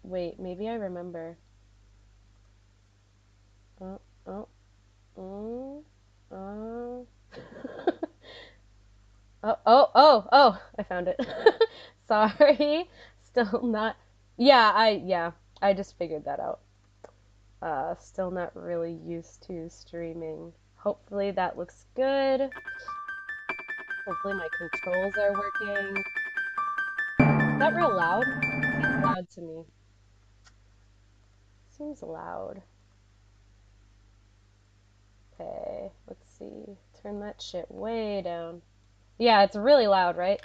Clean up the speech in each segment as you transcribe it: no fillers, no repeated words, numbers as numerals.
Wait, maybe I remember. Oh, oh, oh, oh. Oh, I found it. Sorry. Still not. Yeah, I just figured that out. Still not really used to streaming. Hopefully that looks good. Hopefully my controls are working. Is that real loud? Seems loud to me. Seems loud. Okay, let's see. Turn that shit way down. Yeah, it's really loud, right?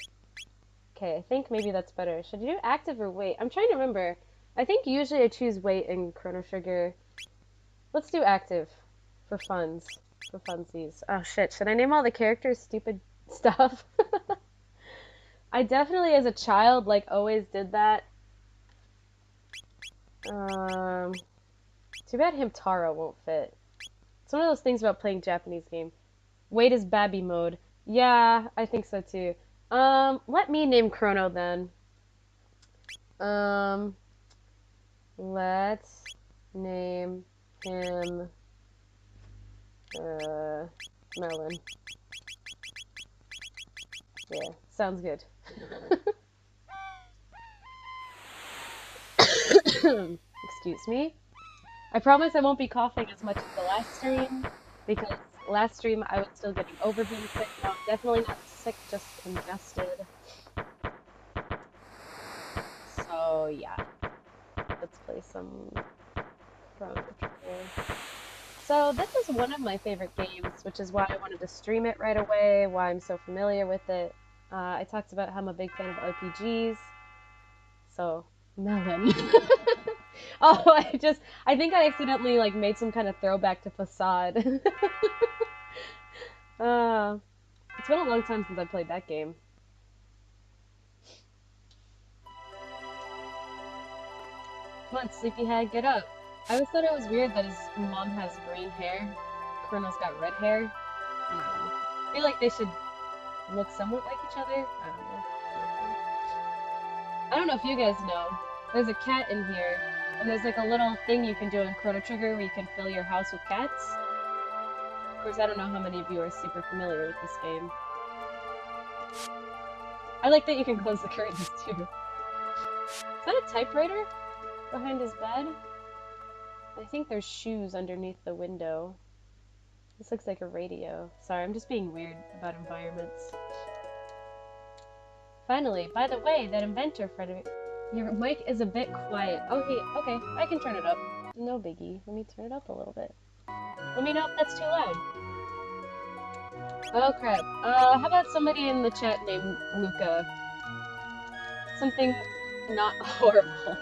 Okay, I think maybe that's better. Should you do active or wait? I'm trying to remember. I think usually I choose wait in Chrono Trigger. Let's do active for funs. For funsies. Oh shit, should I name all the characters stupid stuff? I definitely as a child like always did that. Um Too bad Hamtaro won't fit. It's one of those things about playing Japanese game. Wait is Babby mode. Yeah, I think so too. Let me name Chrono then. Um, let's name him Melon. Yeah, sounds good. Excuse me. I promise I won't be coughing as much as the last stream because last stream I was still getting over being sick. No, I'm definitely not sick, just congested. So yeah, let's play some Chrono Trigger. So this is one of my favorite games, which is why I wanted to stream it right away, why I'm so familiar with it. I talked about how I'm a big fan of RPGs, so Melon. Oh, I think I accidentally like made some kind of throwback to Facade. uh, it's been a long time since I played that game. Come on, sleepyhead, get up. I always thought it was weird that his mom has green hair, Chrono's got red hair. I don't know. I feel like they should look somewhat like each other. I don't know. I don't know if you guys know. There's a cat in here, and there's like a little thing you can do in Chrono Trigger where you can fill your house with cats. Of course, I don't know how many of you are super familiar with this game. I like that you can close the curtains too. Is that a typewriter behind his bed? I think there's shoes underneath the window. This looks like a radio. Sorry, I'm just being weird about environments. Finally, by the way, that inventor Frederick, your mic is a bit quiet. Oh, okay, I can turn it up. No biggie. Let me turn it up a little bit. Let me know if that's too loud. Oh crap. How about somebody in the chat named Luca? Something not horrible.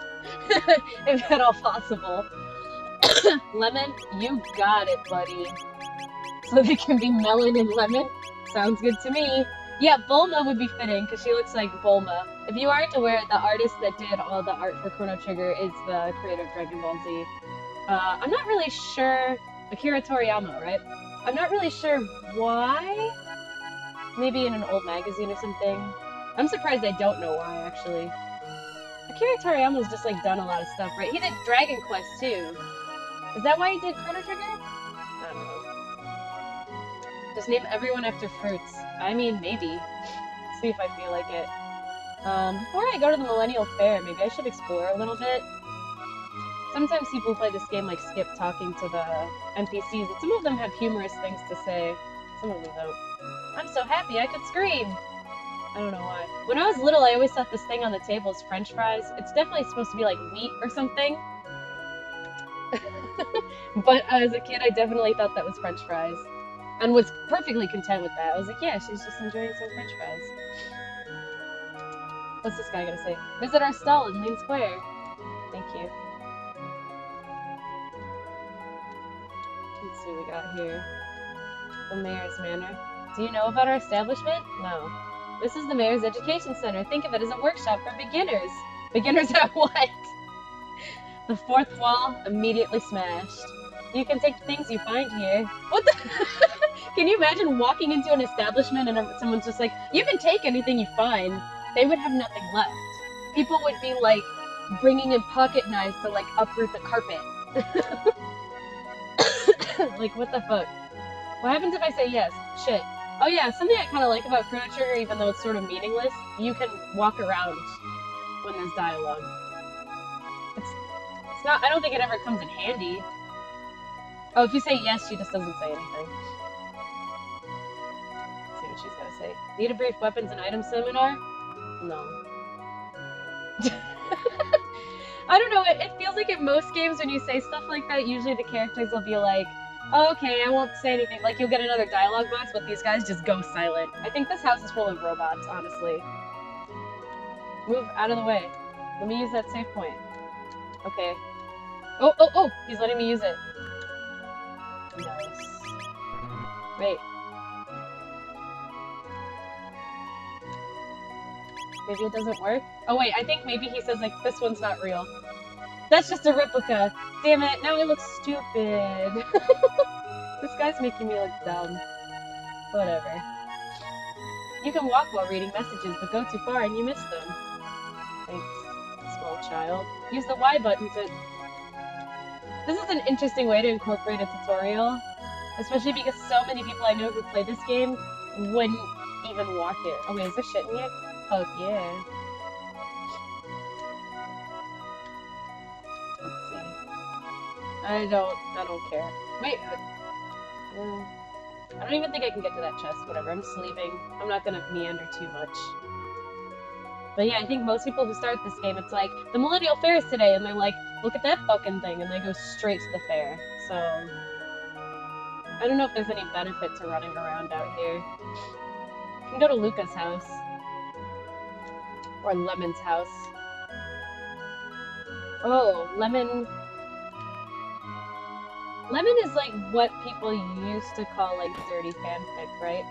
If at all possible. Lemon, you got it, buddy. So they can be melon and lemon? Sounds good to me. Yeah, Bulma would be fitting because she looks like Bulma. If you aren't aware, the artist that did all the art for Chrono Trigger is the creator of Dragon Ball Z. I'm not really sure. Akira Toriyama, right? I'm not really sure why. Maybe in an old magazine or something. I'm surprised I don't know why, actually. Akira Toriyama's just like done a lot of stuff, right? He did Dragon Quest too. Is that why he did Chrono Trigger? I don't know. Just name everyone after fruits. I mean, maybe. See if I feel like it. Before I go to the Millennial Fair, maybe I should explore a little bit. Sometimes people who play this game like skip talking to the NPCs, and some of them have humorous things to say. Some of them don't. I'm so happy I could scream! I don't know why. When I was little, I always thought this thing on the table is French fries. It's definitely supposed to be like wheat or something. But as a kid, I definitely thought that was French fries. And was perfectly content with that. I was like, yeah, she's just enjoying some French fries. What's this guy gonna say? Visit our stall in Main Square. Thank you. Let's see what we got here. The Mayor's Manor. Do you know about our establishment? No. This is the Mayor's Education Center. Think of it as a workshop for beginners. Beginners at what? The fourth wall immediately smashed. You can take things you find here. What the? Can you imagine walking into an establishment and someone's just like, you can take anything you find? They would have nothing left. People would be like bringing in pocket knives to, like, uproot the carpet. Like, what the fuck? What happens if I say yes? Shit. Oh yeah, something I kind of like about Chrono Trigger, even though it's sort of meaningless, you can walk around when there's dialogue. It's not, I don't think it ever comes in handy. Oh, if you say yes, she just doesn't say anything. Let's see what she's gonna say. Need a brief weapons and items seminar? No. I don't know, it feels like in most games when you say stuff like that, usually the characters will be like, oh, okay, I won't say anything. Like, you'll get another dialogue box, but these guys just go silent. I think this house is full of robots, honestly. Move out of the way. Let me use that save point. Okay. Oh, oh, oh! He's letting me use it. Nice. Wait. Maybe it doesn't work? Oh wait, I think maybe he says, like, this one's not real. That's just a replica! Damn it, now I look stupid! This guy's making me look dumb. Whatever. You can walk while reading messages, but go too far and you miss them. Thanks, small child. Use the Y button to... This is an interesting way to incorporate a tutorial, especially because so many people I know who play this game wouldn't even walk it. Oh wait, is there shit in here? Fuck yeah. Let's see. I don't care. Wait, I don't even think I can get to that chest. Whatever, I'm just leaving. I'm not gonna meander too much. But yeah, I think most people who start this game, it's like, the Millennial Fair is today, and they're like, look at that fucking thing, and they go straight to the fair. So, I don't know if there's any benefit to running around out here. You can go to Luca's house. Or Lemon's house. Oh, Lemon... Lemon is like what people used to call like dirty fanfic, right?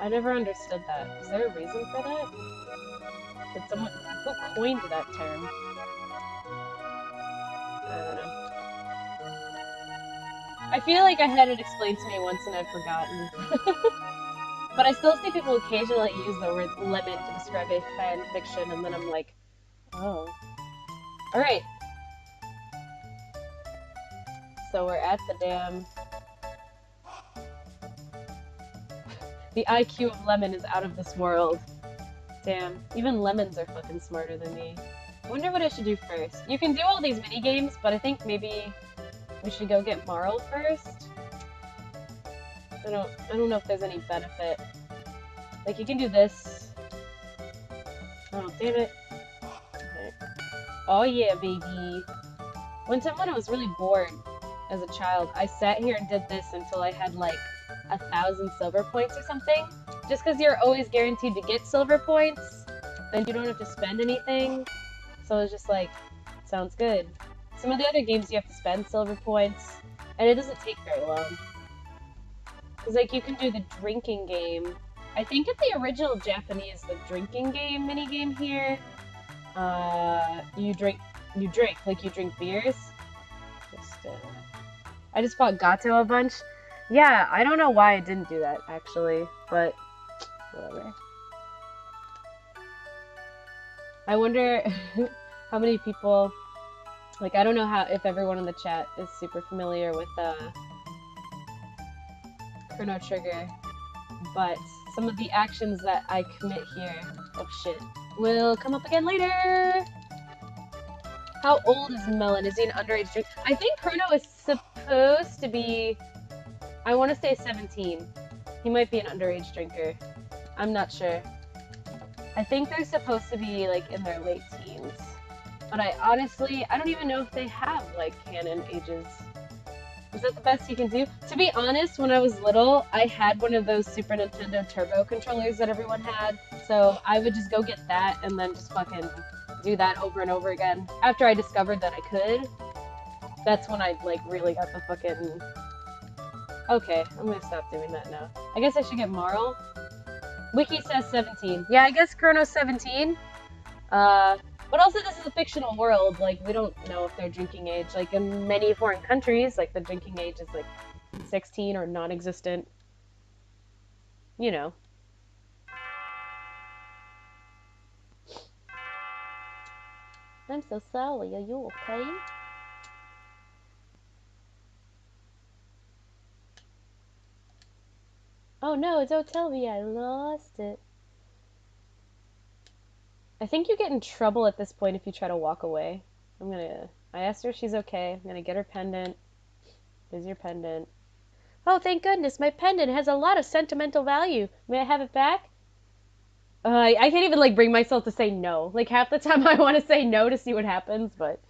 I never understood that. Is there a reason for that? Did someone... Who coined that term? I don't know. I feel like I had it explained to me once and I'd forgotten. But I still see people occasionally use the word lemon to describe a fan fiction, and then I'm like, oh. Alright. So we're at the dam. The IQ of Lemon is out of this world. Damn, even lemons are fucking smarter than me. I wonder what I should do first. You can do all these mini games, but I think maybe we should go get Marl first. I don't know if there's any benefit. Like, you can do this. Oh, damn it. Okay. Oh yeah, baby. One time when I was really bored as a child, I sat here and did this until I had like 1,000 silver points or something. Just because you're always guaranteed to get silver points, then you don't have to spend anything. So it's just like, sounds good. Some of the other games you have to spend silver points, and it doesn't take very long. Because like, you can do the drinking game. I think in the original Japanese, the drinking game minigame here, you drink, like you drink beers. I just bought Gato a bunch. Yeah, I don't know why I didn't do that, actually, but whatever. I wonder how many people, like, I don't know if everyone in the chat is super familiar with Chrono Trigger, but some of the actions that I commit here, oh shit, will come up again later! How old is Melon? Is he an underage drink? I think Chrono is supposed to be, I want to say 17. He might be an underage drinker. I'm not sure. I think they're supposed to be, like, in their late teens. But I don't even know if they have, like, canon ages. Is that the best you can do? To be honest, when I was little, I had one of those Super Nintendo Turbo controllers that everyone had. So I would just go get that and then just fucking do that over and over again. After I discovered that I could, that's when I, like, really got the fucking... Okay, I'm gonna stop doing that now. I guess I should get Marl. Wiki says 17. Yeah, I guess Chrono's 17. But also this is a fictional world, like, we don't know if they're drinking age. Like, in many foreign countries, like, the drinking age is, like, 16 or non-existent. You know. I'm so sorry. Are you okay? Oh no, don't tell me I lost it. I think you get in trouble at this point if you try to walk away. I asked her if she's okay. I'm gonna get her pendant. Here's your pendant. Oh, thank goodness, my pendant has a lot of sentimental value. May I have it back? I can't even, like, bring myself to say no. Like, half the time I want to say no to see what happens, but...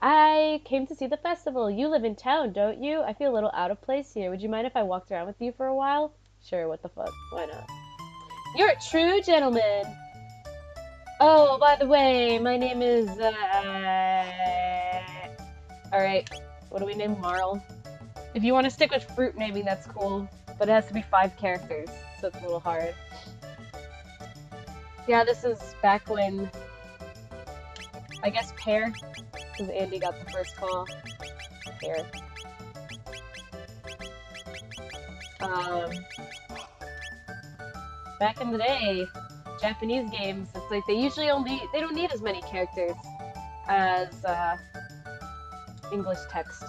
I came to see the festival. You live in town, don't you? I feel a little out of place here. Would you mind if I walked around with you for a while? Sure, what the fuck? Why not? You're a true gentleman. Oh, by the way, my name is, Alright, what do we name Marl? If you want to stick with fruit naming, that's cool. But it has to be 5 characters, so it's a little hard. Yeah, this is back when... I guess Pear, because Andy got the first call. Pear. Back in the day, Japanese games, it's like they usually they don't need as many characters as English text.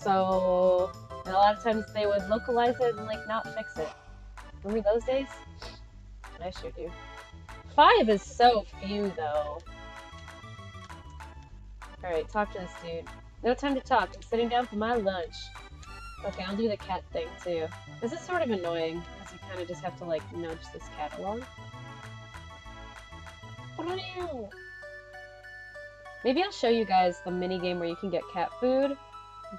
So, a lot of times they would localize it and, like, not fix it. Remember those days? I sure do. 5 is so few, though. Alright, talk to this dude. No time to talk. I'm sitting down for my lunch. Okay, I'll do the cat thing, too. This is sort of annoying, because you kind of just have to, like, nudge this cat along. Maybe I'll show you guys the minigame where you can get cat food,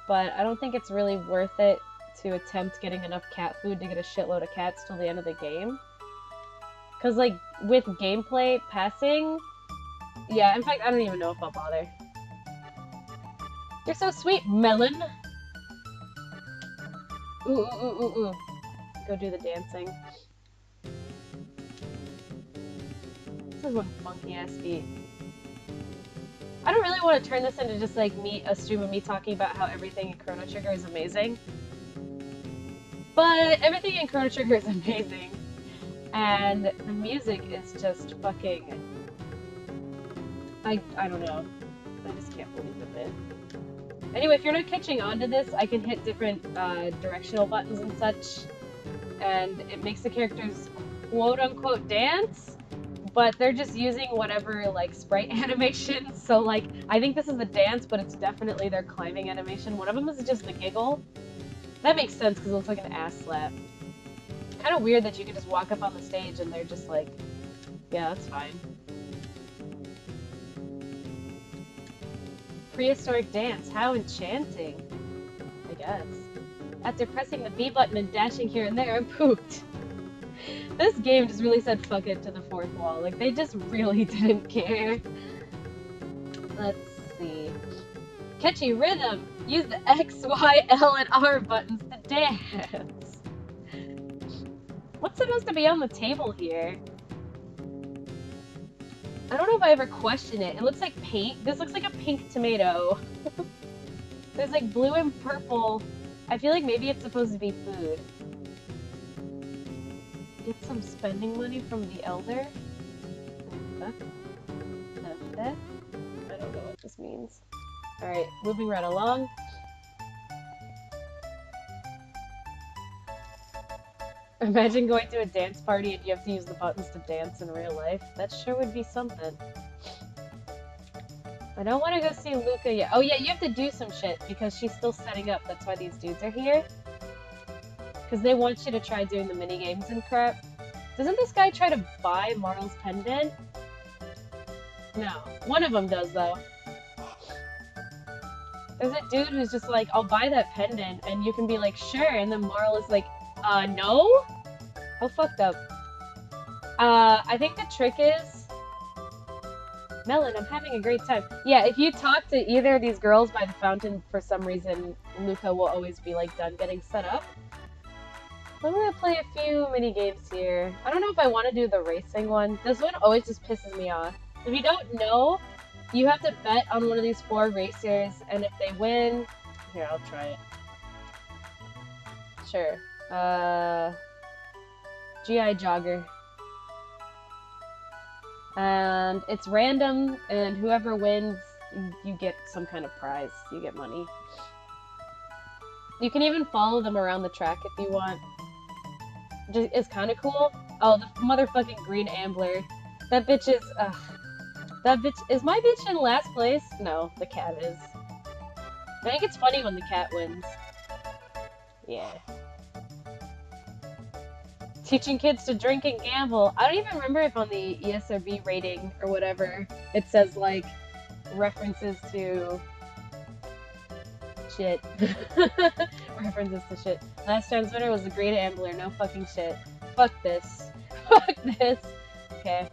but I don't think it's really worth it to attempt getting enough cat food to get a shitload of cats till the end of the game. Because, like, with gameplay passing... Yeah, in fact, I don't even know if I'll bother. You're so sweet, Melon! Ooh, ooh, ooh, ooh, ooh. Go do the dancing. This is one funky-ass beat. I don't really want to turn this into just, like, a stream of me talking about how everything in Chrono Trigger is amazing. But everything in Chrono Trigger is amazing. And the music is just fucking... I don't know. I just can't believe it, man. Anyway, if you're not catching on to this, I can hit different directional buttons and such, and it makes the characters quote-unquote dance, but they're just using whatever, like, sprite animation. So, like, I think this is the dance, but it's definitely their climbing animation. One of them is just the giggle. That makes sense, because it looks like an ass slap. Kind of weird that you can just walk up on the stage and they're just like, yeah, that's fine. Prehistoric dance, how enchanting. I guess. After pressing the B button and dashing here and there, I'm pooped. This game just really said fuck it to the fourth wall. Like, they just really didn't care. Let's see. Catchy rhythm! Use the X, Y, L, and R buttons to dance. What's supposed to be on the table here? I don't know if I ever question it. It looks like paint. This looks like a pink tomato. There's like blue and purple. I feel like maybe it's supposed to be food. Get some spending money from the elder. I don't know what this means. Alright, moving right along. Imagine going to a dance party and you have to use the buttons to dance in real life. That sure would be something. I don't want to go see Luca yet. Oh yeah, you have to do some shit because she's still setting up. That's why these dudes are here. Because they want you to try doing the minigames and crap. Doesn't this guy try to buy Marl's pendant? No. One of them does, though. There's a dude who's just like, I'll buy that pendant, and you can be like, sure, and then Marl is like, no? How fucked up. I think the trick is... Melon, I'm having a great time. Yeah, if you talk to either of these girls by the fountain, for some reason, Luca will always be, like, done getting set up. I'm gonna play a few mini games here. I don't know if I want to do the racing one. This one always just pisses me off. If you don't know, you have to bet on one of these 4 racers, and if they win... Here, I'll try it. Sure. GI Jogger. And it's random, and whoever wins, you get some kind of prize. You get money. You can even follow them around the track if you want. It's kind of cool. Oh, the motherfucking green ambler. That bitch is, that bitch, is my bitch in last place? No, the cat is. I think it's funny when the cat wins. Yeah. Teaching kids to drink and gamble. I don't even remember if on the ESRB rating or whatever it says, like, references to shit. References to shit. Last time's winner was the Great Ambler. No fucking shit. Fuck this. Fuck this. Okay.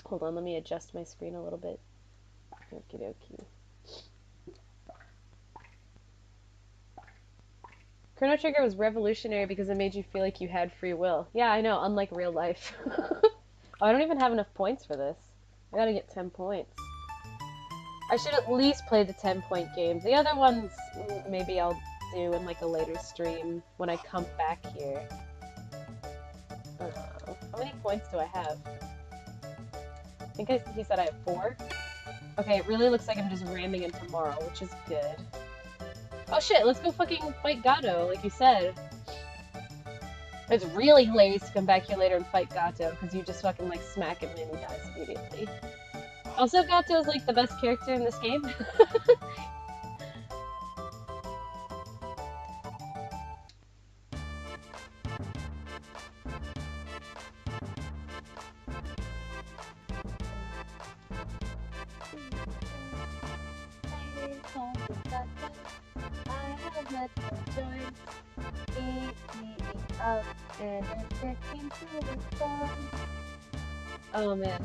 Hold on, let me adjust my screen a little bit. Okie dokie. Chrono Trigger was revolutionary because it made you feel like you had free will. Yeah, I know, unlike real life. Oh, I don't even have enough points for this. I gotta get 10 points. I should at least play the 10-point games. The other ones, maybe I'll do in like a later stream when I come back here. How many points do I have? I think he said I have 4. Okay, it really looks like I'm just ramming in tomorrow, which is good. Oh shit, let's go fucking fight Gato, like you said. It's really hilarious to come back here later and fight Gato, because you just fucking like smack him and he dies immediately. Also, Gato is like the best character in this game. Oh man.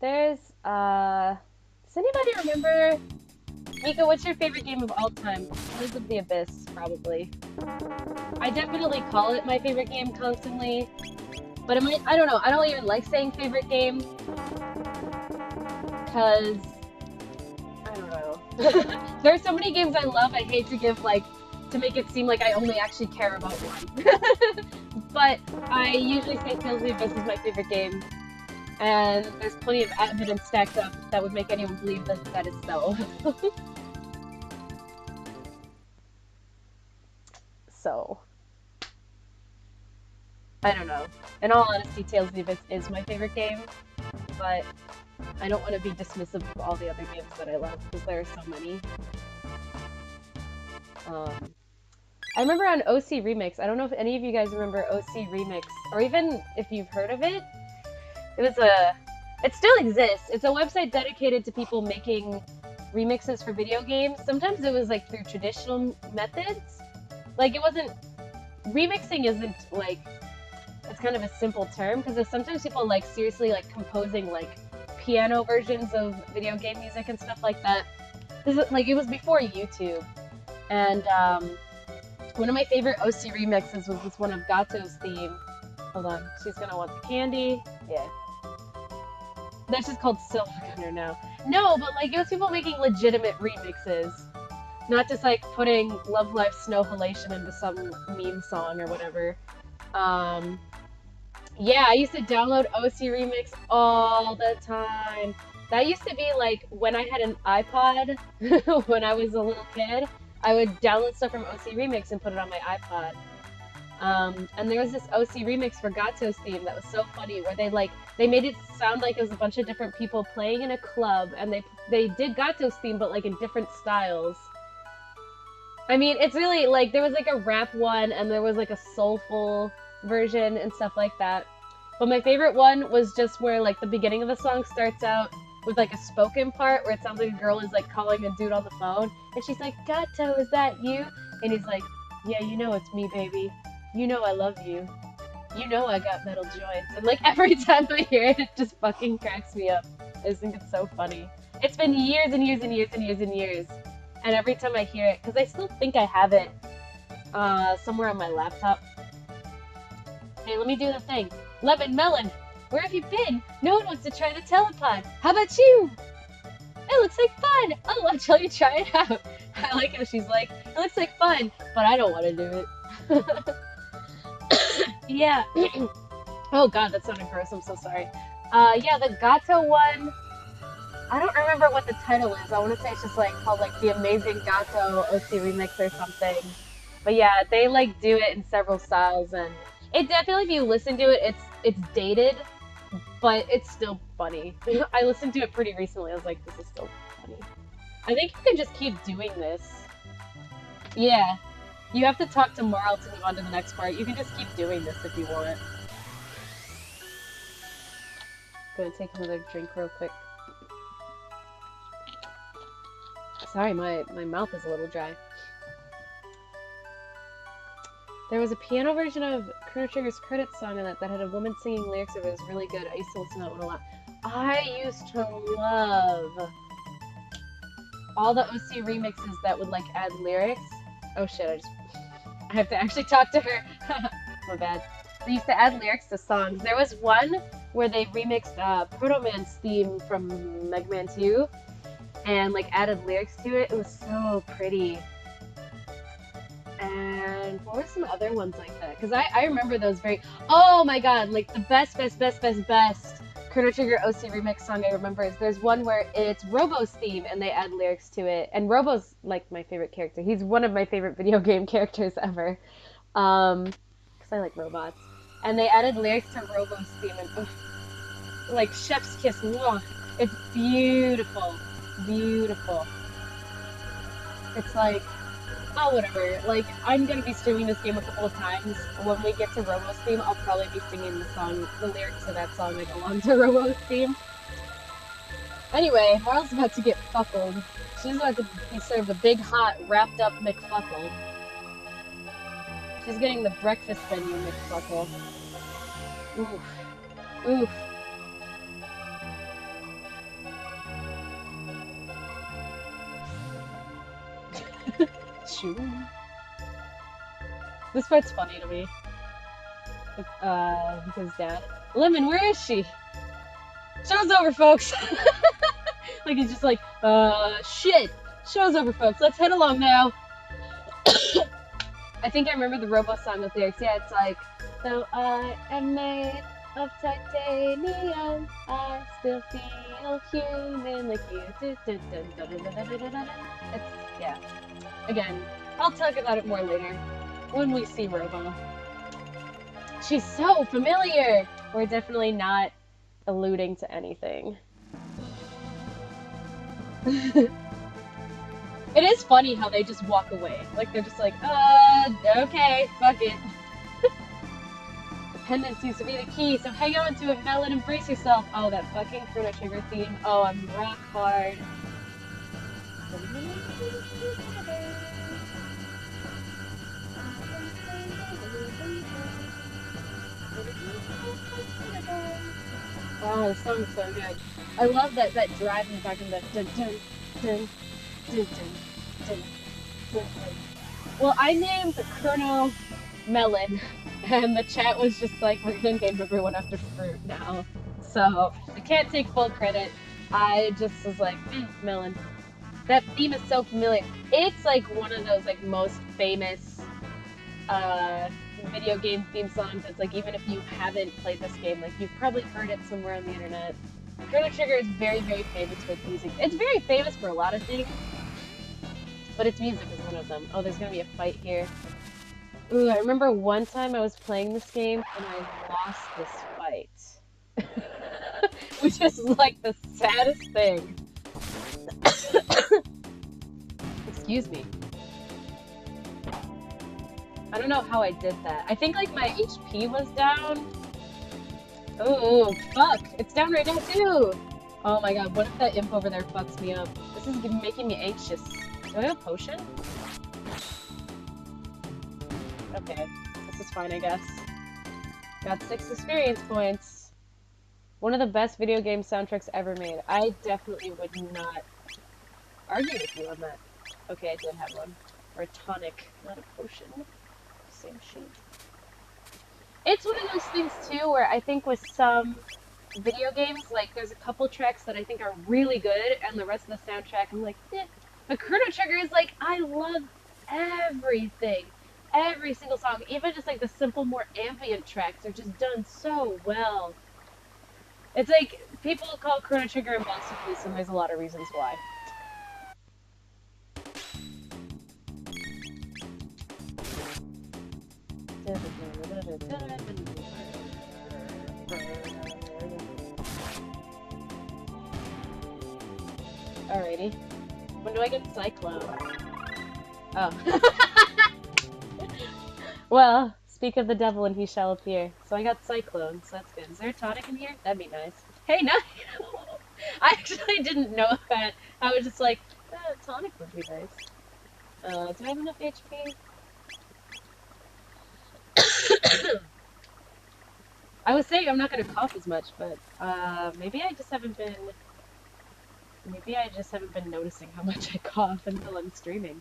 There's, does anybody remember? Mika, what's your favorite game of all time? Rise of the Abyss, probably. I definitely call it my favorite game constantly, but I don't know, I don't even like saying favorite game, because, I don't know. There are so many games I love, I hate to give, like, to make it seem like I only actually care about one. But I usually say Tales of the Abyss is my favorite game. And there's plenty of evidence stacked up that would make anyone believe that that is so. So, I don't know. In all honesty, Tales of the Abyss is my favorite game, but I don't want to be dismissive of all the other games that I love, because there are so many. I remember on OC Remix, I don't know if any of you guys remember OC Remix, or even if you've heard of it. It still exists. It's a website dedicated to people making remixes for video games. Sometimes it was like through traditional methods. Like remixing isn't like, it's kind of a simple term, because sometimes people like seriously like composing like piano versions of video game music and stuff like that. It was before YouTube. And one of my favorite OC remixes was this one of Gato's theme. Hold on, she's gonna want the candy. Yeah. That's just called Silver Gunner now. No, but like it was people making legitimate remixes. Not just like putting Love Live Snow Halation into some meme song or whatever. Yeah, I used to download OC Remix all the time. That used to be like when I had an iPod when I was a little kid. I would download stuff from OC Remix and put it on my iPod. And there was this OC remix for Gato's theme that was so funny, where they made it sound like it was a bunch of different people playing in a club, and they did Gato's theme, but like in different styles. I mean, it's really like, there was like a rap one, and there was like a soulful version and stuff like that. But my favorite one was just where like the beginning of the song starts out with like a spoken part, where it sounds like a girl is like calling a dude on the phone, and she's like, "Gato, is that you?" And he's like, "Yeah, you know it's me, baby. You know I love you. You know I got metal joints." And like every time I hear it, it just fucking cracks me up. I just think it's so funny. It's been years and years and years and years and years. And every time I hear it, because I still think I have it somewhere on my laptop. Hey, let me do the thing. Lemon Melon, where have you been? No one wants to try the telepod. How about you? It looks like fun. Oh, I'll tell you, try it out. I like how she's like, it looks like fun, but I don't want to do it. Yeah. Oh god, that sounded gross. I'm so sorry. Yeah, the Gato one. I don't remember what the title is. I want to say it's just like called like the Amazing Gato OC Remix or something. But yeah, they like do it in several styles, and it definitely, if you listen to it, it's dated, but it's still funny. I listened to it pretty recently. I was like, this is still funny. I think you can just keep doing this. Yeah, you have to talk to Marl to move on to the next part. You can just keep doing this if you want. Gonna take another drink real quick. Sorry, my mouth is a little dry. There was a piano version of Chrono Trigger's credit song on that that had a woman singing lyrics of it. It was really good. I used to listen to that one a lot. I used to love all the OC remixes that would like add lyrics. Oh shit, I have to actually talk to her. My bad. They used to add lyrics to songs. There was one where they remixed Proto Man's theme from Mega Man 2 and like added lyrics to it. It was so pretty. And what were some other ones like that? Because I remember those very... Oh my god, like the best Chrono Trigger OC remix song I remember is there's one where it's Robo's theme and they add lyrics to it. And Robo's like my favorite character. He's one of my favorite video game characters ever. Because I like robots. And they added lyrics to Robo's theme and like Chef's Kiss. Mwah. It's beautiful. Beautiful. It's like... Oh, whatever. Like, I'm gonna be streaming this game a couple of times. When we get to Robo's theme, I'll probably be singing the lyrics to that song that go along to Robo's theme. Anyway, Marl's about to get fuckled. She's about to be served a big, hot, wrapped up McFuckle. She's getting the breakfast menu McFuckle. Oof. Oof. Sure. This part's funny to me. His dad. Lemon, where is she? Show's over, folks! Like, he's just like, shit! Show's over, folks. Let's head along now. I think I remember the Robo song with lyrics. Yeah, it's like, though I am made of titanium, I still feel human like you. It's, yeah. Again, I'll talk about it more later, when we see Robo. She's so familiar! We're definitely not alluding to anything. It is funny how they just walk away. Like, they're just like, okay, fuck it. Dependence seems to be the key, so hang on to it, Melon, embrace yourself. Oh, that fucking Chrono Trigger theme. Oh, I'm rock hard. Oh, the song's so good. I love that drive in the back and the dun dun dun dun dun dun dun. Well, I named the Chrono Melon, and the chat was just like, we're gonna name everyone after fruit now. So I can't take full credit. I just was like, Melon. That theme is so familiar. It's like one of those like most famous video game theme songs. It's like, even if you haven't played this game, like you've probably heard it somewhere on the internet. Chrono Trigger is very, very famous for its music. It's very famous for a lot of things, but its music is one of them. Oh, there's gonna be a fight here. Ooh, I remember one time I was playing this game and I lost this fight. Which is like the saddest thing. Excuse me. I don't know how I did that. I think like my HP was down. Oh, fuck. It's down right now too. Oh my god, what if that imp over there fucks me up? This is making me anxious. Do I have a potion? Okay, this is fine, I guess. Got 6 experience points. One of the best video game soundtracks ever made. I definitely would not argue with you on that. Okay, I did have one. Or a tonic, not a potion. Same sheet. It's one of those things too where I think with some video games, like there's a couple tracks that I think are really good and the rest of the soundtrack I'm like, eh. But Chrono Trigger is like, I love everything. every single song, even just like the simple, more ambient tracks, are just done so well. It's like people call Chrono Trigger a masterpiece, and there's a lot of reasons why. Alrighty. When do I get Cyclone? Oh. Well, speak of the devil and he shall appear. So I got Cyclone, so that's good. Is there a tonic in here? That'd be nice. Hey, no! I actually didn't know that. I was just like, tonic would be nice. Do I have enough HP? I was saying I'm not gonna cough as much, but maybe I just haven't been noticing how much I cough until I'm streaming.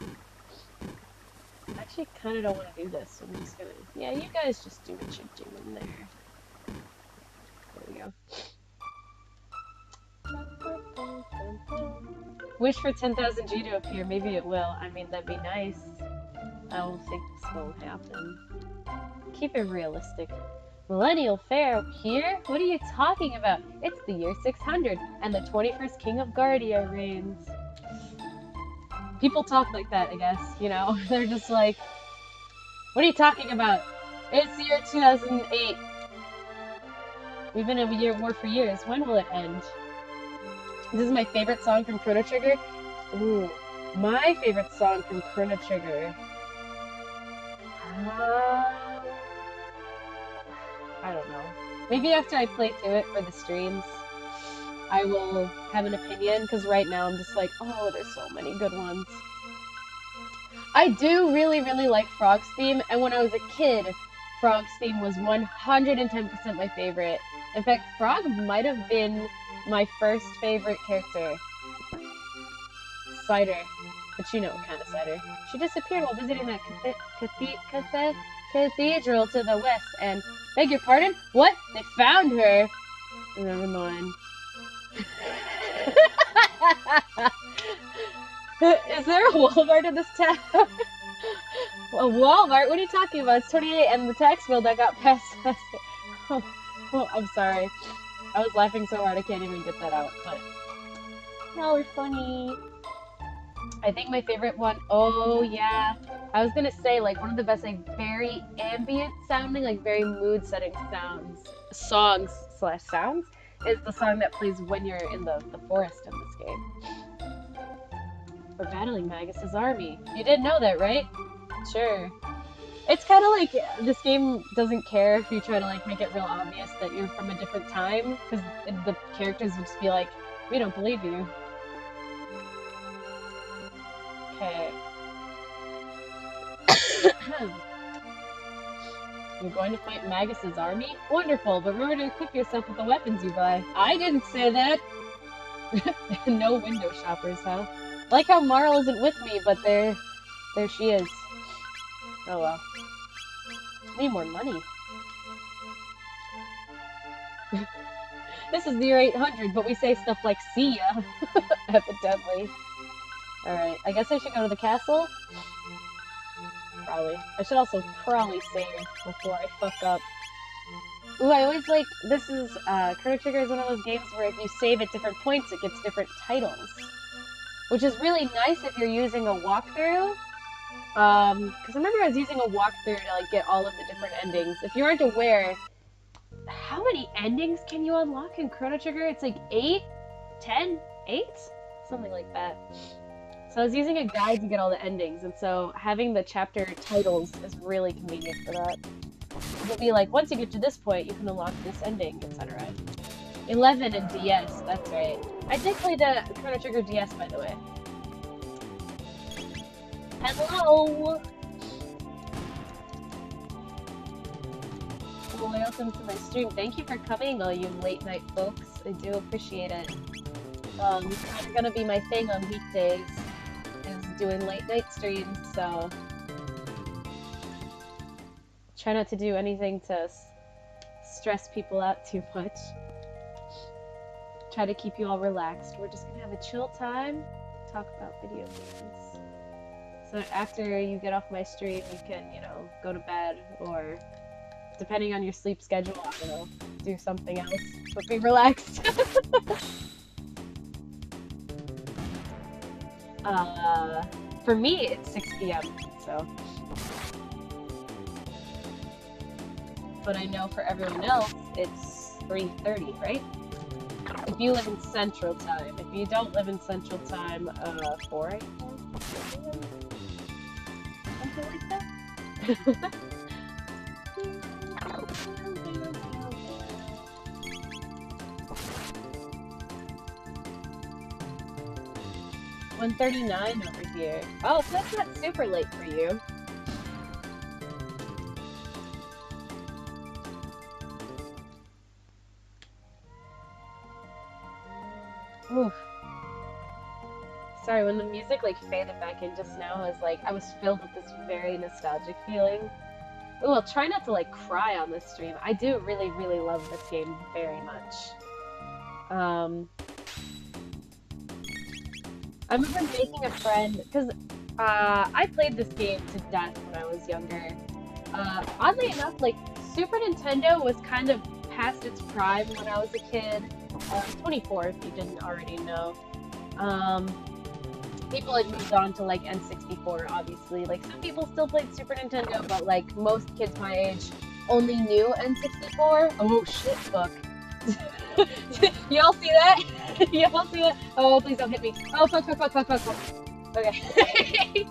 I actually kind of don't want to do this, so I'm just gonna... Yeah, you guys just do what you're doing there. There we go. Wish for 10,000 G to appear. Maybe it will. I mean, that'd be nice. I don't think this will happen. Keep it realistic. Millennial Fair here? What are you talking about? It's the year 600, and the 21st King of Guardia reigns. People talk like that, I guess, you know? They're just like, what are you talking about? It's the year 2008. We've been in a war for years. When will it end? This is my favorite song from Chrono Trigger. Ooh, my favorite song from Chrono Trigger. I don't know. Maybe after I play through it for the streams, I will have an opinion, because right now I'm just like, oh, there's so many good ones. I do really, really like Frog's theme, and when I was a kid, Frog's theme was 110% my favorite. In fact, Frog might have been my first favorite character. Cider. But you know what kind of cider. She disappeared while visiting that cathedral to the west, and... Beg your pardon? What? They found her? Never mind. Is there a Walmart in this town? A Walmart? What are you talking about? It's 28 and the tax bill that got passed. Oh, I'm sorry. I was laughing so hard I can't even get that out, but... Y'all are funny. I think my favorite one, oh yeah, I was gonna say, like, one of the best, like, very ambient sounding, like, very mood-setting songs is the song that plays when you're in the forest in this game. We're battling Magus's army. You didn't know that, right? Sure. It's kind of like, this game doesn't care if you try to, like, make it real obvious that you're from a different time, because the characters would just be like, we don't believe you. Okay. You're going to fight Magus's army? Wonderful, but remember to equip yourself with the weapons you buy. I didn't say that! No window shoppers, huh? Like how Marl isn't with me, but there she is. Oh well. Need more money. This is the year 800, but we say stuff like see ya. Evidently. Alright, I guess I should go to the castle? Probably. I should also probably save before I fuck up. Ooh, I always like, this is, Chrono Trigger is one of those games where if you save at different points, it gets different titles. Which is really nice if you're using a walkthrough. Because I remember I was using a walkthrough to, like, get all of the different endings. If you aren't aware, how many endings can you unlock in Chrono Trigger? It's like 8? 10? 8? Something like that. So I was using a guide to get all the endings, and so having the chapter titles is really convenient for that. It'll be like, once you get to this point, you can unlock this ending, etc. 11 and DS, that's right. I did play the Chrono Trigger DS, by the way. Hello! Welcome to my stream. Thank you for coming, all you late night folks. I do appreciate it. It's kind of gonna be my thing on weekdays, is doing late night streams, so try not to do anything to stress people out too much. Try to keep you all relaxed. We're just gonna have a chill time, talk about video games. So after you get off my stream, you can, you know, go to bed, or depending on your sleep schedule, I don't know, do something else, but be relaxed. For me, it's 6 p.m., so. But I know for everyone else, it's 3:30, right? If you live in Central Time. If you don't live in Central Time, 4 a.m.? Something like that? 1:39 over here. Oh, so that's not super late for you. Oof. Sorry, when the music like faded back in just now, I was filled with this very nostalgic feeling. Ooh, I'll try not to like cry on this stream. I do really, really love this game very much. I remember making a friend, because I played this game to death when I was younger. Oddly enough, like, Super Nintendo was kind of past its prime when I was a kid. 24, if you didn't already know. People had moved on to, like, N64, obviously. Like, some people still played Super Nintendo, but, like, most kids my age only knew N64. Oh, shit, fuck. Y'all see that? Y'all see that? Oh, please don't hit me. Oh, fuck. Okay.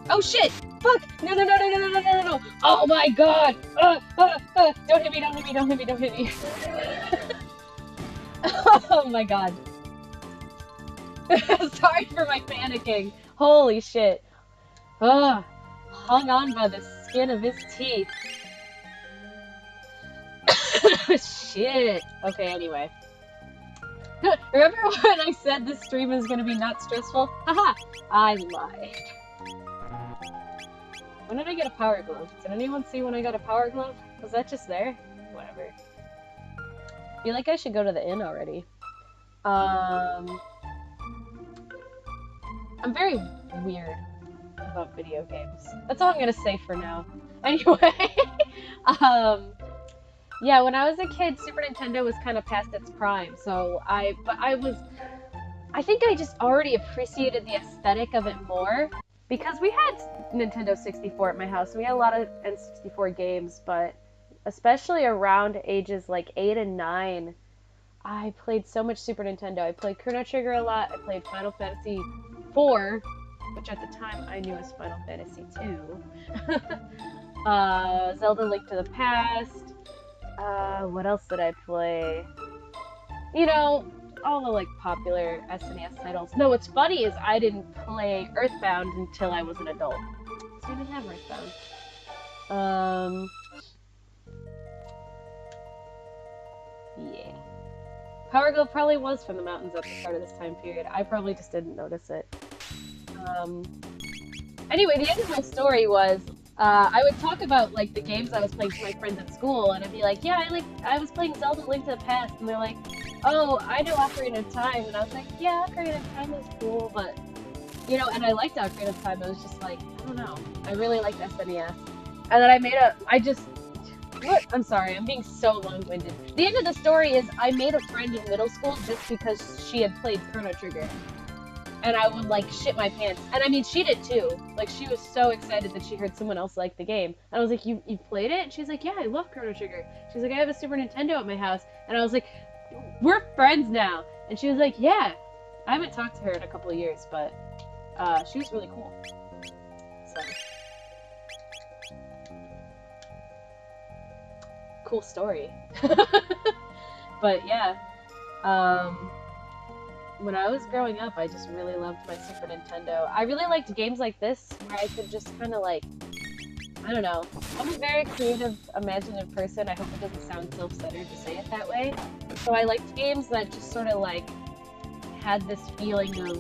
Oh, shit! Fuck! No. Oh my god! Don't hit me. Oh my god. Sorry for my panicking. Holy shit. Ugh. Hung on by the skin of his teeth. Shit. Okay, anyway. Remember when I said this stream is gonna be not stressful? Haha! I lied. When did I get a power glove? Did anyone see when I got a power glove? Was that just there? Whatever. I feel like I should go to the inn already. I'm very weird about video games. That's all I'm gonna say for now. Anyway, yeah, when I was a kid, Super Nintendo was kind of past its prime, so I think I just already appreciated the aesthetic of it more, because we had Nintendo 64 at my house, and we had a lot of N64 games, but especially around ages like 8 and 9, I played so much Super Nintendo. I played Chrono Trigger a lot, I played Final Fantasy IV, which at the time I knew as Final Fantasy II, Zelda Link to the Past, what else did I play? You know, all the, like, popular SNES titles. No, what's funny is I didn't play Earthbound until I was an adult. So I didn't have Earthbound. Yeah. Power Glove probably was from the mountains at the start of this time period. I probably just didn't notice it. Anyway, the end of my story was, I would talk about, like, the games I was playing to my friends at school, and I'd be like, yeah, I was playing Zelda Link to the Past, and they're like, oh, I know Ocarina of Time, and I was like, yeah, Ocarina of Time is cool, but, you know, and I liked Ocarina of Time, I was just like, I don't know, I really liked SNES, and then what? I'm sorry, I'm being so long-winded. The end of the story is, I made a friend in middle school just because she had played Chrono Trigger. And I would, like, shit my pants. And I mean, she did too. Like, she was so excited that she heard someone else like the game. And I was like, you played it? And she's like, yeah, I love Chrono Trigger. She's like, I have a Super Nintendo at my house. And I was like, we're friends now. And she was like, yeah. I haven't talked to her in a couple of years, but she was really cool. So. Cool story. But yeah. When I was growing up, I just really loved my Super Nintendo. I really liked games like this, where I could just kind of like, I don't know. I'm a very creative, imaginative person. I hope it doesn't sound self-centered to say it that way. So I liked games that just sort of like, had this feeling of,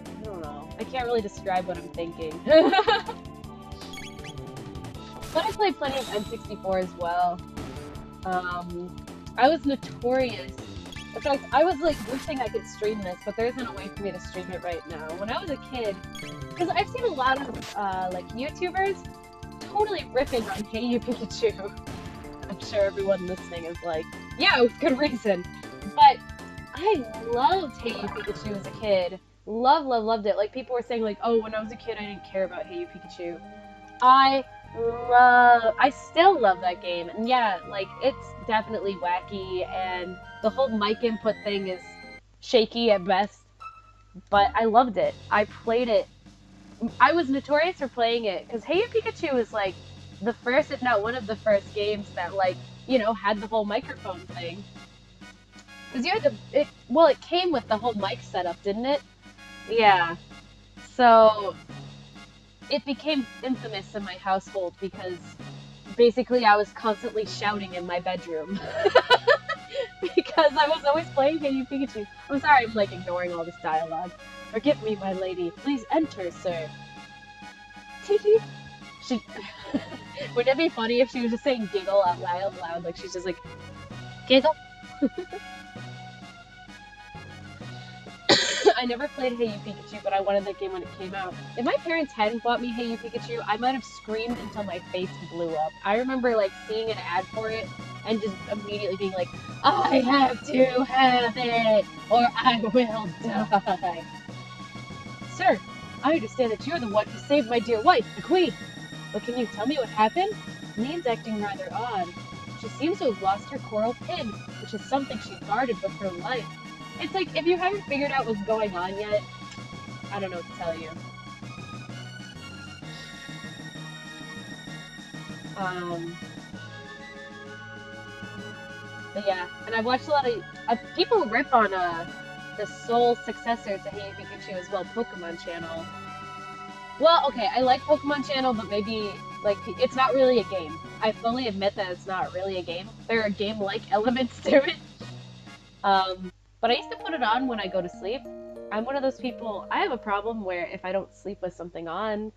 I don't know. I can't really describe what I'm thinking. But I played plenty of N64 as well. I was notorious In fact, I was like wishing I could stream this, but there isn't a way for me to stream it right now. When I was a kid, because I've seen a lot of like YouTubers totally ripping on Hey You Pikachu. I'm sure everyone listening is like, yeah, with good reason. But I loved Hey You Pikachu as a kid. Loved it. Like people were saying like, oh, when I was a kid, I didn't care about Hey You Pikachu. I still love that game. And yeah, like it's definitely wacky and the whole mic input thing is shaky at best, but I loved it. I played it. I was notorious for playing it because Hey You Pikachu was like the first, if not one of the first games that like, had the whole microphone thing. Because you had to, it came with the whole mic setup, didn't it? Yeah. So it became infamous in my household because basically I was constantly shouting in my bedroom because I was always playing Hey You Pikachu. I'm sorry, I'm like ignoring all this dialogue. Forgive me, my lady. Please enter, sir. She wouldn't it be funny if she was just saying giggle out loud, like she's just like giggle? I never played Hey You Pikachu, but I wanted that game when it came out. If my parents hadn't bought me Hey You Pikachu, I might have screamed until my face blew up. I remember like seeing an ad for it and just immediately being like, I have to have it, or I will die. Sir, I understand that you're the one who saved my dear wife, the Queen. But can you tell me what happened? Name's acting rather odd. She seems to have lost her coral pin, which is something she guarded with her life. It's like, if you haven't figured out what's going on yet, I don't know what to tell you. But yeah, and I've watched a lot of people rip on the sole successor to Hey You Pikachu as well, Pokemon Channel. Well, okay, I like Pokemon Channel, but maybe, like, it's not really a game. I fully admit that it's not really a game. There are game-like elements to it. But I used to put it on when I go to sleep. I'm one of those people, I have a problem where if I don't sleep with something on,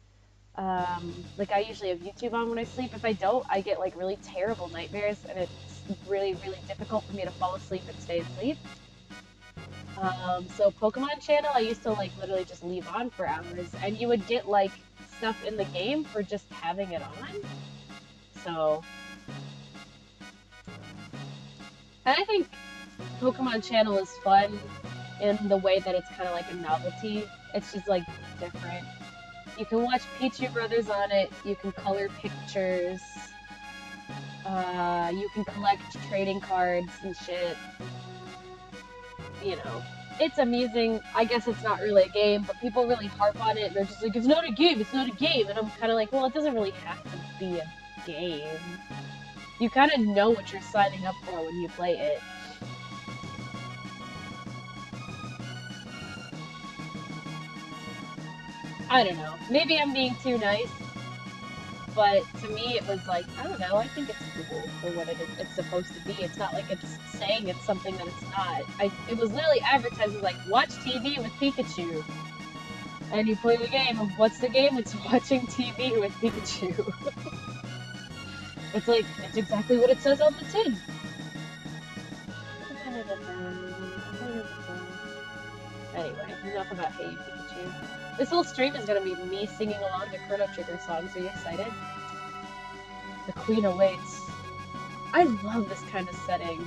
like I usually have YouTube on when I sleep. If I don't, I get like really terrible nightmares and it's really difficult for me to fall asleep and stay asleep. So Pokemon Channel, I used to like literally just leave on for hours, and you would get like stuff in the game for just having it on. So, and I think Pokemon Channel is fun in the way that it's kind of like a novelty. It's just like different. You can watch Pichu Brothers on it. You can color pictures. You can collect trading cards and shit. You know, it's amusing. I guess it's not really a game, but people really harp on it. They're just like, it's not a game, it's not a game. And I'm kind of like, well, it doesn't really have to be a game. You kind of know what you're signing up for when you play it. I don't know. Maybe I'm being too nice, but to me it was like, I don't know, I think it's cool for what it's supposed to be. It's not like it's saying it's something that it's not. It was literally advertising like, watch TV with Pikachu. And you play the game, and what's the game? It's watching TV with Pikachu. It's like, it's exactly what it says on the tin. Anyway, enough about Hey You Pikachu. This whole stream is gonna be me singing along to Chrono Trigger songs. Are you excited? The Queen awaits. I love this kind of setting.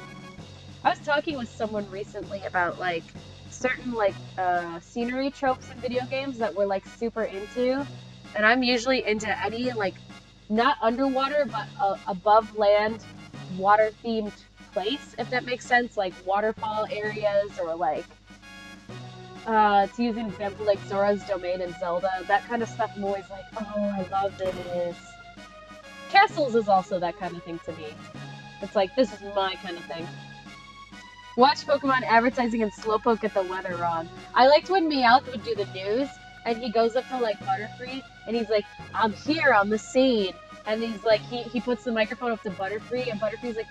I was talking with someone recently about like certain like scenery tropes in video games that we're like super into, and I'm usually into any like not underwater but above land water themed place, if that makes sense, like waterfall areas or like to use an example like Zora's Domain in Zelda, that kind of stuff. I'm always like, oh, I love this. Castles is also that kind of thing to me. It's like, this is my kind of thing. Watch Pokemon advertising and Slowpoke get the weather wrong. I liked when Meowth would do the news, and he goes up to, like, Butterfree, and he's like, I'm here on the scene. And he's like, he puts the microphone up to Butterfree, and Butterfree's like,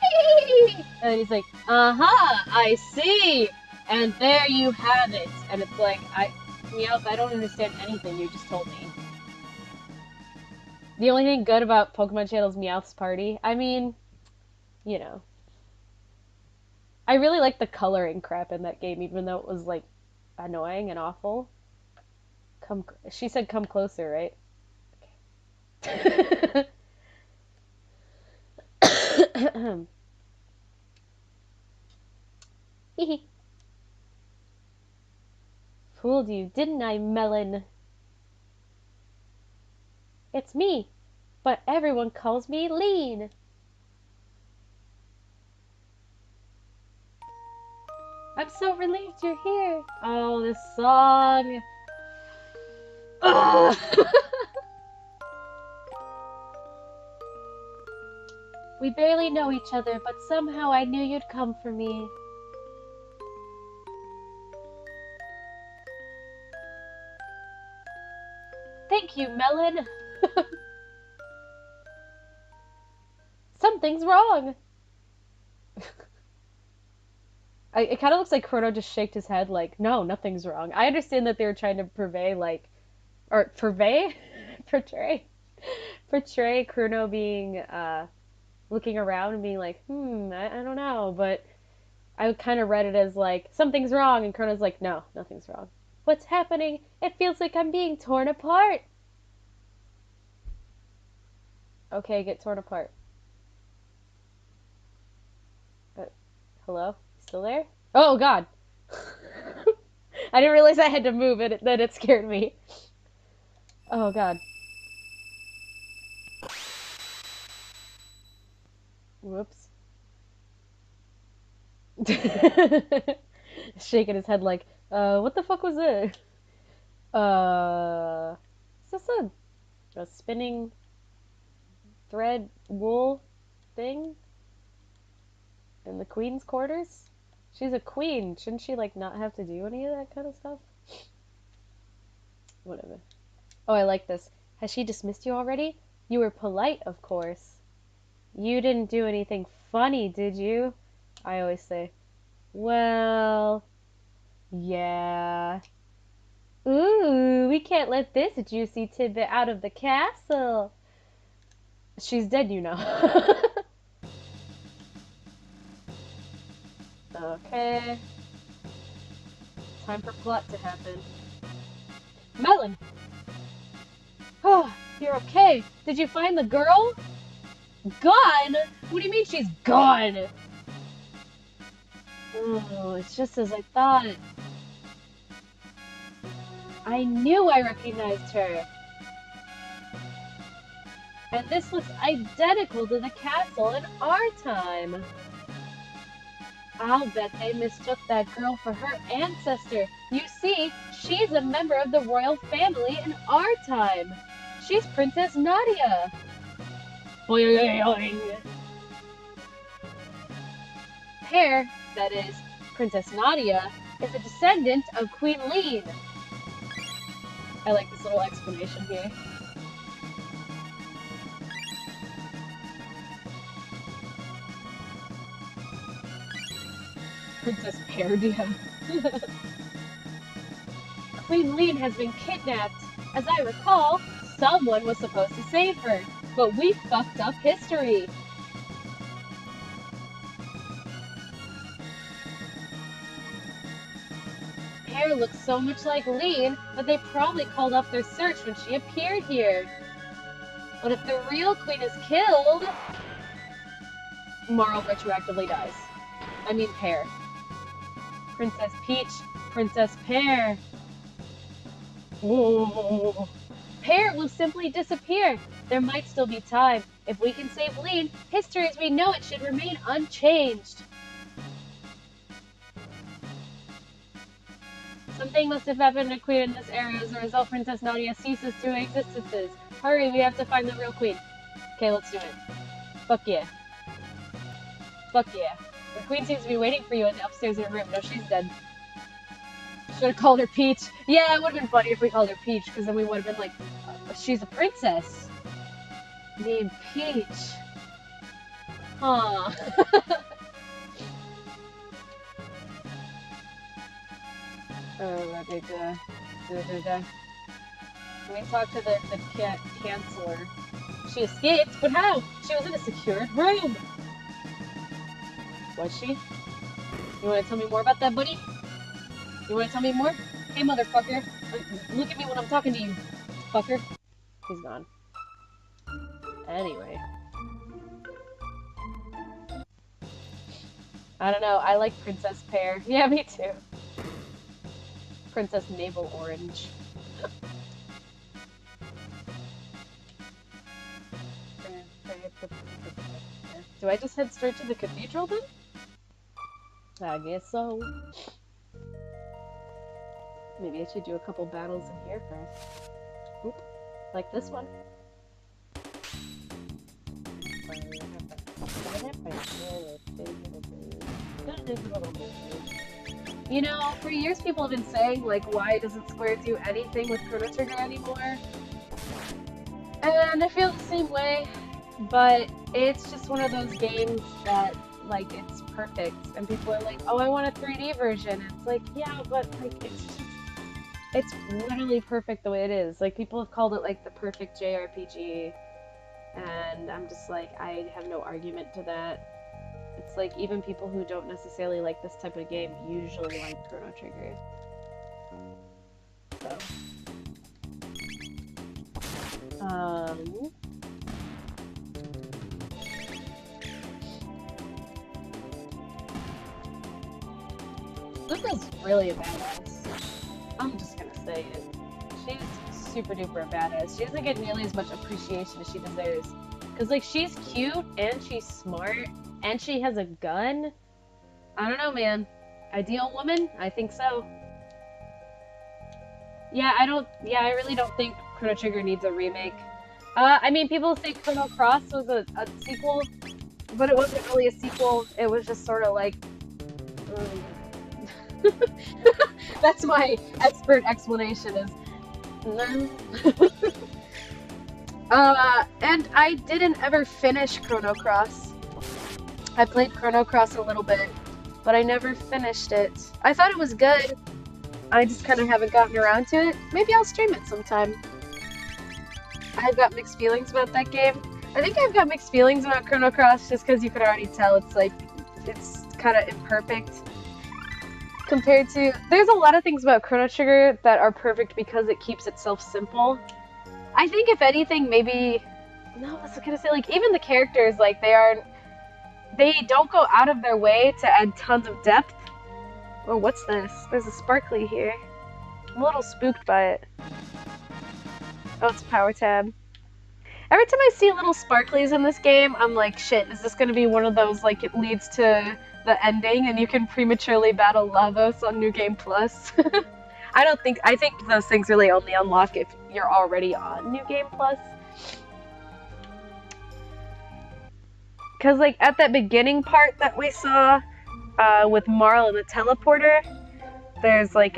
hey! And then he's like, uh-huh, I see! And there you have it. And it's like, Meowth, I don't understand anything you just told me. The only thing good about Pokemon Channel is Meowth's party. I mean, you know. I really like the coloring crap in that game, even though it was like annoying and awful. She said come closer, right? Okay. Fooled you, didn't I, Melon? It's me, but everyone calls me Lean. I'm so relieved you're here. Oh, this song. Ugh. We barely know each other, but somehow I knew you'd come for me. Thank you, Melon. Something's wrong. It kind of looks like Chrono just shaked his head like, no, nothing's wrong. I understand that they were trying to portray Chrono being, looking around and being like, I don't know, but I kind of read it as like, something's wrong, and Chrono's like, no, nothing's wrong. What's happening? It feels like I'm being torn apart. Okay, get torn apart. Hello? Still there? Oh, God. I didn't realize I had to move it, that it scared me. Oh, God. Whoops. Shaking his head like, what the fuck was it? Is this a spinning thread wool thing? In the queen's quarters? She's a queen. Shouldn't she, like, not have to do any of that kind of stuff? Whatever. Oh, I like this. Has she dismissed you already? You were polite, of course. You didn't do anything funny, did you? I always say, well, yeah. Ooh, we can't let this juicy tidbit out of the castle. She's dead, you know. Okay. Time for plot to happen. Melon! Oh, you're okay. Did you find the girl? Gone? What do you mean she's gone? Oh, it's just as I thought. I knew I recognized her. And this looks identical to the castle in our time. I'll bet they mistook that girl for her ancestor. You see, she's a member of the royal family in our time. She's Princess Nadia. Boing. Pear, that is, Princess Nadia, is a descendant of Queen Lean. I like this little explanation here. Princess Pear, DM. Queen Lean has been kidnapped. As I recall, someone was supposed to save her, but we fucked up history. Pear looks so much like Lean that they probably called off their search when she appeared here. But if the real queen is killed, Marl retroactively dies. I mean Pear. Princess Peach, Princess Pear. Whoa. Pear will simply disappear. There might still be time. If we can save Lean, history as we know it should remain unchanged. Something must have happened to Queen in this area. As a result, Princess Nadia ceases to existences. Hurry, we have to find the real Queen. Okay, let's do it. Fuck yeah. Fuck yeah. The Queen seems to be waiting for you in the upstairs in her room. No, she's dead. Should have called her Peach. Yeah, it would have been funny if we called her Peach, because then we would have been like, she's a princess. Named Peach. Huh. Can we talk to the Chancellor? She escaped, but how? She was in a secured room. Was she? You wanna tell me more about that, buddy? You wanna tell me more? Hey, motherfucker. Look at me when I'm talking to you, fucker. He's gone. Anyway. I don't know, I like Princess Pear. Yeah, me too. Princess Navel Orange. Do I just head straight to the cathedral then? I guess so. Maybe I should do a couple battles in here first. Oop, like this one. You know, for years people have been saying, like, why doesn't Square do anything with Chrono Trigger anymore? And I feel the same way, but it's just one of those games that, like, it's perfect. And people are like, oh, I want a 3D version. It's like, yeah, but, like, it's literally perfect the way it is. Like, people have called it, like, the perfect JRPG. And I'm just like, I have no argument to that. It's like, even people who don't necessarily like this type of game usually like Chrono Trigger. So. Luca's really a badass. I'm just gonna say it. She's super duper badass. She doesn't get nearly as much appreciation as she deserves. Cause like, she's cute, and she's smart, and she has a gun. I don't know, man. Ideal woman? I think so. Yeah, I really don't think Chrono Trigger needs a remake. I mean, people say Chrono Cross was a sequel, but it wasn't really a sequel. It was just sort of like... That's my expert explanation is... and I didn't ever finish Chrono Cross. I played Chrono Cross a little bit, but I never finished it. I thought it was good. I just kind of haven't gotten around to it. Maybe I'll stream it sometime. I've got mixed feelings about that game. I think I've got mixed feelings about Chrono Cross just because you could already tell it's like, it's kind of imperfect. Compared to, there's a lot of things about Chrono Trigger that are perfect because it keeps itself simple. I think if anything, maybe, no, I was gonna say, like, even the characters, like, they don't go out of their way to add tons of depth. Oh, what's this? There's a sparkly here. I'm a little spooked by it. Oh, it's a power tab. Every time I see little sparklies in this game, I'm like, shit, is this gonna be one of those, like, it leads to the ending and you can prematurely battle Lavos on New Game Plus? I think those things really only unlock if you're already on New Game Plus. Because, like, at that beginning part that we saw with Marl and the teleporter, there's, like,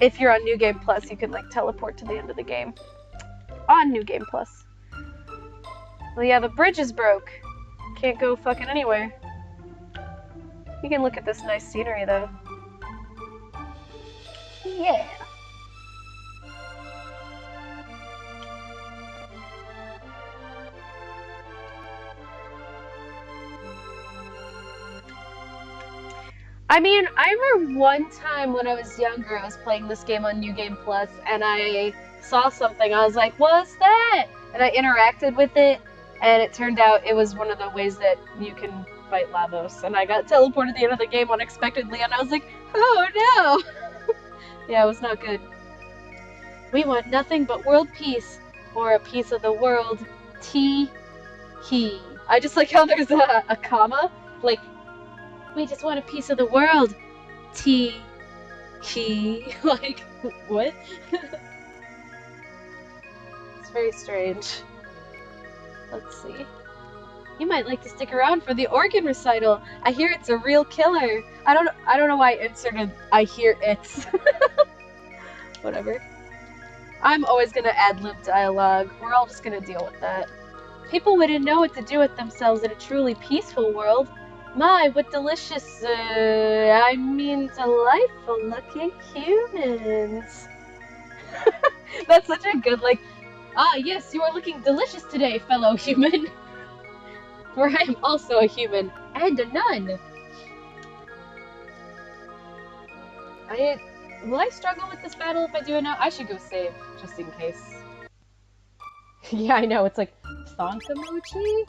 if you're on New Game Plus, you can, like, teleport to the end of the game. On New Game Plus. Well, yeah, the bridge is broke. Can't go fucking anywhere. You can look at this nice scenery, though. Yeah! I mean, I remember one time when I was younger, I was playing this game on New Game Plus, and I saw something, I was like, what's that? And I interacted with it, and it turned out it was one of the ways that you can fight Lavos, and I got teleported at the end of the game unexpectedly, and I was like, oh no! Yeah, it was not good. We want nothing but world peace, or a piece of the world. He. I just like how there's a comma, like, we just want a piece of the world. He. Like, what? It's very strange. Let's see. You might like to stick around for the organ recital. I hear it's a real killer. I don't know why I inserted I hear it's. Whatever. I'm always gonna ad-lib dialogue. We're all just gonna deal with that. People wouldn't know what to do with themselves in a truly peaceful world. My, what delicious, I mean delightful-looking humans. That's such a good, like, ah, yes, you are looking delicious today, fellow human. For I am also a human, and a nun. Will I struggle with this battle if I do it now? I should go save, just in case. Yeah, I know, it's like, Thonkamochi?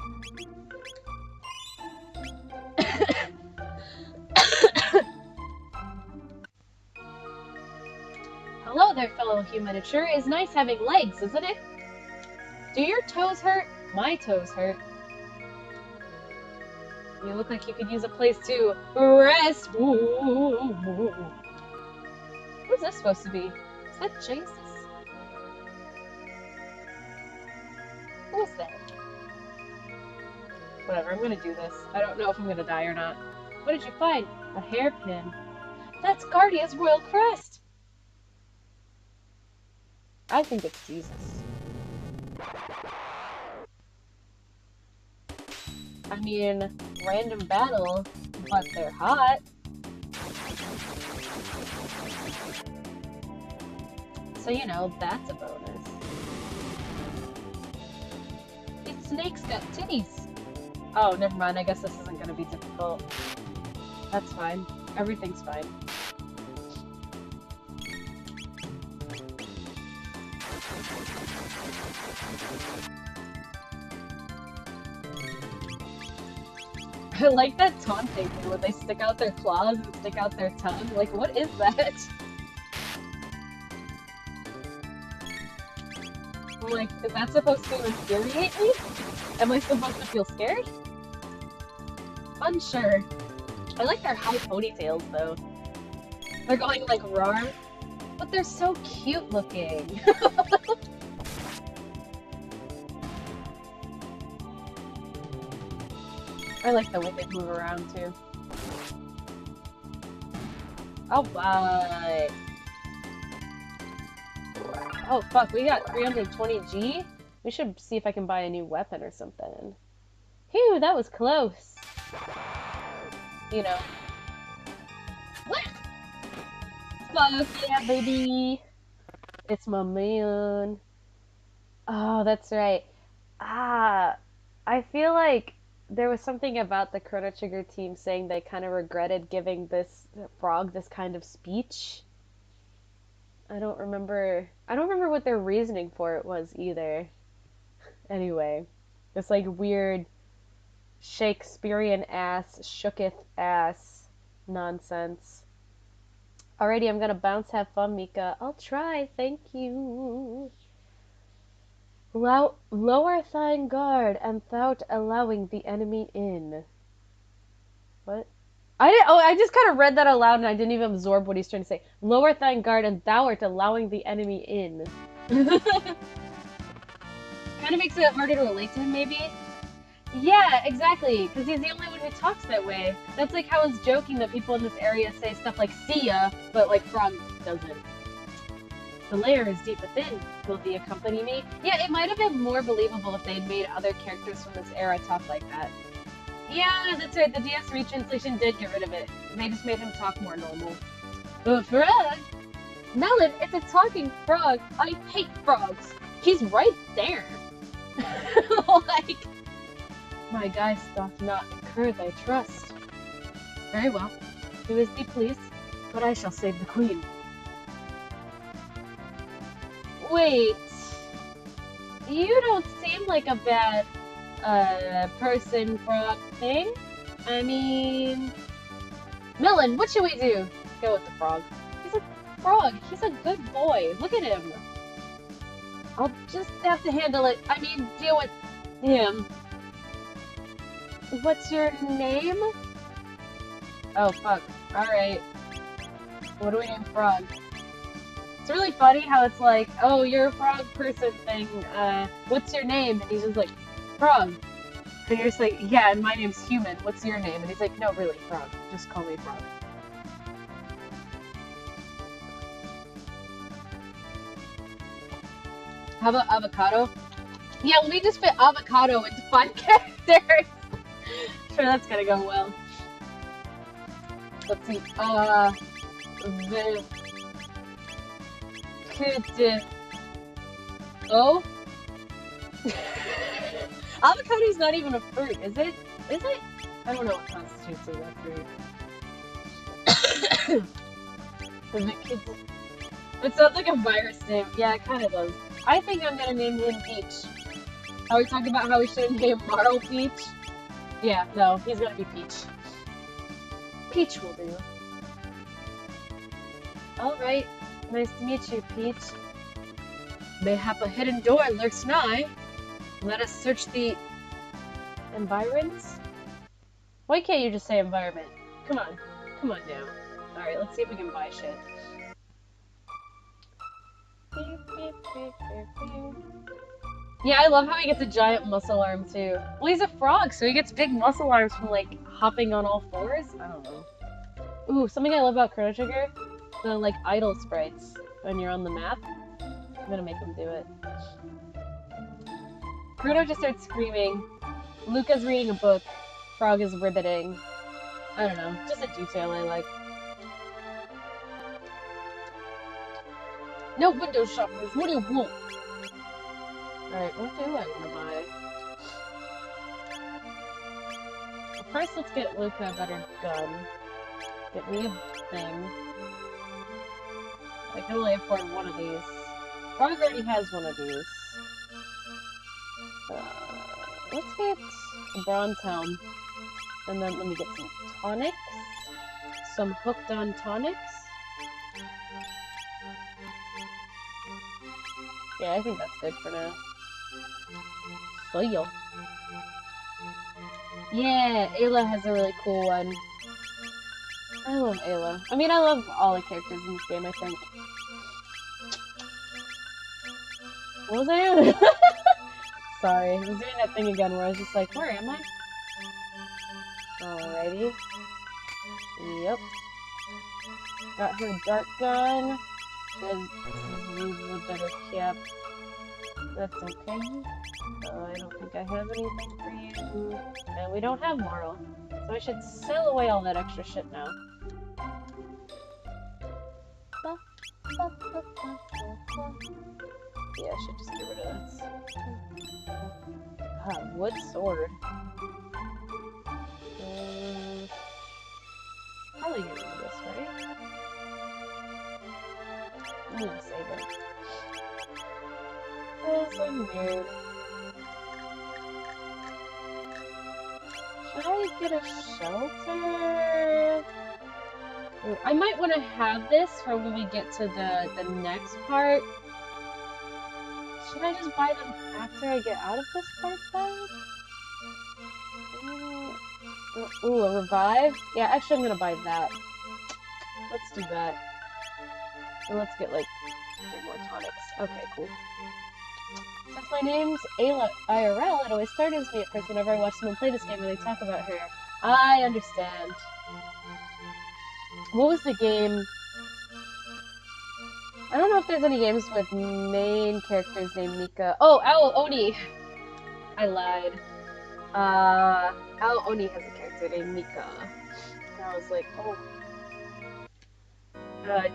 Hello there, fellow human. It sure is nice having legs, isn't it? Do your toes hurt? My toes hurt. You look like you could use a place to rest. Ooh. Who's this supposed to be? Is that Jesus? Who is that? Whatever, I'm gonna do this. I don't know if I'm gonna die or not. What did you find? A hairpin. That's Guardia's royal crest! I think it's Jesus. I mean, random battle, but they're hot. So, you know, that's a bonus. These snakes got titties. Oh, never mind. I guess this isn't going to be difficult. That's fine. Everything's fine. I like that taunting thing where they stick out their claws and stick out their tongue. Like, what is that? I'm like, is that supposed to infuriate me? Am I supposed to feel scared? Unsure. I like their high ponytails, though. They're going, like, roar. But they're so cute looking. I like the way they move around, too. Alright. Oh, fuck, we got 320G? We should see if I can buy a new weapon or something. Phew, that was close. You know. What? Fuck yeah, baby! It's my man. Oh, that's right. I feel like there was something about the Chrono Trigger team saying they kind of regretted giving this frog this kind of speech. I don't remember what their reasoning for it was either. Anyway, this like weird Shakespearean ass, shooketh ass nonsense. Alrighty, I'm gonna bounce, have fun, Mika. I'll try, thank you. Lower thine guard, and thou'rt allowing the enemy in. What? I just kind of read that aloud and I didn't even absorb what he's trying to say. Lower thine guard, and thou'rt allowing the enemy in. Kind of makes it harder to relate to him, maybe? Yeah, exactly, because he's the only one who talks that way. That's like how I was joking that people in this area say stuff like, see ya, but like Frog doesn't. The lair is deep within. Will thee accompany me? Yeah, it might have been more believable if they'd made other characters from this era talk like that. Yeah, that's right, the DS retranslation did get rid of it. They just made him talk more normal. Frog? Melon, it's a talking frog. I hate frogs. He's right there. Like, my guise doth not incur thy trust. Very well. Do as thee please, but I shall save the queen. Wait, you don't seem like a bad, person frog thing. I mean, Melon, what should we do? Go with the frog. He's a frog. He's a good boy. Look at him. I'll just have to handle it. I mean, deal with him. What's your name? Oh, fuck. Alright. What do we name Frog? It's really funny how it's like, oh, you're a frog person thing, what's your name? And he's just like, Frog. And you're just like, yeah, and my name's Human, what's your name? And he's like, no, really, Frog. Just call me Frog. How about Avocado? Yeah, let me just fit Avocado into 5 characters. Sure, that's gonna go well. Let's see, Oh? Avocado's not even a fruit, is it? Is it? I don't know what constitutes as a fruit. It sounds like a virus name. Yeah, it kind of does. I think I'm gonna name him Peach. Are we talking about how we should name Marl Peach? Yeah, no, he's gonna be Peach. Peach will do. Alright, nice to meet you, Peach. Mayhap a hidden door lurks nigh. Let us search the environs? Why can't you just say environment? Come on now. Alright, let's see if we can buy shit. Yeah, I love how he gets a giant muscle arm too. Well, he's a frog, so he gets big muscle arms from like hopping on all fours? I don't know. Ooh, something I love about Chrono Trigger? The like idle sprites when you're on the map. I'm gonna make him do it. Chrono just starts screaming. Luca's reading a book. Frog is ribbiting. I don't know, just a detail I like. No window shoppers, what do you want? Alright, what do I want to buy? Well, first, let's get Luca a better gun. Get me a thing. I can only afford one of these. Frog already has one of these. Let's get a bronze helm. And then let me get some tonics. Some hooked on tonics. Yeah, I think that's good for now. So yo. Yeah, Ayla has a really cool one. I love Ayla. I mean, I love all the characters in this game, I think. What was I doing? Sorry, I was doing that thing again where I was just like, where am I? Alrighty. Yep. Got her dark gun. She needs a better cap. That's okay. I don't think I have anything for you. And we don't have Marl. So I should sell away all that extra shit now. Yeah, I should just get rid of this. Ah, wood sword. Probably get rid of this, right? I'm gonna save it. This is weird. Should I get a shelter? Ooh, I might want to have this for when we get to the next part. Should I just buy them after I get out of this part then? Ooh, a revive? Yeah, actually I'm gonna buy that. Let's do that. And let's get like 3 more tonics. Okay, cool. Since my name's Ayla IRL, it always startles me at first whenever I watch someone play this game and they talk about her. I understand. What was the game? I don't know if there's any games with main characters named Mika. Oh, Ao Oni! I lied. Ao Oni has a character named Mika. And I was like, oh.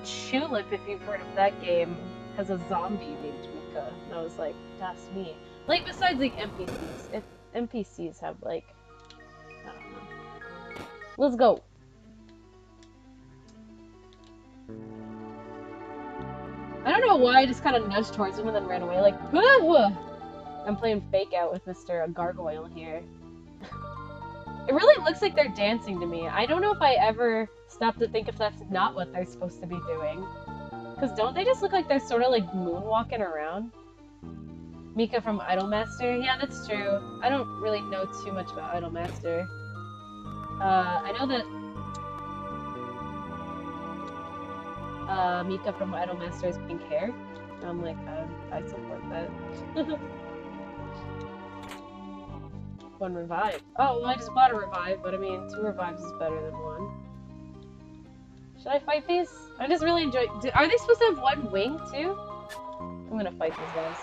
Tulip, if you've heard of that game, has a zombie named Mika. And I was like, that's me. Like, besides, like, NPCs. If NPCs have, like, I don't know. Let's go. I don't know why I just kind of nudged towards him and then ran away, like, I'm playing fake out with Mr. Gargoyle here. It really looks like they're dancing to me. I don't know if I ever stopped to think if that's not what they're supposed to be doing. Because don't they just look like they're sort of like moonwalking around? Mika from Idolmaster? Yeah, that's true. I don't really know too much about Idolmaster. I know that Mika from Idolmaster has pink hair. I'm like, I support that. One revive. Oh, well, I just bought a revive, but I mean, 2 revives is better than 1. Should I fight these? I just really enjoy. Are they supposed to have 1 wing too? I'm gonna fight these guys.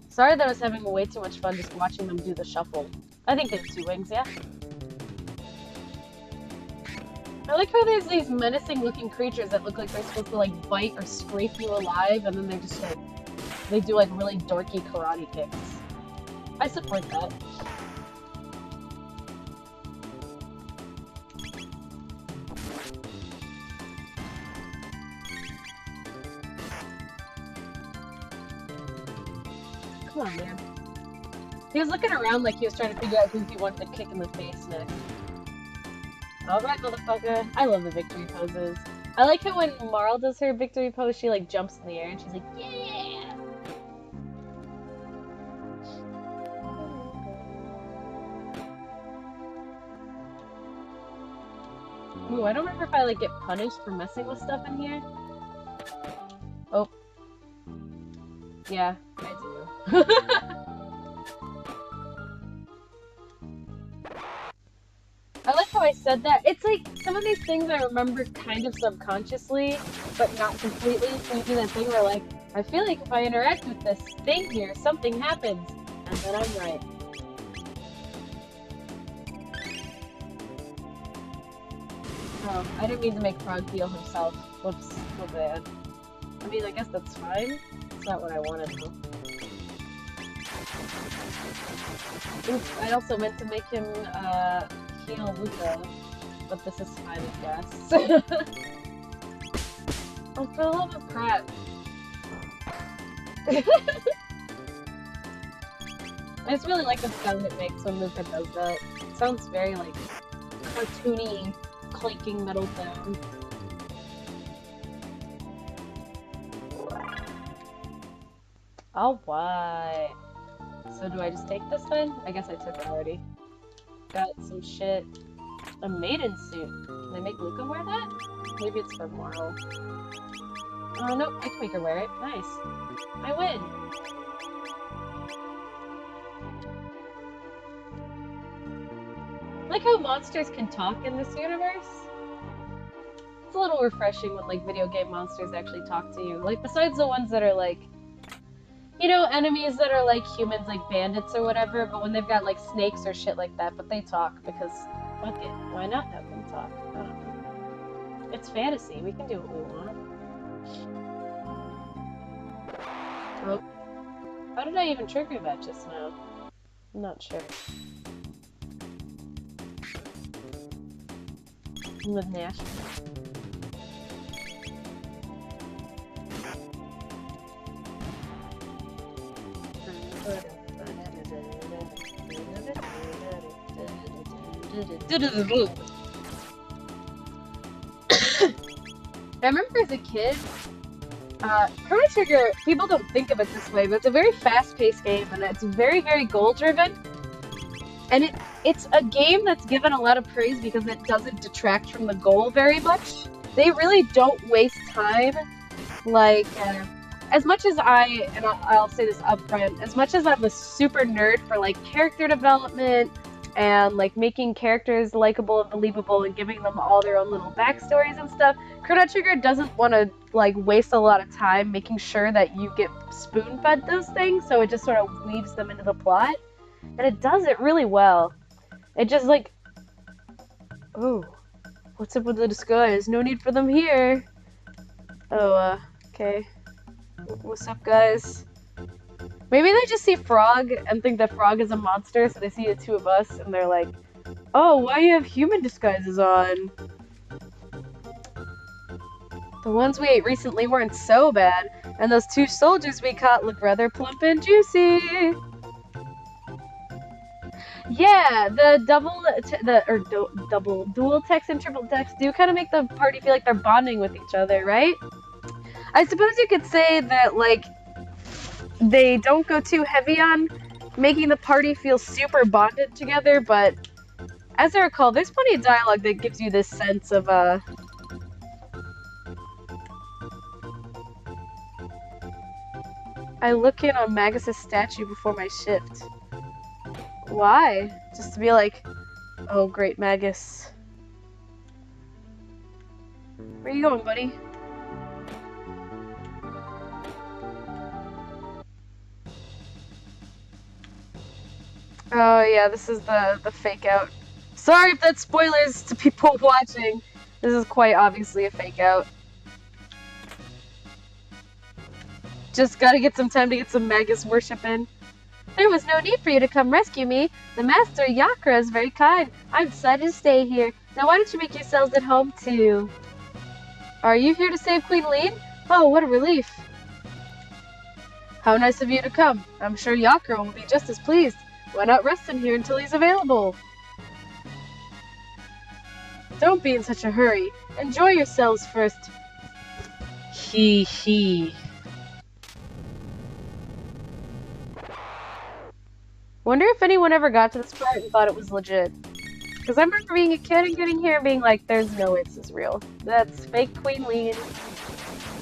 Sorry that I was having way too much fun just watching them do the shuffle. I think there's 2 wings, yeah. I like how there's these menacing looking creatures that look like they're supposed to like bite or scrape you alive, and then they just like, they do like really dorky karate kicks. I support that. Come on, man. He was looking around like he was trying to figure out who he wanted to kick in the face next. Alright, motherfucker. I love the victory poses. I like how when Marl does her victory pose, she like jumps in the air and she's like, yeah! Ooh, I don't remember if I like get punished for messing with stuff in here. Oh. Yeah, I do. I like how I said that. It's like, some of these things I remember kind of subconsciously, but not completely. So you do that thing where like, I feel like if I interact with this thing here, something happens. And then I'm right. Oh, I didn't mean to make Frog heal himself. Whoops, so bad. I mean, I guess that's fine. It's not what I wanted though. Oops, I also meant to make him, heal Luca, but this is fine, I guess. Oh, for the love of crap. I just really like the sound it makes when Luca does that. It sounds very, like, cartoony, clanking metal sound. Alright. So do I just take this then? I guess I took it already. Got some shit. A maiden suit. Can I make Luca wear that? Maybe it's for Marl. Oh, no, I can make her wear it. Nice. I win! I like how monsters can talk in this universe. It's a little refreshing when, like, video game monsters actually talk to you. Like, besides the ones that are, like, you know, enemies that are like humans, like bandits or whatever, but when they've got like snakes or shit like that, but they talk because, fuck it, why not have them talk? I don't know. It's fantasy, we can do what we want. Oh. How did I even trigger that just now? I'm not sure. With Nash. I remember as a kid, Chrono Trigger, people don't think of it this way, but it's a very fast-paced game, and it's very, very goal-driven. And it's a game that's given a lot of praise because it doesn't detract from the goal very much. They really don't waste time. Like, as much as and I'll say this up front, as much as I'm a super nerd for, like, character development and, like, making characters likable and believable and giving them all their own little backstories and stuff, Chrono Trigger doesn't want to, like, waste a lot of time making sure that you get spoon-fed those things, so it just sort of weaves them into the plot. And it does it really well. It just, like... Oh. What's up with the disguise? No need for them here. Oh, okay. What's up, guys? Maybe they just see Frog and think that Frog is a monster, so they see the two of us and they're like, oh, why do you have human disguises on? The ones we ate recently weren't so bad, and those two soldiers we caught look rather plump and juicy. Yeah, the dual text and triple text do kind of make the party feel like they're bonding with each other, right? I suppose you could say that, like, they don't go too heavy on making the party feel super bonded together, but as I recall, there's plenty of dialogue that gives you this sense of, I look in on Magus' statue before my shift. Why? Just to be like, oh, great Magus. Where you going, buddy? Oh yeah, this is the fake out. Sorry if that's spoilers to people watching. This is quite obviously a fake out. Just gotta get some time to get some Magus worship in. There was no need for you to come rescue me. The Master Yakra is very kind. I'm decided to stay here. Now why don't you make yourselves at home too? Are you here to save Queen Leene? Oh, what a relief. How nice of you to come. I'm sure Yakro will be just as pleased. Why not rest in here until he's available? Don't be in such a hurry. Enjoy yourselves first. Hee hee. Wonder if anyone ever got to this part and thought it was legit. Because I remember being a kid and getting here and being like, there's no way this is real. That's fake Queen Lean.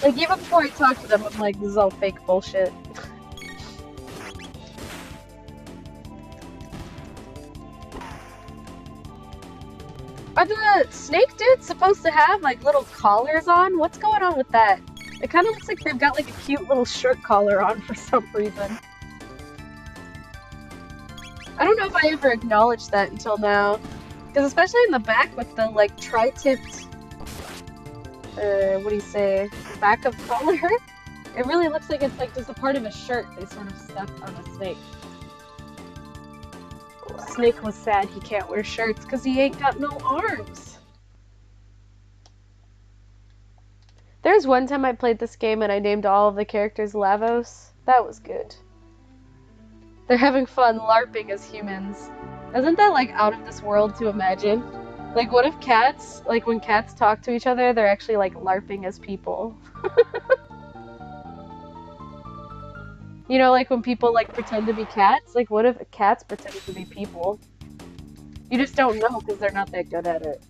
Like, even before I talked to them, I'm like, this is all fake bullshit. Are the snake dudes supposed to have, like, little collars on? What's going on with that? It kind of looks like they've got, like, a cute little shirt collar on for some reason. I don't know if I ever acknowledged that until now. Because especially in the back with the, like, tri-tipped, what do you say, back of collar, it really looks like it's, like, just a part of a shirt they sort of stuck on a snake. Snake was sad he can't wear shirts because he ain't got no arms. There's one time I played this game and I named all of the characters Lavos. That was good. They're having fun LARPing as humans. Isn't that, like, out of this world to imagine? Like, what if cats, like, when cats talk to each other, they're actually, like, LARPing as people? You know, like, when people, like, pretend to be cats? Like, what if cats pretend to be people? You just don't know because they're not that good at it.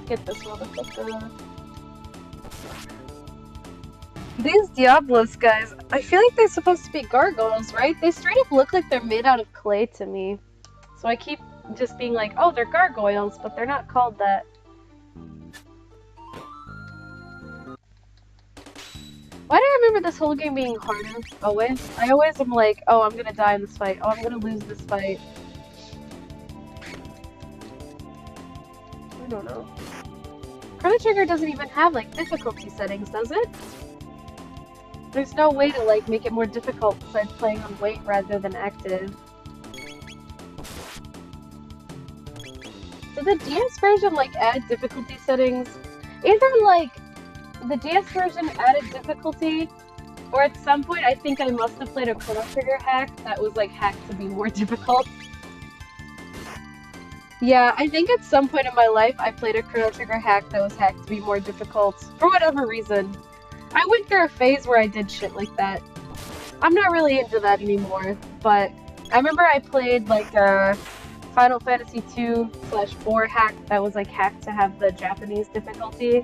Get this motherfucker. These Diablos guys, I feel like they're supposed to be gargoyles, right? They straight up look like they're made out of clay to me. So I keep just being like, oh, they're gargoyles, but they're not called that. Why do I remember this whole game being harder? Always? I always am like, oh, I'm gonna die in this fight. Oh, I'm gonna lose this fight. I don't know. Chrono Trigger doesn't even have, like, difficulty settings, does it? There's no way to, like, make it more difficult besides playing on wait rather than active. Did the DS version, like, add difficulty settings? Either, like, the DS version added difficulty, or at some point I think I must have played a Chrono Trigger hack that was, like, hacked to be more difficult. Yeah, I think at some point in my life I played a Chrono Trigger hack that was hacked to be more difficult, for whatever reason. I went through a phase where I did shit like that. I'm not really into that anymore, but I remember I played, like, a Final Fantasy 2/4 hack that was, like, hacked to have the Japanese difficulty,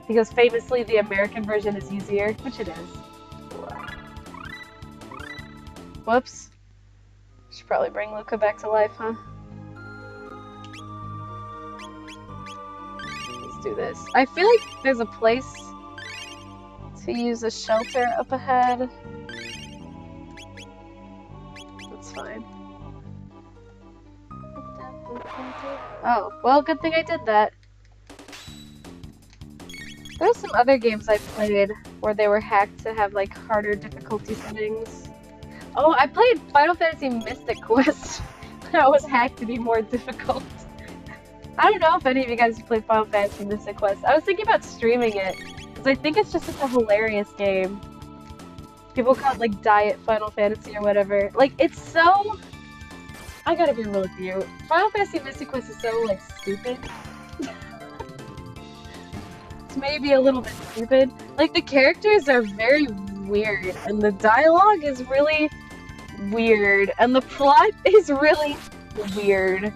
because famously the American version is easier, which it is. Whoops. Should probably bring Luca back to life, huh? Let's do this. I feel like there's a place to use a shelter up ahead. That's fine. Oh, well, good thing I did that. There's some other games I played where they were hacked to have, like, harder difficulty settings. Oh, I played Final Fantasy Mystic Quest. That was hacked to be more difficult. I don't know if any of you guys have played Final Fantasy Mystic Quest. I was thinking about streaming it, because I think it's just such a hilarious game. People call it, like, Diet Final Fantasy or whatever. Like, it's so... I gotta be real with you. Final Fantasy Mystic Quest is so, like, stupid. It's maybe a little bit stupid. Like, the characters are very weird, and the dialogue is really weird, and the plot is really weird.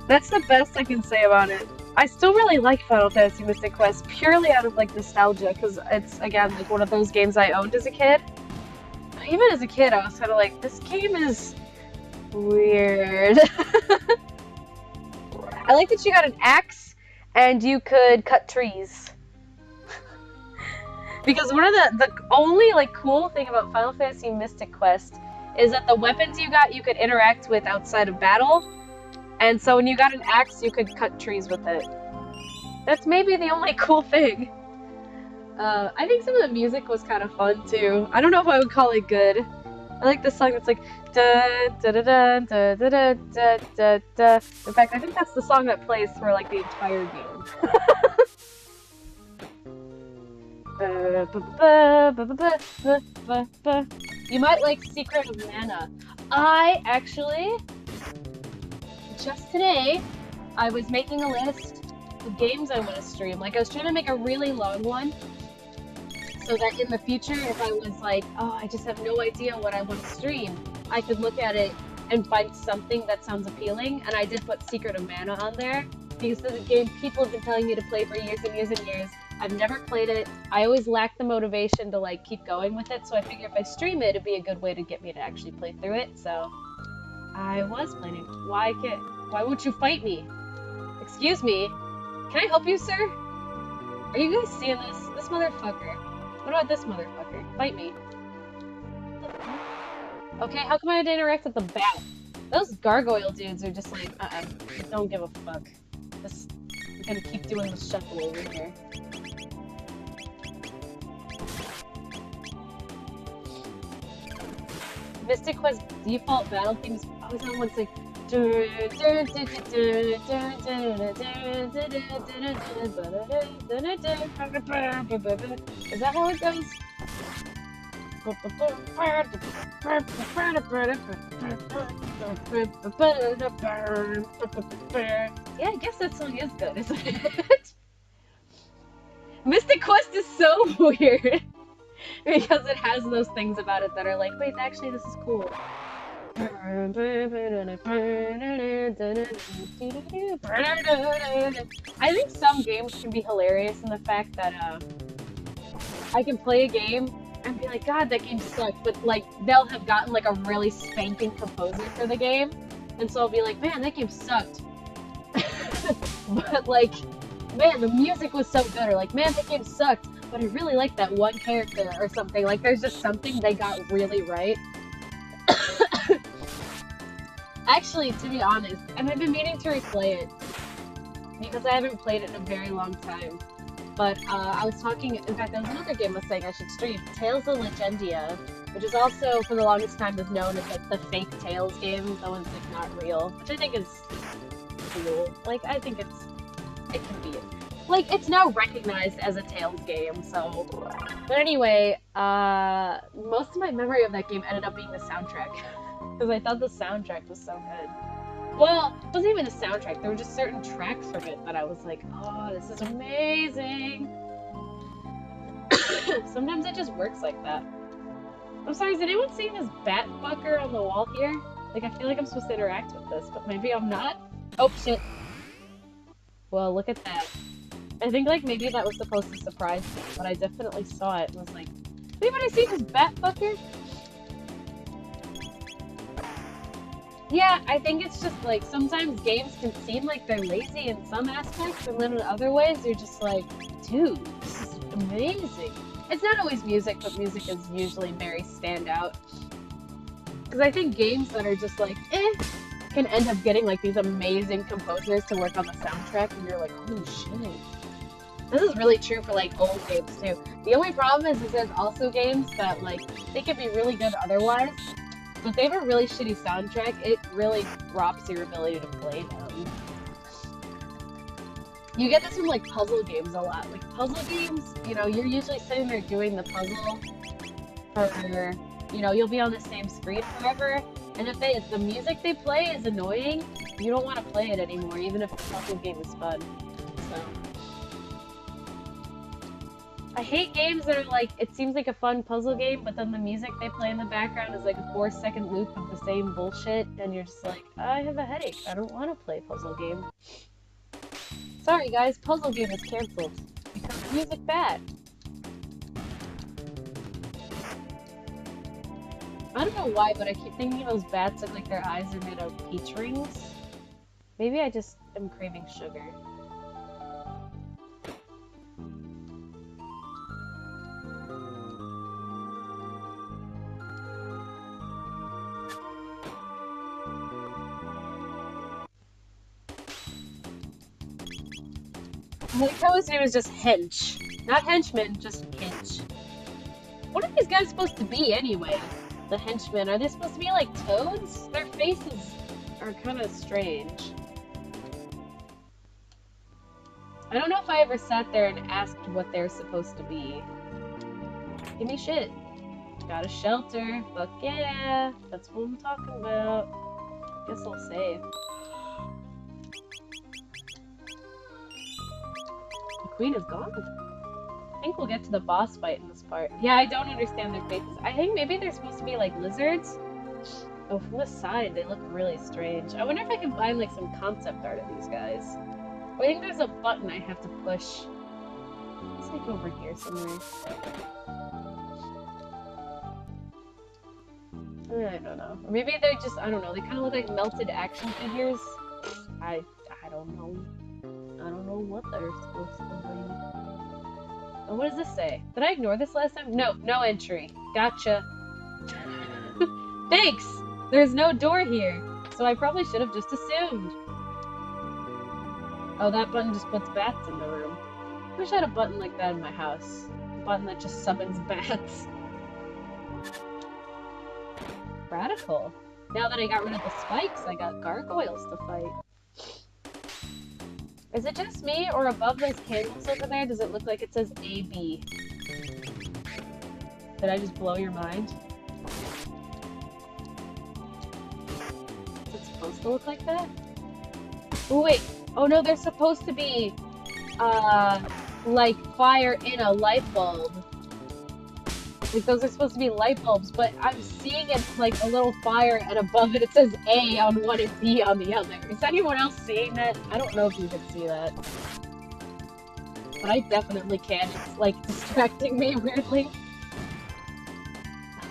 That's the best I can say about it. I still really like Final Fantasy Mystic Quest, purely out of, like, nostalgia, because it's, again, like, one of those games I owned as a kid. But even as a kid, I was kind of like, this game is weird. I like that you got an axe, and you could cut trees. Because one of the only, like, cool thing about Final Fantasy Mystic Quest is that the weapons you got, you could interact with outside of battle. And so when you got an axe, you could cut trees with it. That's maybe the only cool thing. I think some of the music was kind of fun, too. I don't know if I would call it good. I like this song that's like da da da da da da da da da. In fact, I think that's the song that plays for like the entire game. You might like Secret of Mana. I actually, just today, I was making a list of games I want to stream. Like, I was trying to make a really long one, so that in the future, if I was like, oh, I just have no idea what I want to stream, I could look at it and find something that sounds appealing. And I did put Secret of Mana on there, because this is a game people have been telling me to play for years and years and years. I've never played it. I always lack the motivation to like keep going with it, so I figure if I stream it, it'd be a good way to get me to actually play through it. So I was planning. Why won't you fight me? Excuse me. Can I help you, sir? Are you guys seeing this? This motherfucker. What about this motherfucker? Fight me. Okay, how come I had to interact with the bat? Those gargoyle dudes are just like, don't give a fuck. Just, I'm gonna keep doing the shuffle over here. Mystic Quest default battle themes always on one like. Is that how it goes? Yeah, I guess that song is good, isn't it? Mystic Quest is so weird. Because it has those things about it that are like, wait, actually this is cool. I think some games can be hilarious in the fact that I can play a game and be like, God, that game sucked, but like they'll have gotten like a really spanking composer for the game, and so I'll be like, man, that game sucked. But like, man, the music was so good, or like, man, that game sucked, but I really like that one character or something. Like, there's just something they got really right. Actually, to be honest, and I've been meaning to replay it because I haven't played it in a very long time. But I was talking, in fact, there was another game I was saying I should stream, Tales of Legendia, which is also, for the longest time, is known as like the fake Tales game, the one's like not real, which I think is cool. Like, I think it can be, like, it's now recognized as a Tales game, so. But anyway, most of my memory of that game ended up being the soundtrack. Because I thought the soundtrack was so good. Well, it wasn't even the soundtrack. There were just certain tracks from it that I was like, oh, this is amazing. Sometimes it just works like that. I'm sorry, is anyone seeing this bat fucker on the wall here? Like, I feel like I'm supposed to interact with this, but maybe I'm not. Oh, shit. Well, look at that. I think, like, maybe that was supposed to surprise me, but I definitely saw it and was like, anybody see this bat fucker? Yeah, I think it's just like sometimes games can seem like they're lazy in some aspects, and then in other ways you're just like, dude, this is amazing. It's not always music, but music is usually very standout. Because I think games that are just like, can end up getting like these amazing composers to work on the soundtrack, and you're like, holy shit. This is really true for like old games too. The only problem is there's also games that like, they can be really good otherwise, but if they have a really shitty soundtrack, it really robs your ability to play them. You get this from like puzzle games a lot. Like puzzle games, you know, you're usually sitting there doing the puzzle for, you know, you'll be on the same screen forever. And if the music they play is annoying, you don't want to play it anymore, even if the puzzle game is fun. So. I hate games that are like, it seems like a fun puzzle game, but then the music they play in the background is like a 4-second loop of the same bullshit, and you're just like, I have a headache. I don't want to play puzzle game. Sorry guys, puzzle game is cancelled because the music bad. I don't know why, but I keep thinking those bats look like their eyes are made of peach rings. Maybe I just am craving sugar. My co's name is just Hench. Not Henchman, just Hench. What are these guys supposed to be, anyway? The henchmen, are they supposed to be like toads? Their faces are kind of strange. I don't know if I ever sat there and asked what they're supposed to be. Give me shit. Got a shelter. Fuck yeah. That's what I'm talking about. Guess I'll save. The queen is gone. I think we'll get to the boss fight in this part. Yeah, I don't understand their faces. I think maybe they're supposed to be like lizards. Oh, from the side, they look really strange. I wonder if I can find like some concept art of these guys. Oh, I think there's a button I have to push. It's like over here somewhere. I don't know. Or maybe they're just, I don't know, they kind of look like melted action figures. I don't know. I don't know what they're supposed to be. Oh, what does this say? Did I ignore this last time? No, no entry. Gotcha. Thanks! There's no door here, so I probably should have just assumed. Oh, that button just puts bats in the room. I wish I had a button like that in my house. A button that just summons bats. Radical. Now that I got rid of the spikes, I got gargoyles to fight. Is it just me, or above those candles over there, does it look like it says AB? Did I just blow your mind? Is it supposed to look like that? Oh, wait. Oh, no, they're supposed to be, like fire in a light bulb. Like, those are supposed to be light bulbs, but I'm seeing it like a little fire, and above it, it says A on one and B on the other. Is anyone else seeing that? I don't know if you can see that. But I definitely can. It's, like, distracting me weirdly.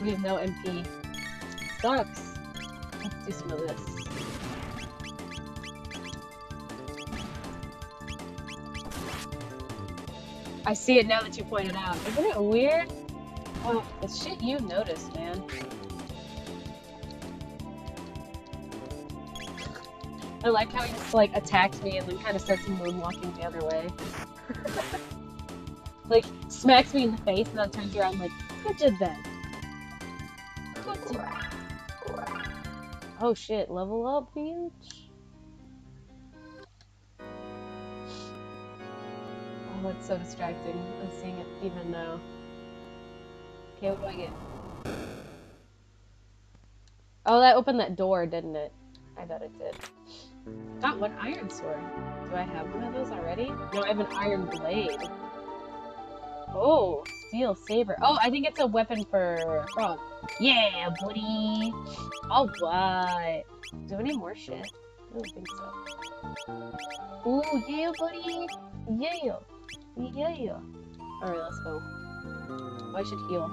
We have no MP. Sucks. Let's do some of this. I see it now that you pointed out. Isn't it weird? Oh, the shit you noticed, man. I like how he just, like, attacks me and then kind of starts moonwalking the other way. Like, smacks me in the face and then turns around like, who did that? Who did that? Oh shit, level up, bitch. Oh, it's so distracting. I'm seeing it even now. Okay, what do I get? Oh, that opened that door, didn't it? I bet it did. Got one iron sword. Do I have one of those already? No, I have an iron blade. Oh, steel saber. Oh, I think it's a weapon for frog. Yeah, buddy. All right. Do I need more shit? I don't think so. Ooh, yeah, buddy. Yeah. Yeah. Alright, let's go. Oh, I should heal.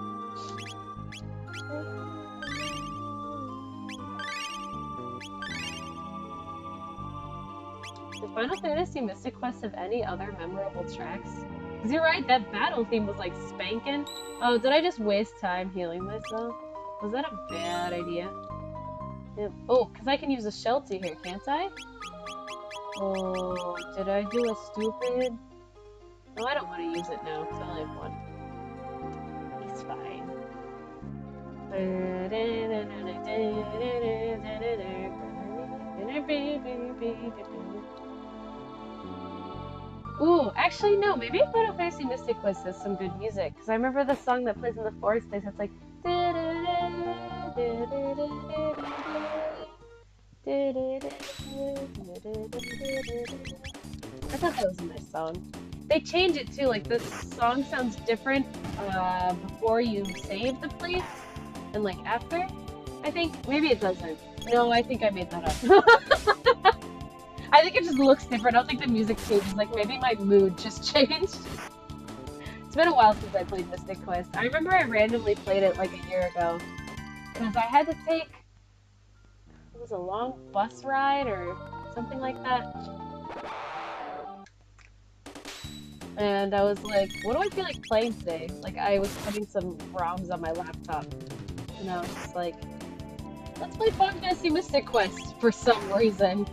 Did Final Fantasy Mystic Quest have any other memorable tracks? Because you're right, that battle theme was like spanking. Oh, did I just waste time healing myself? Was that a bad idea? Yeah. Oh, because I can use a shelter here, can't I? Oh, did I do a stupid? Oh, I don't want to use it now, because I only have one. It's fine. Ooh, actually no, maybe Final Fantasy Mystic Quest has some good music, because I remember the song that plays in the forest place, it's like I thought that was a nice song. They change it too, like the song sounds different before you save the place and like after. I think maybe it doesn't. No, I think I made that up. I think it just looks different. I don't think the music changes. Like maybe my mood just changed. It's been a while since I played Mystic Quest. I remember I randomly played it like a year ago because I had to take, it was a long bus ride or something like that. And I was like, what do I feel like playing today? Like, I was putting some ROMs on my laptop. And I was just like, let's play Final Fantasy Mystic Quest for some reason.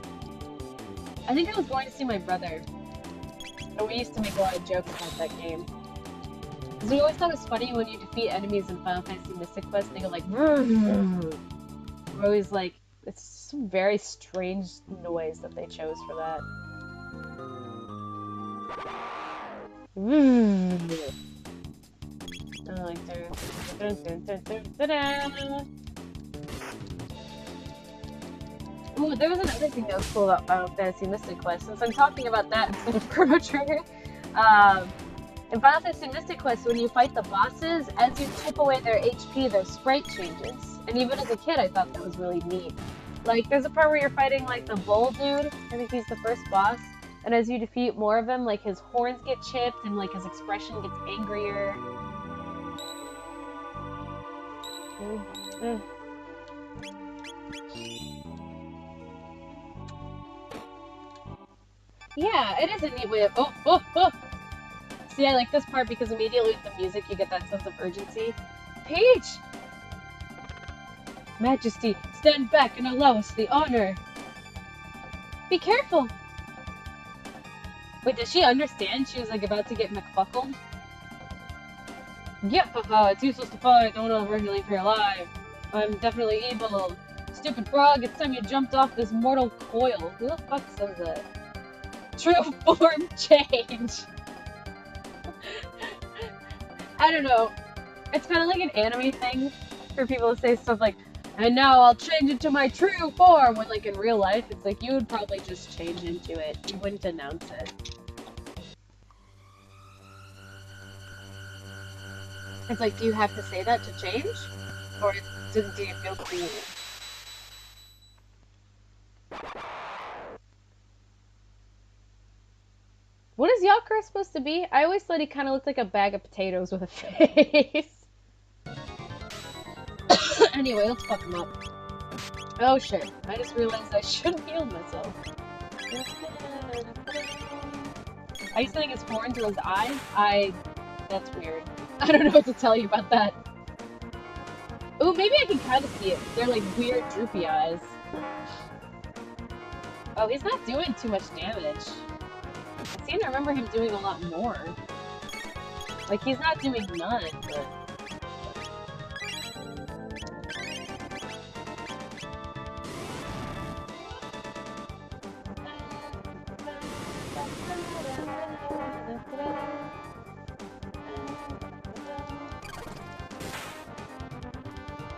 I think I was going to see my brother. And we used to make a lot of jokes about that game. Because Because we always thought it was funny when you defeat enemies in Final Fantasy Mystic Quest, they go like, we're always like, it's some very strange noise that they chose for that. I like Ooh, there was another thing that was cool about Final Fantasy Mystic Quest. Since I'm talking about that instead of Chrono Trigger, in Final Fantasy Mystic Quest, when you fight the bosses, as you chip away their HP, their sprite changes. And even as a kid, I thought that was really neat. Like, there's a part where you're fighting, like, the bull dude. I think he's the first boss. And as you defeat more of him, like, his horns get chipped and, like, his expression gets angrier. Yeah, it is a neat way of... Oh! See, I like this part because immediately with the music, you get that sense of urgency. Peach! Majesty, stand back and allow us the honor. Be careful! Wait, did she understand she was, like, about to get McFuckled? Yeah, haha, it's useless to fight, don't overheal for your life. I'm definitely evil. Stupid frog, it's time you jumped off this mortal coil. Who the fuck says that? True form change! I don't know. It's kind of like an anime thing for people to say stuff like, and now I'll change into my true form, when like in real life, it's like you would probably just change into it. You wouldn't announce it. It's like, do you have to say that to change? Or do you feel cool? What is Yakura supposed to be? I always thought he kind of looked like a bag of potatoes with a face. Anyway, let's fuck him up. Oh shit, I just realized I shouldn't heal myself. I used to think his horns were his eyes. That's weird. I don't know what to tell you about that. Ooh, maybe I can kind of see it. They're like weird droopy eyes. Oh, he's not doing too much damage. I seem to remember him doing a lot more. Like, he's not doing none, but...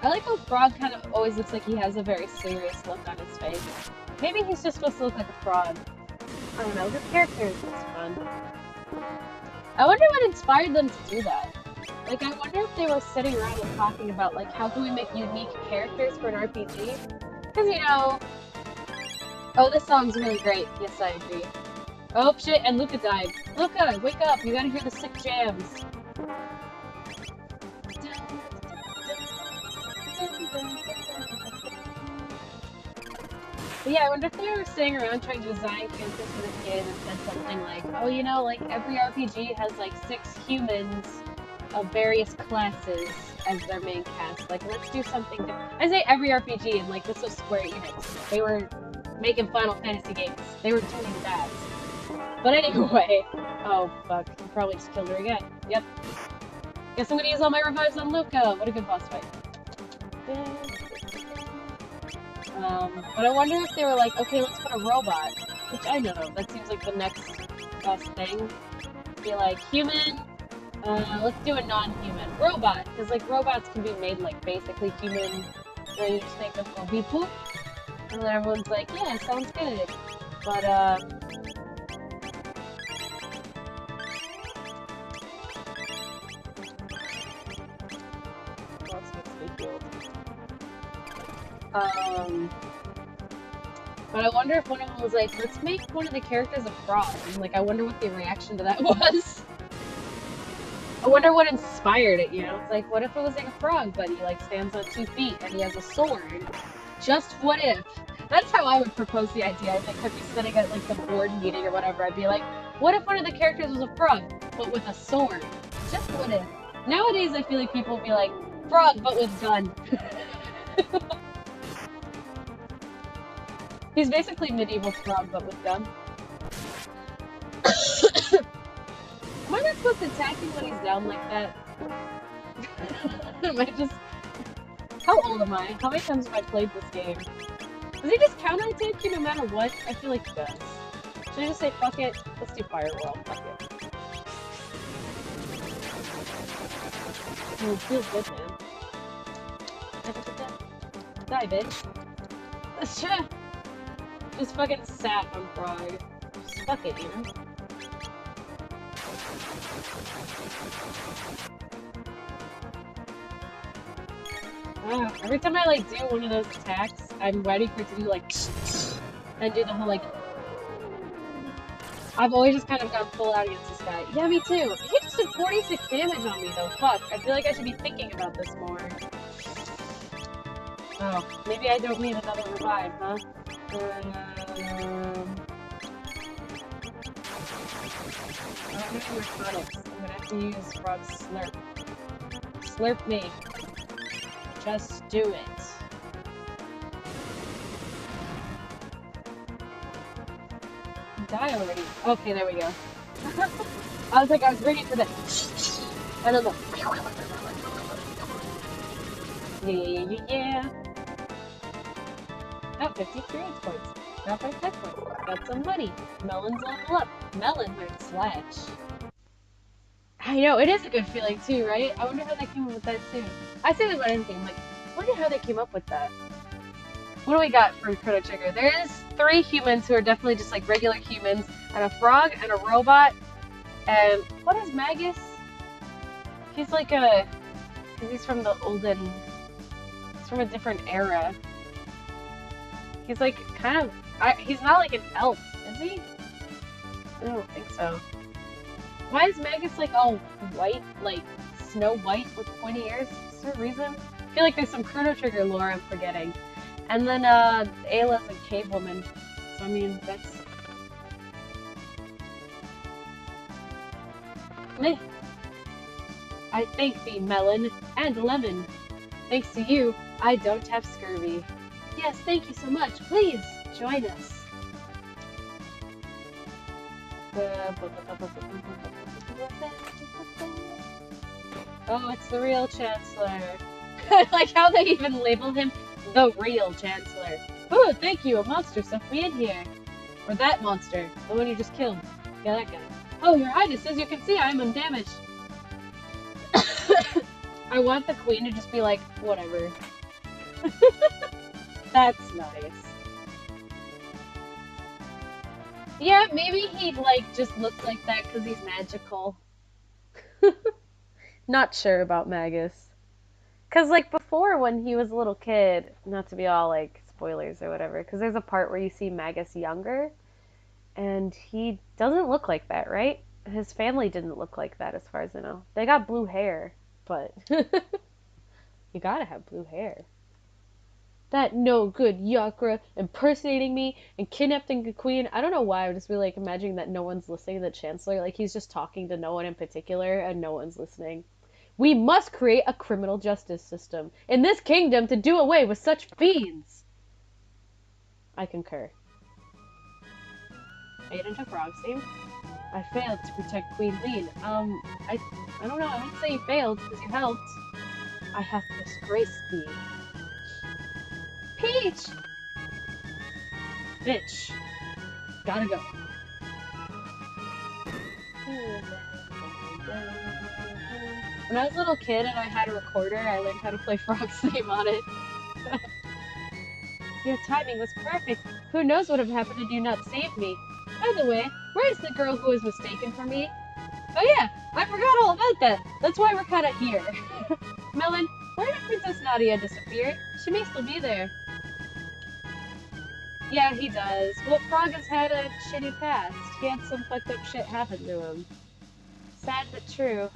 I like how Frog kind of always looks like he has a very serious look on his face. Maybe he's just supposed to look like a frog. I don't know, his character is just fun. I wonder what inspired them to do that. Like, I wonder if they were sitting around and talking about, like, how can we make unique characters for an RPG? Because, you know... Oh, this song's really great. Yes, I agree. Oh, shit, and Luca died. Luca, wake up! You gotta hear the sick jams. But yeah, I wonder if they were sitting around trying to design characters for the kid and said something like, oh, you know, like, every RPG has, like, 6 humans of various classes as their main cast. Like, let's do something different. I say every RPG, and, like, this was Square Enix. They were making Final Fantasy games. They were doing that. But anyway... Oh, fuck. I probably just killed her again. Yep. Guess I'm gonna use all my revives on Luca. What a good boss fight. But I wonder if they were like, okay, let's put a robot. Which I know, that seems like the next best thing. Be like, human, let's do a non-human. Robot, because like robots can be made like basically human, and you just make them go beep boop. And then everyone's like, yeah, sounds good. But, but I wonder if one of them was like, let's make one of the characters a frog. And like, I wonder what the reaction to that was. I wonder what inspired it, you know? It's like, what if it was like a frog, but he like stands on 2 feet and he has a sword? Just what if? That's how I would propose the idea. I think I'd be sitting at like the board meeting or whatever. I'd be like, what if one of the characters was a frog, but with a sword? Just what if? Nowadays, I feel like people would be like, frog, but with gun. He's basically medieval frog, but with gun. Am I not supposed to attack him when he's down like that? Am I just... How old am I? How many times have I played this game? Does he just counterattack you no matter what? I feel like he does. Should I just say fuck it? Let's do Firewall. Fuck it. Oh, it feels good, man. Die, bitch. Just fucking sat on Frog. Just fuck it, you know? Every time I like do one of those attacks, I'm ready for it to do like and do the whole like. I've always just kind of gone full out against this guy. Yeah, me too. He just did 46 damage on me though. Fuck. I feel like I should be thinking about this more. Oh, maybe I don't need another revive, huh? I don't have narcotics. I'm gonna have to use Frog's Slurp. Slurp me. Just do it. Die already. Okay, there we go. I was ready for that. I don't know. Yeah. Oh, 50 experience points. Got 5 tech points. Got some money. Melon's level up. Melon learned Slash. I know, it is a good feeling too, right? I wonder how they came up with that too. I say that about anything, I'm like, I wonder how they came up with that. What do we got for Chrono Trigger? There's 3 humans who are definitely just like regular humans, and a frog, and a robot, and what is Magus? He's like he's from the olden, he's from a different era. He's like kind of, he's not like an elf, is he? I don't think so. Why is Magus like all white, like Snow White with pointy ears? Is there a reason? I feel like there's some Chrono Trigger lore I'm forgetting. And then Ayla's a cave woman. So I mean, that's... Meh. I thank thee, Melon and Lemon. Thanks to you, I don't have scurvy. Yes, thank you so much. Please, join us. Oh, it's the real Chancellor. I like how they even label him the real Chancellor. Oh, thank you, a monster stuffed me in here. Or that monster, the one you just killed. Yeah, that guy. Oh, your highness, as you can see, I am undamaged. I want the queen to just be like, whatever. That's nice. Yeah, maybe he, like, just looks like that because he's magical. Not sure about Magus. Because, like, before when he was a little kid, not to be all, like, spoilers or whatever, because there's a part where you see Magus younger, and he doesn't look like that, right? His family didn't look like that, as far as I know. They got blue hair, but you gotta have blue hair. That no good Yakra impersonating me and kidnapping the queen. I don't know why, I'm just really, like, imagining that no one's listening to the Chancellor. Like, he's just talking to no one in particular, and no one's listening. We must create a criminal justice system in this kingdom to do away with such fiends. I concur. Ate into frog steam. I failed to protect Queen Lean. I don't know. I wouldn't say you failed because you helped. I have disgraced thee. Peach! Bitch. Gotta go. When I was a little kid and I had a recorder, I learned how to play Frog's Name on it. Your timing was perfect. Who knows what would have happened had you not saved me? By the way, where is the girl who was mistaken for me? Oh yeah, I forgot all about that. That's why we're kinda here. Melon, where did Princess Nadia disappear? She may still be there. Yeah, he does. Well, Frog has had a shitty past. He had some fucked up shit happen to him. Sad but true.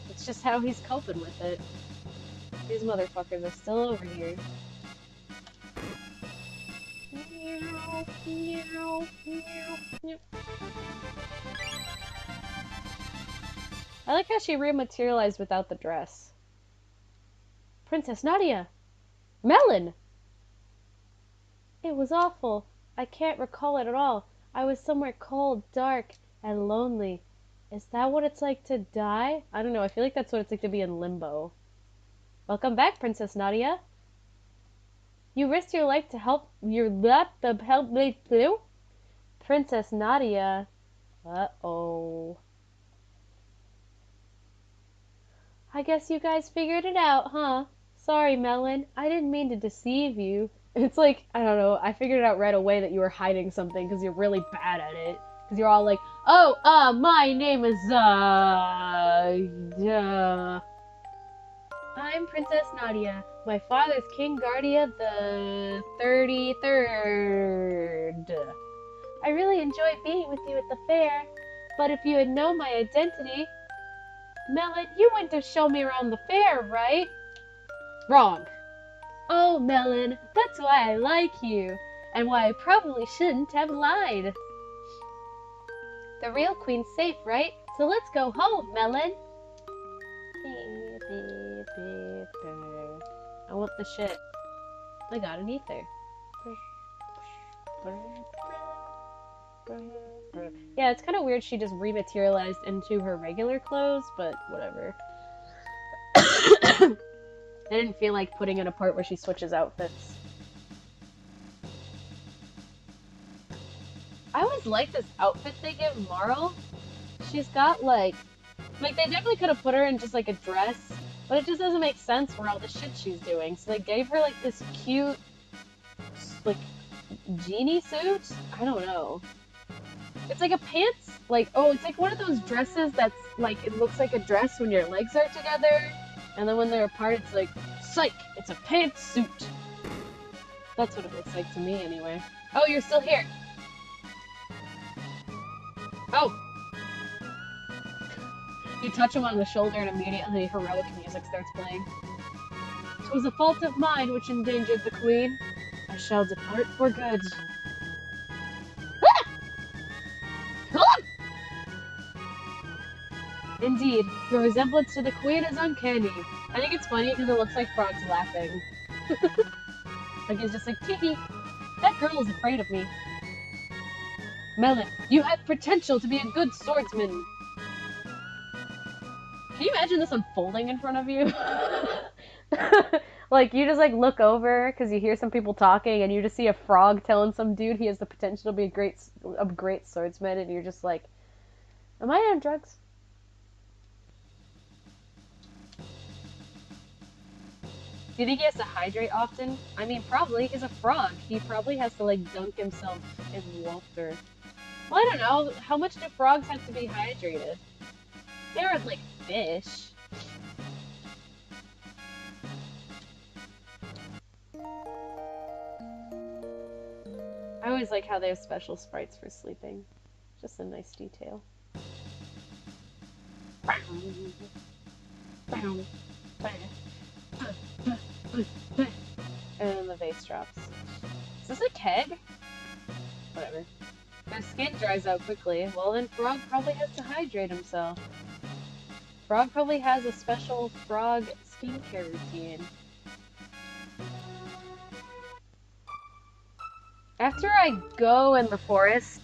It's just how he's coping with it. These motherfuckers are still over here. Meow, meow, meow, meow. I like how she rematerialized without the dress. Princess Nadia! Melon! It was awful. I can't recall it at all. I was somewhere cold, dark, and lonely. Is that what it's like to die? I don't know, I feel like that's what it's like to be in limbo. Welcome back, Princess Nadia. You risked your life to help me through? Princess Nadia. Uh-oh. I guess you guys figured it out, huh? Sorry, Melon. I didn't mean to deceive you. It's like, I don't know, I figured it out right away that you were hiding something because you're really bad at it. Because you're all like, oh, my name is, I'm Princess Nadia. My father's King Guardia the 33rd. I really enjoyed being with you at the fair, but if you had known my identity... Melon, you went to show me around the fair, right? Wrong. Oh, Melon, that's why I like you, and why I probably shouldn't have lied. The real queen's safe, right? So let's go home, Melon. I want the shit. I got an ether. Yeah, it's kind of weird she just rematerialized into her regular clothes, but whatever. I didn't feel like putting in a part where she switches outfits. I always like this outfit they give Marl. She's got like they definitely could have put her in just like a dress, but it just doesn't make sense for all the shit she's doing. So they gave her like this cute, like, genie suit? I don't know. It's like a pants, like, oh, it's like one of those dresses that's like, it looks like a dress when your legs are together, and then when they're apart, it's like, psych, it's a pantsuit. That's what it looks like to me, anyway. Oh, you're still here. Oh. You touch him on the shoulder and immediately heroic music starts playing. 'Twas a fault of mine which endangered the queen. I shall depart for good. Indeed, your resemblance to the queen is uncanny. I think it's funny because it looks like Frog's laughing. Like he's just like, Tiki, that girl is afraid of me. Melon, you have potential to be a good swordsman. Can you imagine this unfolding in front of you? Like, you just, like, look over because you hear some people talking and you just see a frog telling some dude he has the potential to be a great swordsman, and you're just like, am I on drugs? Do you think he has to hydrate often? I mean, probably. He's a frog. He probably has to, like, dunk himself in water. Well, I don't know. How much do frogs have to be hydrated? They aren't like fish. I always like how they have special sprites for sleeping. Just a nice detail. And then the vase drops. Is this a keg? Whatever. Their skin dries out quickly. Well, then Frog probably has to hydrate himself. Frog probably has a special frog skincare routine. After I go in the forest,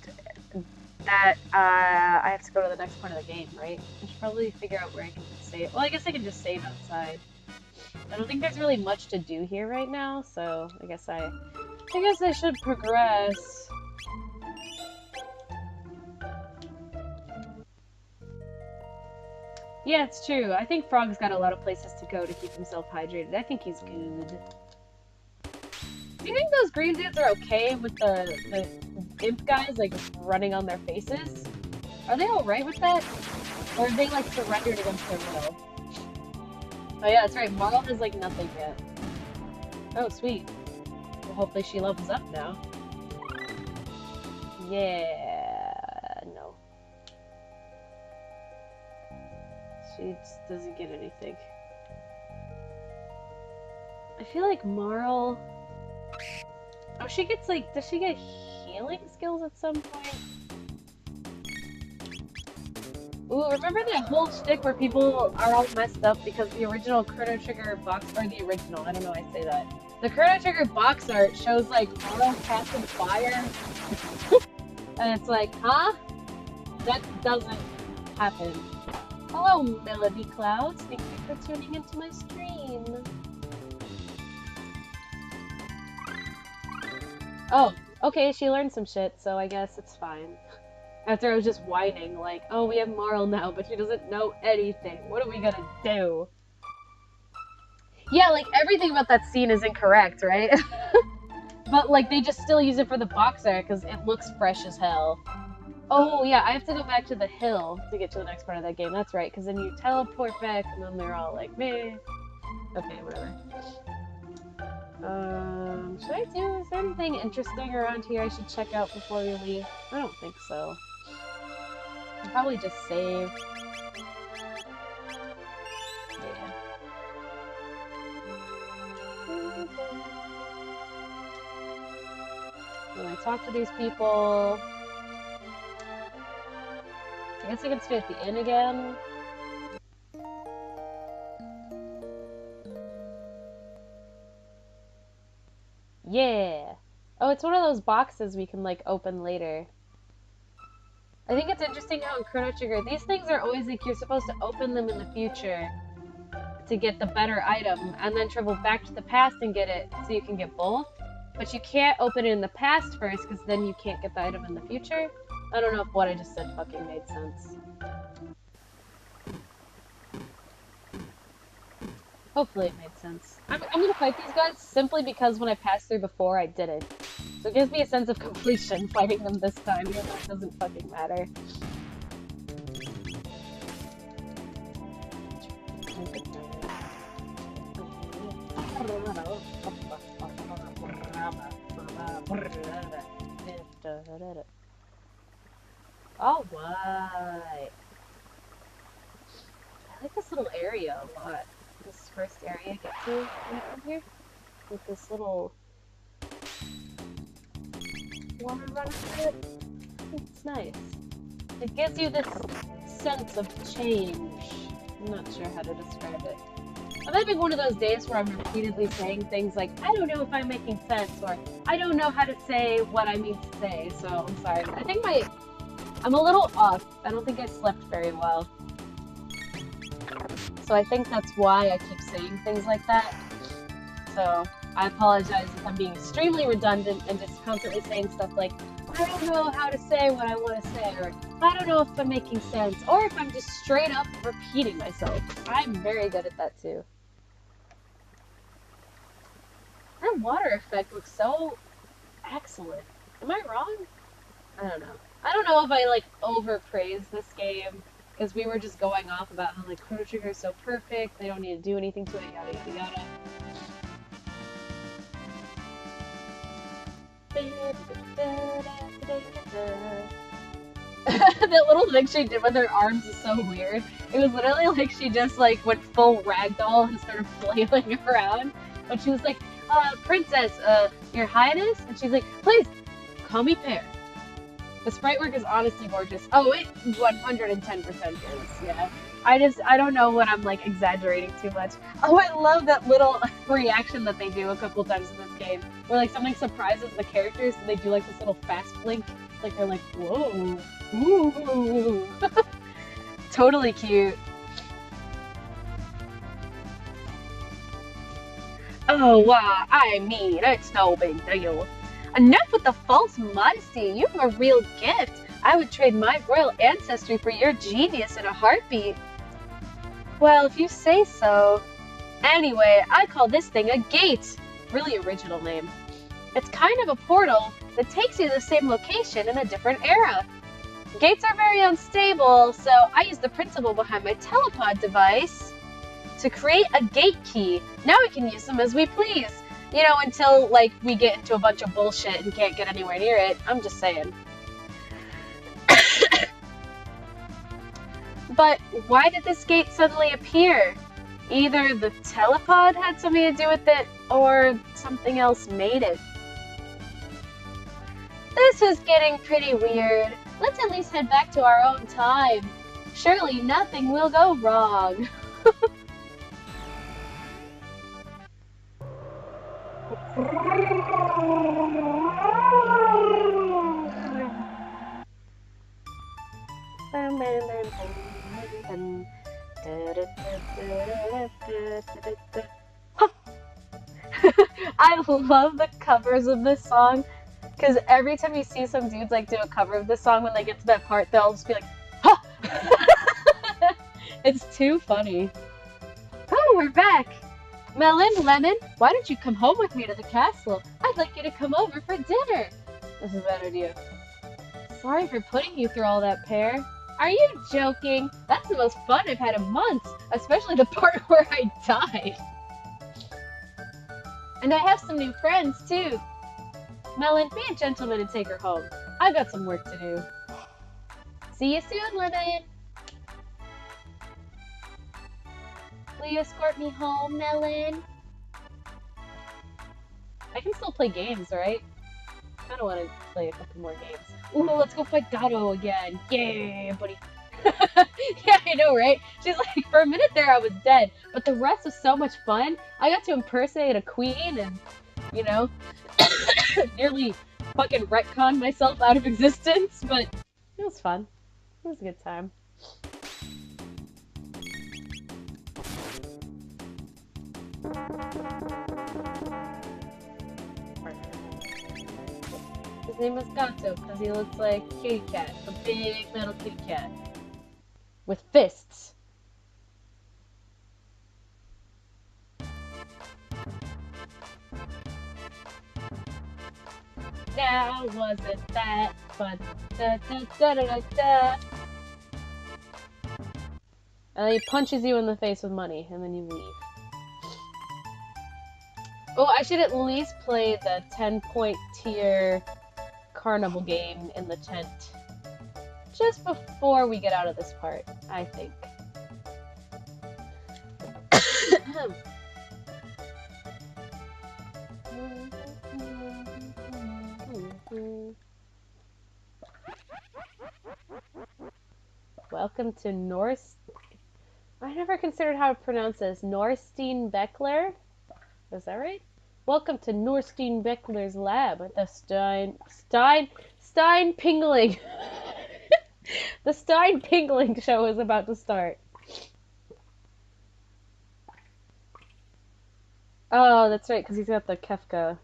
that I have to go to the next part of the game, right? I should probably figure out where I can save. Well, I guess I can just save outside. I don't think there's really much to do here right now, so I guess I should progress. Yeah, it's true. I think Frog's got a lot of places to go to keep himself hydrated. I think he's good. Do you think those green dudes are okay with the imp guys, like, running on their faces? Are they alright with that? Or are they, like, surrendered against their will? Oh yeah, that's right. Marl has, like, nothing yet. Oh, sweet. Well, hopefully she levels up now. Yeah... no. She just doesn't get anything. I feel like Marl... oh, she gets, like, does she get healing skills at some point? Ooh, remember that whole shtick where people are all messed up because the original Chrono Trigger box, or the original, I don't know why I say that. The Chrono Trigger box art shows, like, Marl casting fire. And it's like, huh? That doesn't happened. Hello, Melody Clouds. Thank you for tuning into my stream. Oh, okay, she learned some shit, so I guess it's fine. After I was just whining, like, oh, we have Marl now, but she doesn't know anything. What are we gonna do? Yeah, like, everything about that scene is incorrect, right? But, like, they just still use it for the box art because it looks fresh as hell. Oh, yeah, I have to go back to the hill to get to the next part of that game. That's right, because then you teleport back, and then they're all like, meh. Okay, whatever. Should I do? Is there anything interesting around here I should check out before we leave? I don't think so. I'll probably just save. Yeah. When I talk to these people, I guess I can stay at the inn again. Yeah. Oh, it's one of those boxes we can, like, open later. I think it's interesting how in Chrono Trigger, these things are always, like, you're supposed to open them in the future to get the better item, and then travel back to the past and get it so you can get both. But you can't open it in the past first, because then you can't get the item in the future. I don't know if what I just said fucking made sense. Hopefully it made sense. I'm gonna fight these guys simply because when I passed through before, I didn't. So it gives me a sense of completion fighting them this time, even though it doesn't fucking matter. Alright. I like this little area a lot. This first area I get to when I come here. With this little water running through it. It's nice. It gives you this sense of change. I'm not sure how to describe it. I'm having one of those days where I'm repeatedly saying things like, I don't know if I'm making sense, or I don't know how to say what I mean to say, so I'm sorry. I think I'm a little off. I don't think I slept very well. So I think that's why I keep saying things like that. So I apologize if I'm being extremely redundant and just constantly saying stuff like, I don't know how to say what I want to say, or I don't know if I'm making sense, or if I'm just straight up repeating myself. I'm very good at that too. That water effect looks so excellent. Am I wrong? I don't know. I don't know if I like overpraise this game, because we were just going off about how like Chrono Trigger is so perfect, they don't need to do anything to it, yada yada yada. That little thing she did with her arms is so weird. It was literally like she just like went full ragdoll and started flailing around. But she was like, princess, your highness? And she's like, please, call me Pear. The sprite work is honestly gorgeous. Oh, it 110% is, yeah. I don't know when I'm like exaggerating too much. Oh, I love that little reaction that they do a couple times in this game, where like something surprises the characters and they do like this little fast blink, like they're like, whoa, ooh, totally cute. Oh, wow, I mean, it's no big deal. Enough with the false modesty. You have a real gift. I would trade my royal ancestry for your genius in a heartbeat. Well, if you say so. Anyway, I call this thing a gate. Really original name. It's kind of a portal that takes you to the same location in a different era. Gates are very unstable, so I use the principle behind my telepod device to create a gate key. Now we can use them as we please. You know, until, like, we get into a bunch of bullshit and can't get anywhere near it. I'm just saying. But why did this gate suddenly appear? Either the telepod had something to do with it, or something else made it. This is getting pretty weird. Let's at least head back to our own time. Surely nothing will go wrong. I love the covers of this song, because every time you see some dudes like do a cover of this song, when they get to that part, they'll just be like, "Huh!" It's too funny. Oh, we're back! Melon, Lemon, why don't you come home with me to the castle? I'd like you to come over for dinner. This is a bad idea. Sorry for putting you through all that, Pear. Are you joking? That's the most fun I've had in months, especially the part where I died. And I have some new friends, too. Melon, be a gentleman and take her home. I've got some work to do. See you soon, Lemon. Will you escort me home, Melon? I can still play games, right? I kind of want to play a couple more games. Ooh, let's go fight Gato again. Yeah, buddy. Yeah, I know, right? She's like, for a minute there I was dead, but the rest was so much fun. I got to impersonate a queen and, you know, nearly fucking retcon myself out of existence, but it was fun. It was a good time. His name is Gato because he looks like a kitty cat, a big metal kitty cat with fists. Now wasn't that fun? Da, da, da, da, da, da. And then he punches you in the face with money, and then you leave. Oh, I should at least play the 10-point tier carnival game in the tent. Just before we get out of this part, I think. Welcome to Norse... I never considered how to pronounce this. Norstein Beckler? Is that right? Welcome to Norstein Beckler's lab at the Stein Pingling. The Stein Pingling show is about to start. Oh, that's right, because he's got the Kefka.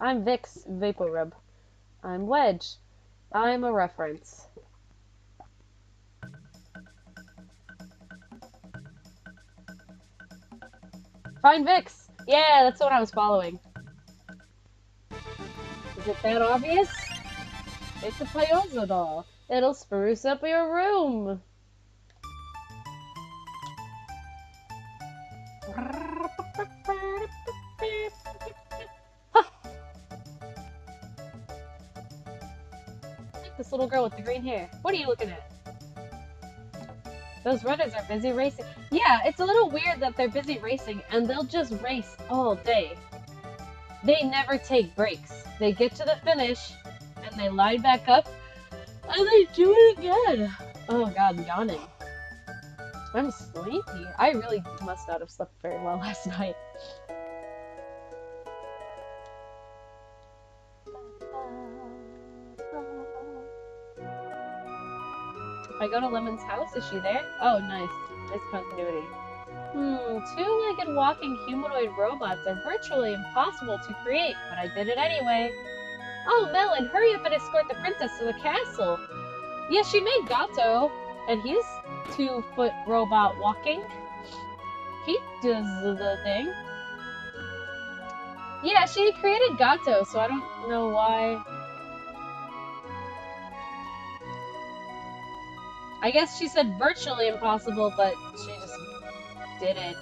I'm Vix Vaporub. I'm Wedge. I'm a reference. Find Vix! Yeah, that's the one I was following. Is it that obvious? It's a Payoza doll. It'll spruce up your room. This little girl with the green hair. What are you looking at? Those runners are busy racing. Yeah, it's a little weird that they're busy racing and they'll just race all day. They never take breaks. They get to the finish and they line back up and they do it again. Oh god, I'm yawning. I'm sleepy. I really must not have slept very well last night. If I go to Lemon's house, is she there? Oh, nice. Nice continuity. Two-legged walking humanoid robots are virtually impossible to create, but I did it anyway. Oh, Melon, hurry up and escort the princess to the castle. Yeah, she made Gato, and he's 2-foot robot walking. He does the thing. Yeah, she created Gato, so I don't know why. I guess she said virtually impossible, but she just did it.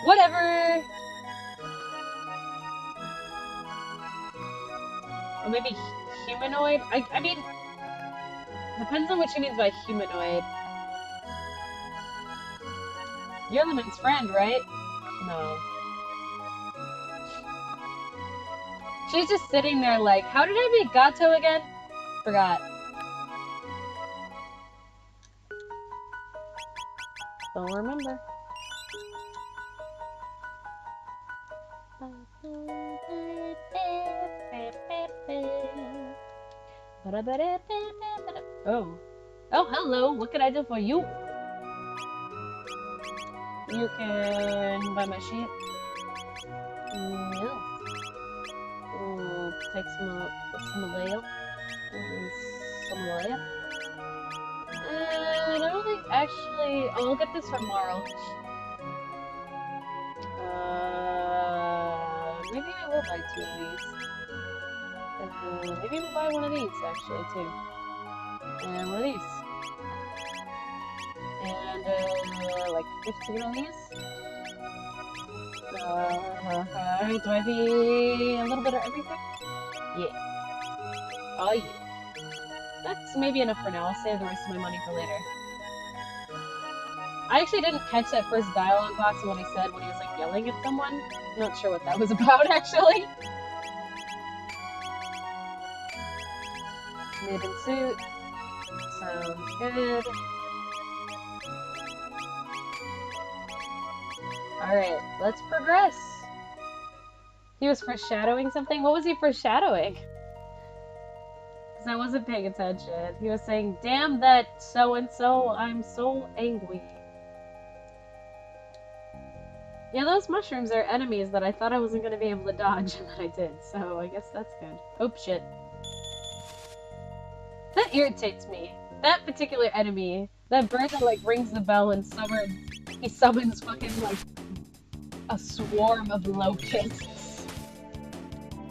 Whatever! Or maybe humanoid? I mean, depends on what she means by humanoid. You're Lemon's friend, right? No. She's just sitting there like, how did I make Gato again? Forgot. Don't remember. Oh. Oh, hello. What can I do for you? You can buy my sheet. No. Take some ale. Some ale. I don't think actually. I'll get this from Marl. Maybe I will buy 2 of these. Maybe we'll buy one of these actually too. And one of these. And like 15 of these. Do I be a little bit of everything? Yeah. Oh yeah. That's maybe enough for now. I'll save the rest of my money for later. I actually didn't catch that first dialogue box of what he said when he was like yelling at someone. I'm not sure what that was about actually. Maiden suit. Sounds good. Alright, let's progress. He was foreshadowing something? What was he foreshadowing? Because I wasn't paying attention. He was saying, damn that so-and-so, I'm so angry. Yeah, those mushrooms are enemies that I thought I wasn't going to be able to dodge, and I did. So I guess that's good. Oh, shit. That irritates me. That particular enemy. That bird that, like, rings the bell and he summons fucking, like, a swarm of locusts.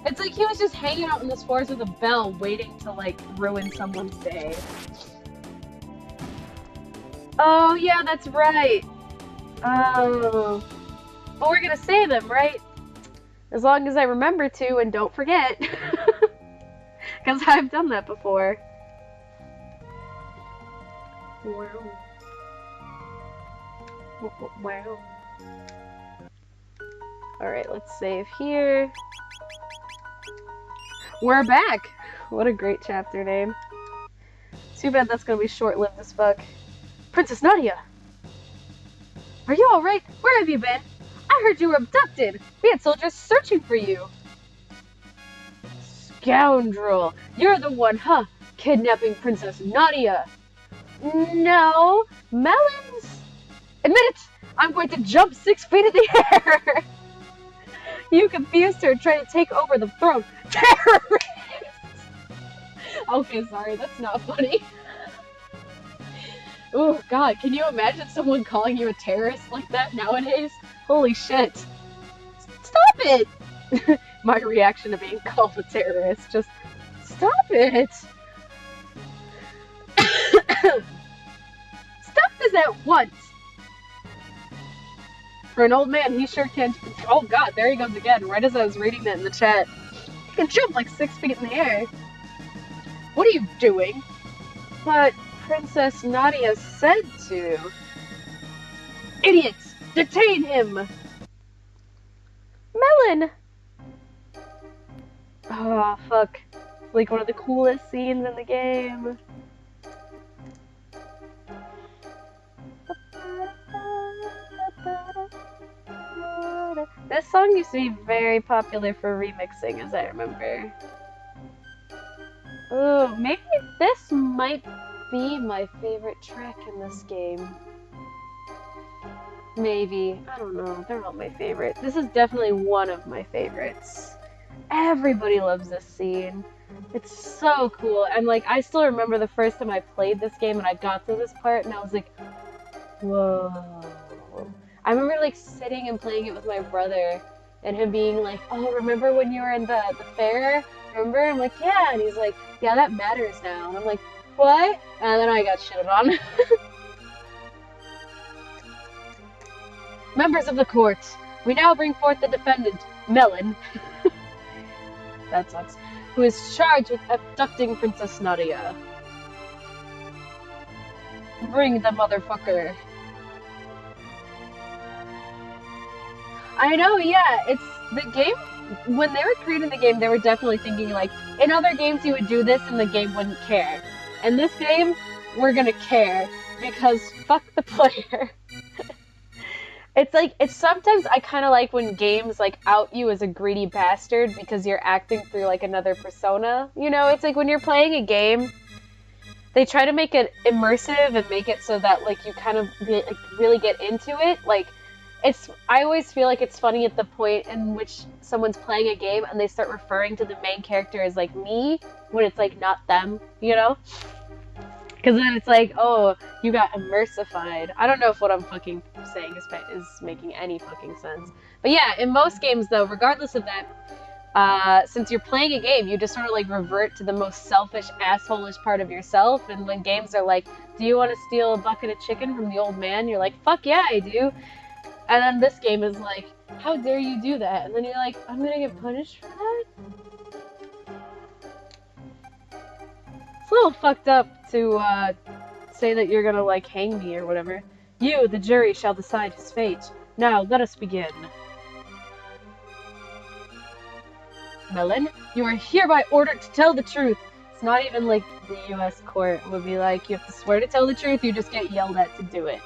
It's like he was just hanging out in this forest with a bell waiting to, like, ruin someone's day. Oh, yeah, that's right. Oh. But we're gonna save him, right? As long as I remember to and don't forget. Because I've done that before. Wow. Wow. Alright, let's save here. We're back! What a great chapter name. Too bad that's gonna be short-lived as fuck. Princess Nadia! Are you alright? Where have you been? I heard you were abducted! We had soldiers searching for you! Scoundrel! You're the one, huh? Kidnapping Princess Nadia! No! Melons! Admit it! I'm going to jump 6 feet in the air! You confused her trying to take over the throne. Terrorist! Okay, sorry, that's not funny. Oh god, can you imagine someone calling you a terrorist like that nowadays? Holy shit. Stop it! My reaction to being called a terrorist, just stop it! Stop this at once! For an old man, he sure can. Oh god, there he goes again, right as I was reading that in the chat. He can jump like 6 feet in the air. What are you doing? But Princess Nadia said to. Idiots! Detain him! Melon! Oh, fuck. Like one of the coolest scenes in the game. This song used to be very popular for remixing, as I remember. Oh, maybe this might be my favorite track in this game. Maybe. I don't know. They're all my favorite. This is definitely one of my favorites. Everybody loves this scene. It's so cool. And like, I still remember the first time I played this game and I got to this part and I was like, whoa. I remember like sitting and playing it with my brother and him being like, oh, remember when you were in the fair? Remember? I'm like, yeah. And he's like, yeah, that matters now. And I'm like, what? And then I got shitted on. Members of the court, we now bring forth the defendant, Melon. That sucks. Who is charged with abducting Princess Nadia. Bring the motherfucker. I know, yeah, it's the game. When they were creating the game, they were definitely thinking like, in other games you would do this and the game wouldn't care. In this game, we're gonna care. because fuck the player. It's like, it's sometimes I kind of like when games like out you as a greedy bastard because you're acting through like another persona. You know, it's like when you're playing a game, they try to make it immersive and make it so that like you kind of really get into it. Like, I always feel like it's funny at the point in which someone's playing a game and they start referring to the main character as like me when it's like not them, you know? Because then it's like, oh, you got immersified. I don't know if what I'm fucking saying is making any fucking sense. But yeah, in most games though, regardless of that, since you're playing a game, you just sort of like revert to the most selfish, asshole-ish part of yourself. And when games are like, do you want to steal a bucket of chicken from the old man? You're like, fuck yeah, I do. And then this game is like, how dare you do that? And then you're like, I'm gonna get punished for that? It's a little fucked up to say that you're gonna like hang me or whatever. You, the jury, shall decide his fate. Now, let us begin. Melon, you are hereby ordered to tell the truth. It's not even like the US court would be like, you have to swear to tell the truth, you just get yelled at to do it.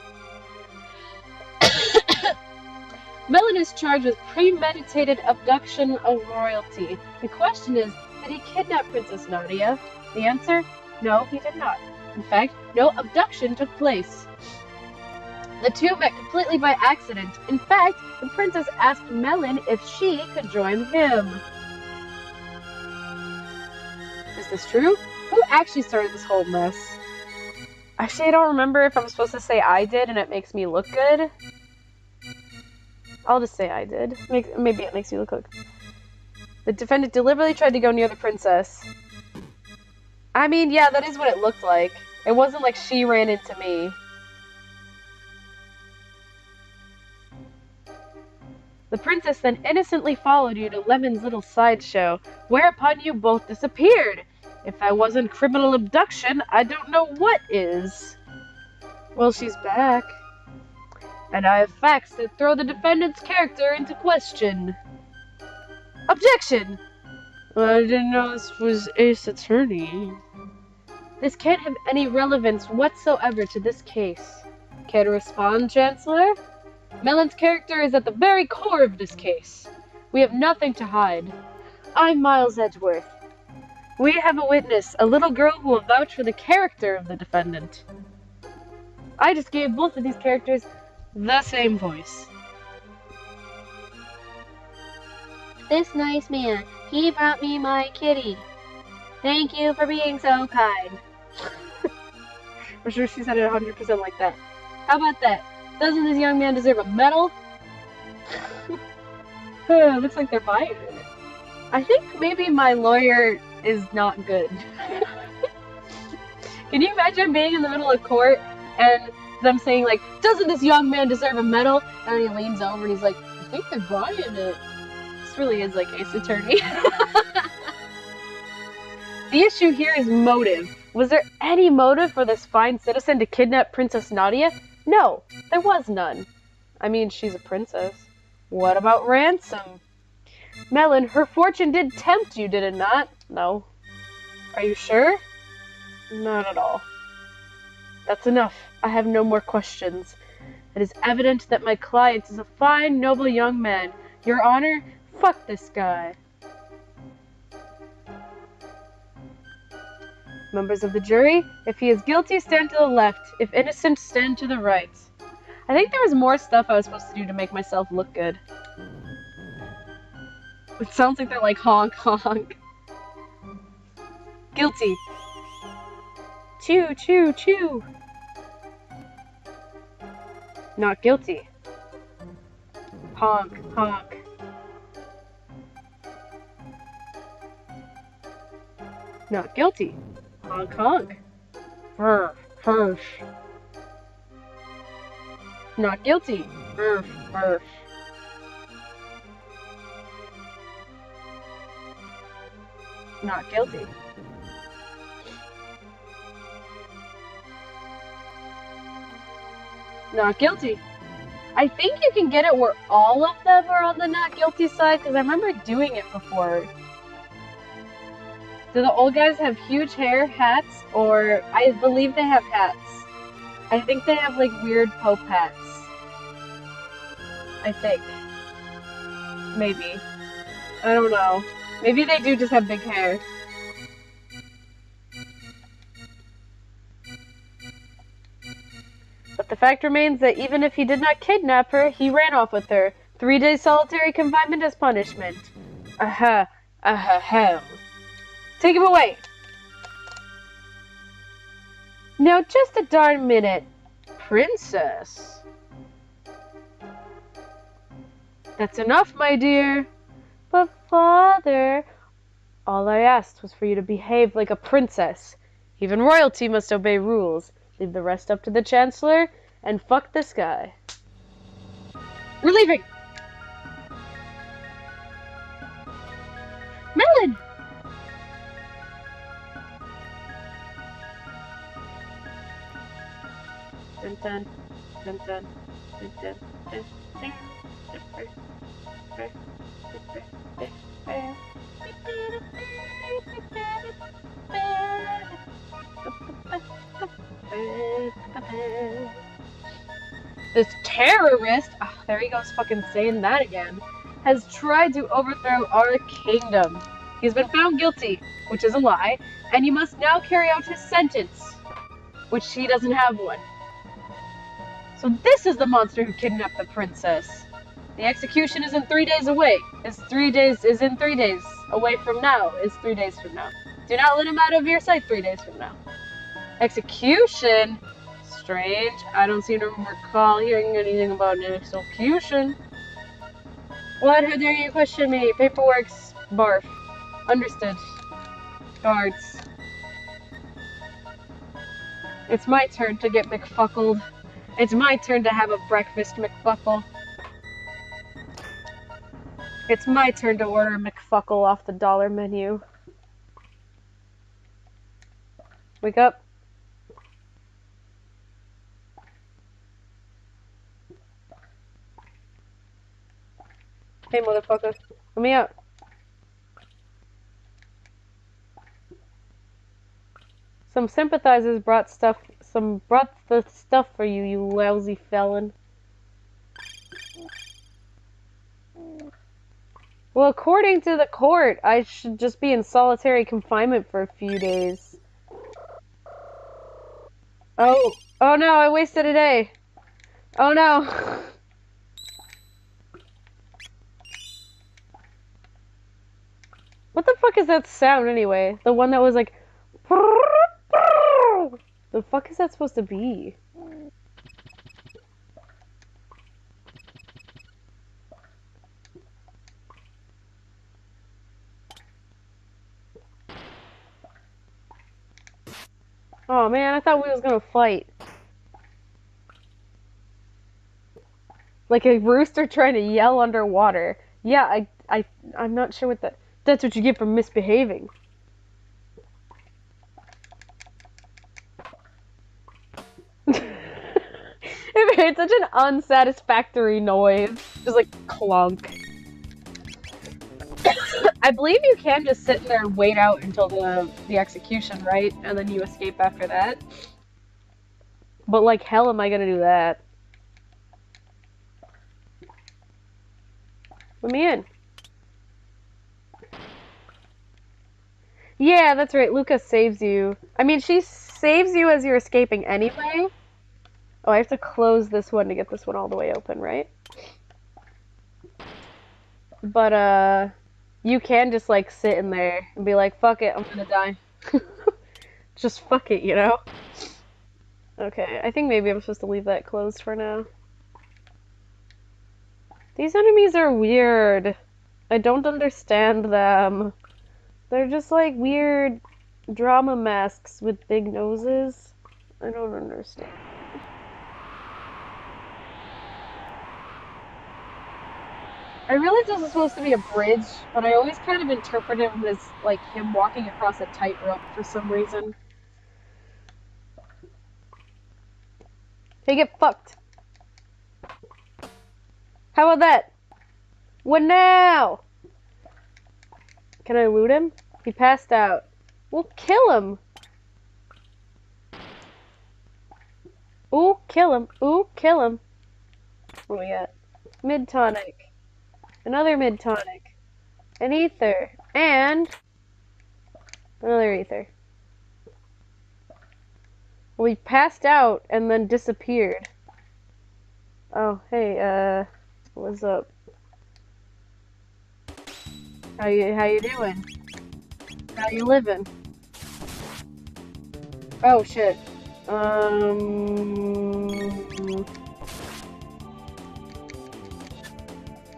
Melon is charged with premeditated abduction of royalty. The question is, did he kidnap Princess Nadia? The answer? No, he did not. In fact, no abduction took place. The two met completely by accident. In fact, the princess asked Melon if she could join him. Is this true? Who actually started this whole mess? Actually, I don't remember if I'm supposed to say I did and it makes me look good. I'll just say I did. Maybe it makes me look good. The defendant deliberately tried to go near the princess. I mean, yeah, that is what it looked like. It wasn't like she ran into me. The princess then innocently followed you to Lemon's little sideshow, whereupon you both disappeared. If that wasn't criminal abduction, I don't know what is. Well, she's back. And I have facts that throw the defendant's character into question. Objection! I didn't know this was Ace Attorney. This can't have any relevance whatsoever to this case. Care to respond, Chancellor? Melon's character is at the very core of this case. We have nothing to hide. I'm Miles Edgeworth. We have a witness, a little girl who will vouch for the character of the defendant. I just gave both of these characters the same voice. This nice man, he brought me my kitty. Thank you for being so kind. I'm sure she said it 100% like that. How about that? Doesn't this young man deserve a medal? Looks like they're buying it. I think maybe my lawyer is not good. Can you imagine being in the middle of court and them saying like, doesn't this young man deserve a medal? And then he leans over and he's like, I think they're buying it. This really is like Ace Attorney. The issue here is motive. Was there any motive for this fine citizen to kidnap Princess Nadia? No, there was none. I mean, she's a princess. What about ransom? Melon, her fortune did tempt you, did it not? No. Are you sure? Not at all. That's enough. I have no more questions. It is evident that my client is a fine, noble young man. Your Honor, fuck this guy. Members of the jury, if he is guilty, stand to the left. If innocent, stand to the right. I think there was more stuff I was supposed to do to make myself look good. It sounds like they're like honk honk. Guilty. Chew, chew, chew. Not guilty. Honk, honk. Not guilty. Honk, honk. Furr, furr. Not guilty. Furr, furr. Not guilty. Not guilty. I think you can get it where all of them are on the not guilty side, because I remember doing it before. Do the old guys have huge hair, hats, or I believe they have hats. I think they have like weird Pope hats. I think. Maybe. I don't know. Maybe they do just have big hair. But the fact remains that even if he did not kidnap her, he ran off with her. 3 days solitary confinement as punishment. Ahem. Take him away! Now just a darn minute. Princess. That's enough, my dear. But father, all I asked was for you to behave like a princess. Even royalty must obey rules. Leave the rest up to the Chancellor, and fuck this guy. We're leaving! Melon! Dun dun, dun dun, dun dun, dun dun. This terrorist, there he goes fucking saying that again, has tried to overthrow our kingdom. He's been found guilty, which is a lie, and he must now carry out his sentence, which he doesn't have one. So this is the monster who kidnapped the princess. The execution is in 3 days away. Is in 3 days away from now. Is 3 days from now. Do not let him out of your sight 3 days from now. Execution? Strange. I don't seem to recall hearing anything about an execution. What? How dare you question me? Paperwork's barf. Understood. Guards. It's my turn to get McFuckled. It's my turn to have a breakfast McFuckle. It's my turn to order McFuckle off the dollar menu. Wake up. Hey, motherfucker. Let me out. Some sympathizers brought the stuff for you, you lousy felon. Well, according to the court, I should just be in solitary confinement for a few days. Oh no, I wasted a day. Oh no. What the fuck is that sound anyway? The one that was like... The fuck is that supposed to be? Oh man, I thought we was gonna fight. Like a rooster trying to yell underwater. Yeah, I'm not sure what that... That's what you get for misbehaving. It made such an unsatisfactory noise. Just like clunk. I believe you can just sit in there and wait out until the execution, right? And then you escape after that. But like hell am I gonna do that? Let me in. Yeah, that's right. Luca saves you. I mean, she saves you as you're escaping anyway. Oh, I have to close this one to get this one all the way open, right? But, you can just, like, sit in there and be like, fuck it, I'm gonna die. Just fuck it, you know? Okay, I think maybe I'm supposed to leave that closed for now. These enemies are weird. I don't understand them. They're just, like, weird drama masks with big noses. I don't understand. I realized this was supposed to be a bridge, but I always kind of interpreted him as, like, him walking across a tightrope for some reason. Hey, get fucked. How about that? What now? Can I loot him? He passed out. We'll kill him. Ooh, kill him. Ooh, kill him. Where we at? Mid tonic. Another mid tonic. An ether. And another ether. We passed out and then disappeared. Oh, hey, what's up? How you doing? How you living? Oh shit. I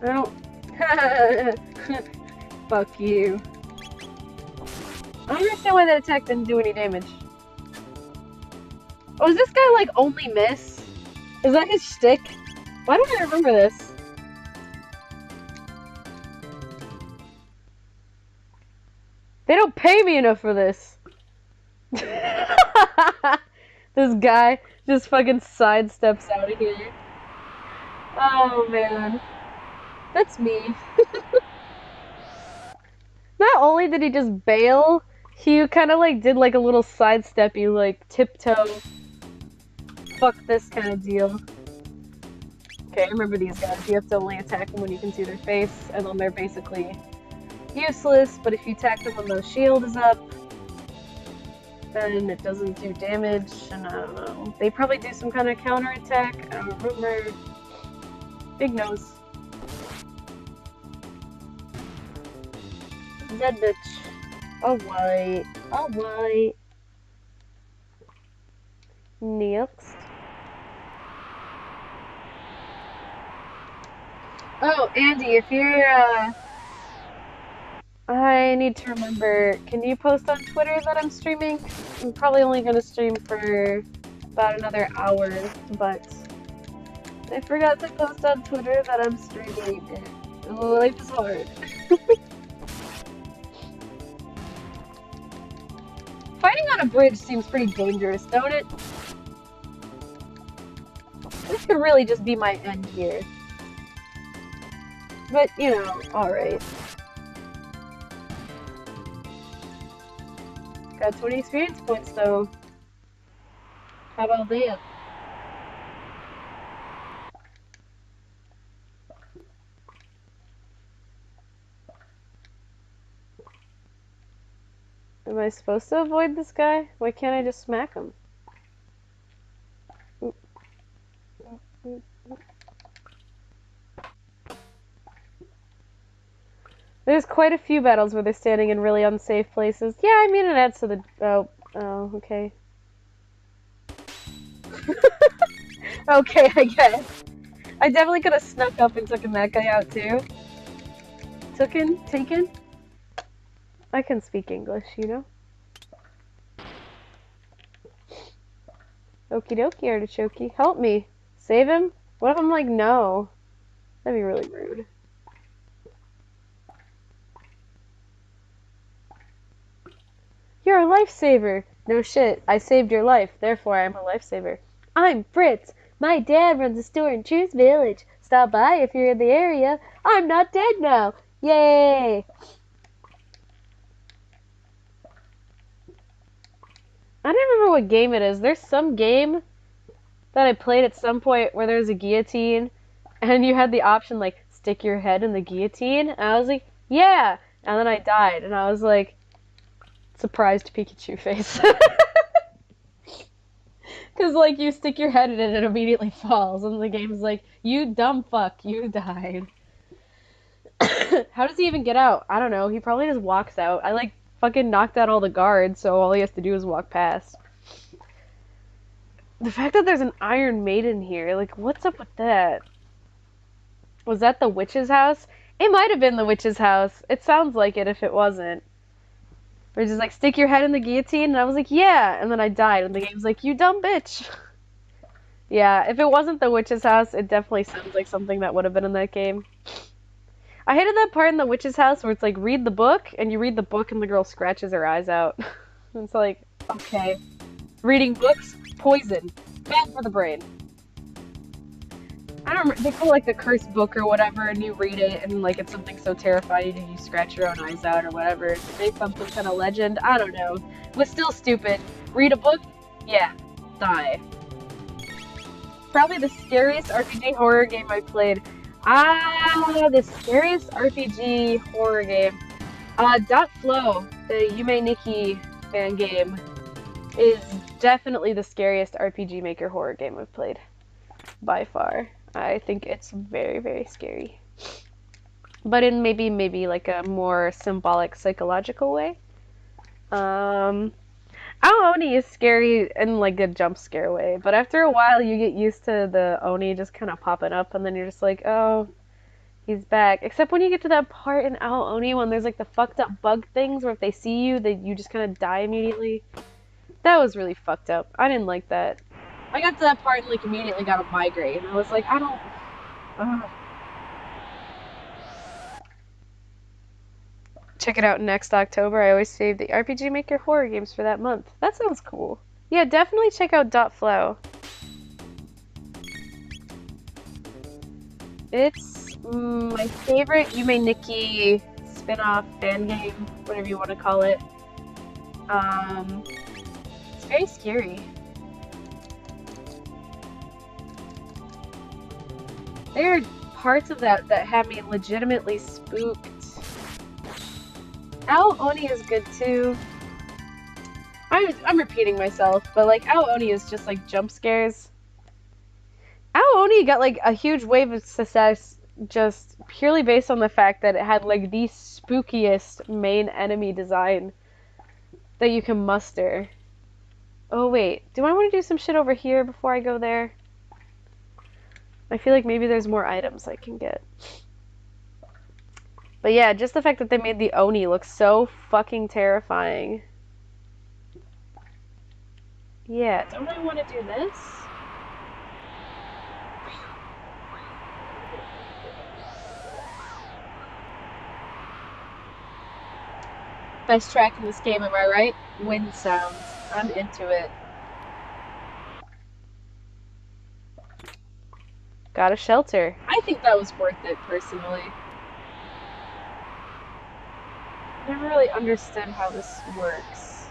don't. Fuck you. I don't understand why that attack didn't do any damage. Oh, is this guy like only miss? Is that his shtick? Why don't I remember this? They don't pay me enough for this. This guy just fucking sidesteps out of here. Oh man. That's me. Not only did he just bail, he kind of like did like a little sidesteppy, like tiptoe. Fuck this kind of deal. Okay, I remember these guys. You have to only attack them when you can see their face, and then they're basically useless, but if you attack them when the shield is up, then it doesn't do damage, and I don't know. They probably do some kind of counterattack. I don't remember. Big nose. Dead bitch. Alright. Alright. Next. Oh, Andy, if you're, I need to remember, can you post on Twitter that I'm streaming? I'm probably only going to stream for about another hour, but I forgot to post on Twitter that I'm streaming. Life is hard. Fighting on a bridge seems pretty dangerous, don't it? This could really just be my end here. But, you know, alright. Got 20 experience points, though. How about that? Am I supposed to avoid this guy? Why can't I just smack him? There's quite a few battles where they're standing in really unsafe places. Yeah, I mean it adds to the... Oh, okay. Okay, I guess. I definitely could have snuck up and taken that guy out too. Taken? I can speak English, you know? Okie dokie, artichoke. Help me. Save him? What if I'm like, no? That'd be really rude. You're a lifesaver! No shit, I saved your life, therefore I'm a lifesaver. I'm Fritz! My dad runs a store in Truth Village. Stop by if you're in the area. I'm not dead now! Yay! I don't remember what game it is. There's some game that I played at some point where there's a guillotine and you had the option like stick your head in the guillotine and I was like, yeah! And then I died and I was like, surprised Pikachu face. Because, like, you stick your head in it and it immediately falls, and the game's like, you dumb fuck, you died. How does he even get out? I don't know, he probably just walks out. I, like, fucking knocked out all the guards, so all he has to do is walk past. The fact that there's an Iron Maiden here, like, what's up with that? Was that the witch's house? It might have been the witch's house. It sounds like it if it wasn't. Where just like, stick your head in the guillotine, and I was like, yeah, and then I died, and the game's like, you dumb bitch. Yeah, if it wasn't the witch's house, it definitely sounds like something that would have been in that game. I hated that part in the witch's house where it's like, read the book, and you read the book and the girl scratches her eyes out. It's like, okay. Reading books, poison. Bad for the brain. I don't remember, they call it like the cursed book or whatever, and you read it, and like it's something so terrifying, and you scratch your own eyes out or whatever. Based on some kind of legend, I don't know. It was still stupid. Read a book? Yeah. Die. probably the scariest RPG horror game I played. The scariest RPG horror game. Dot Flow, the Yume Nikki fan game, is definitely the scariest RPG Maker horror game I've played. By far. I think it's very, very scary. But in maybe like a more symbolic, psychological way. Ao Oni is scary in like a jump scare way, but after a while you get used to the Oni just kind of popping up, and then you're just like, oh, he's back. Except when you get to that part in Ao Oni when there's like the fucked up bug things where if they see you, you just kind of die immediately. That was really fucked up. I didn't like that. I got to that part and like immediately got a migraine. I was like, I don't... Check it out next October. I always save the RPG Maker horror games for that month. That sounds cool. Yeah, definitely check out Dot Flow. It's my favorite Yume Nikki spin-off fan game, whatever you want to call it. It's very scary. There are parts of that have me legitimately spooked. Ao Oni is good too. I'm repeating myself, but like Ao Oni is just like jump scares. Ao Oni got like a huge wave of success just purely based on the fact that it had like the spookiest main enemy design that you can muster. Oh wait, do I want to do some shit over here before I go there? I feel like maybe there's more items I can get. But yeah, just the fact that they made the Oni look so fucking terrifying. Yeah, don't I want to do this? Best track in this game, am I right? Wind sounds. I'm into it. Got a shelter. I think that was worth it, personally. Never really understood how this works.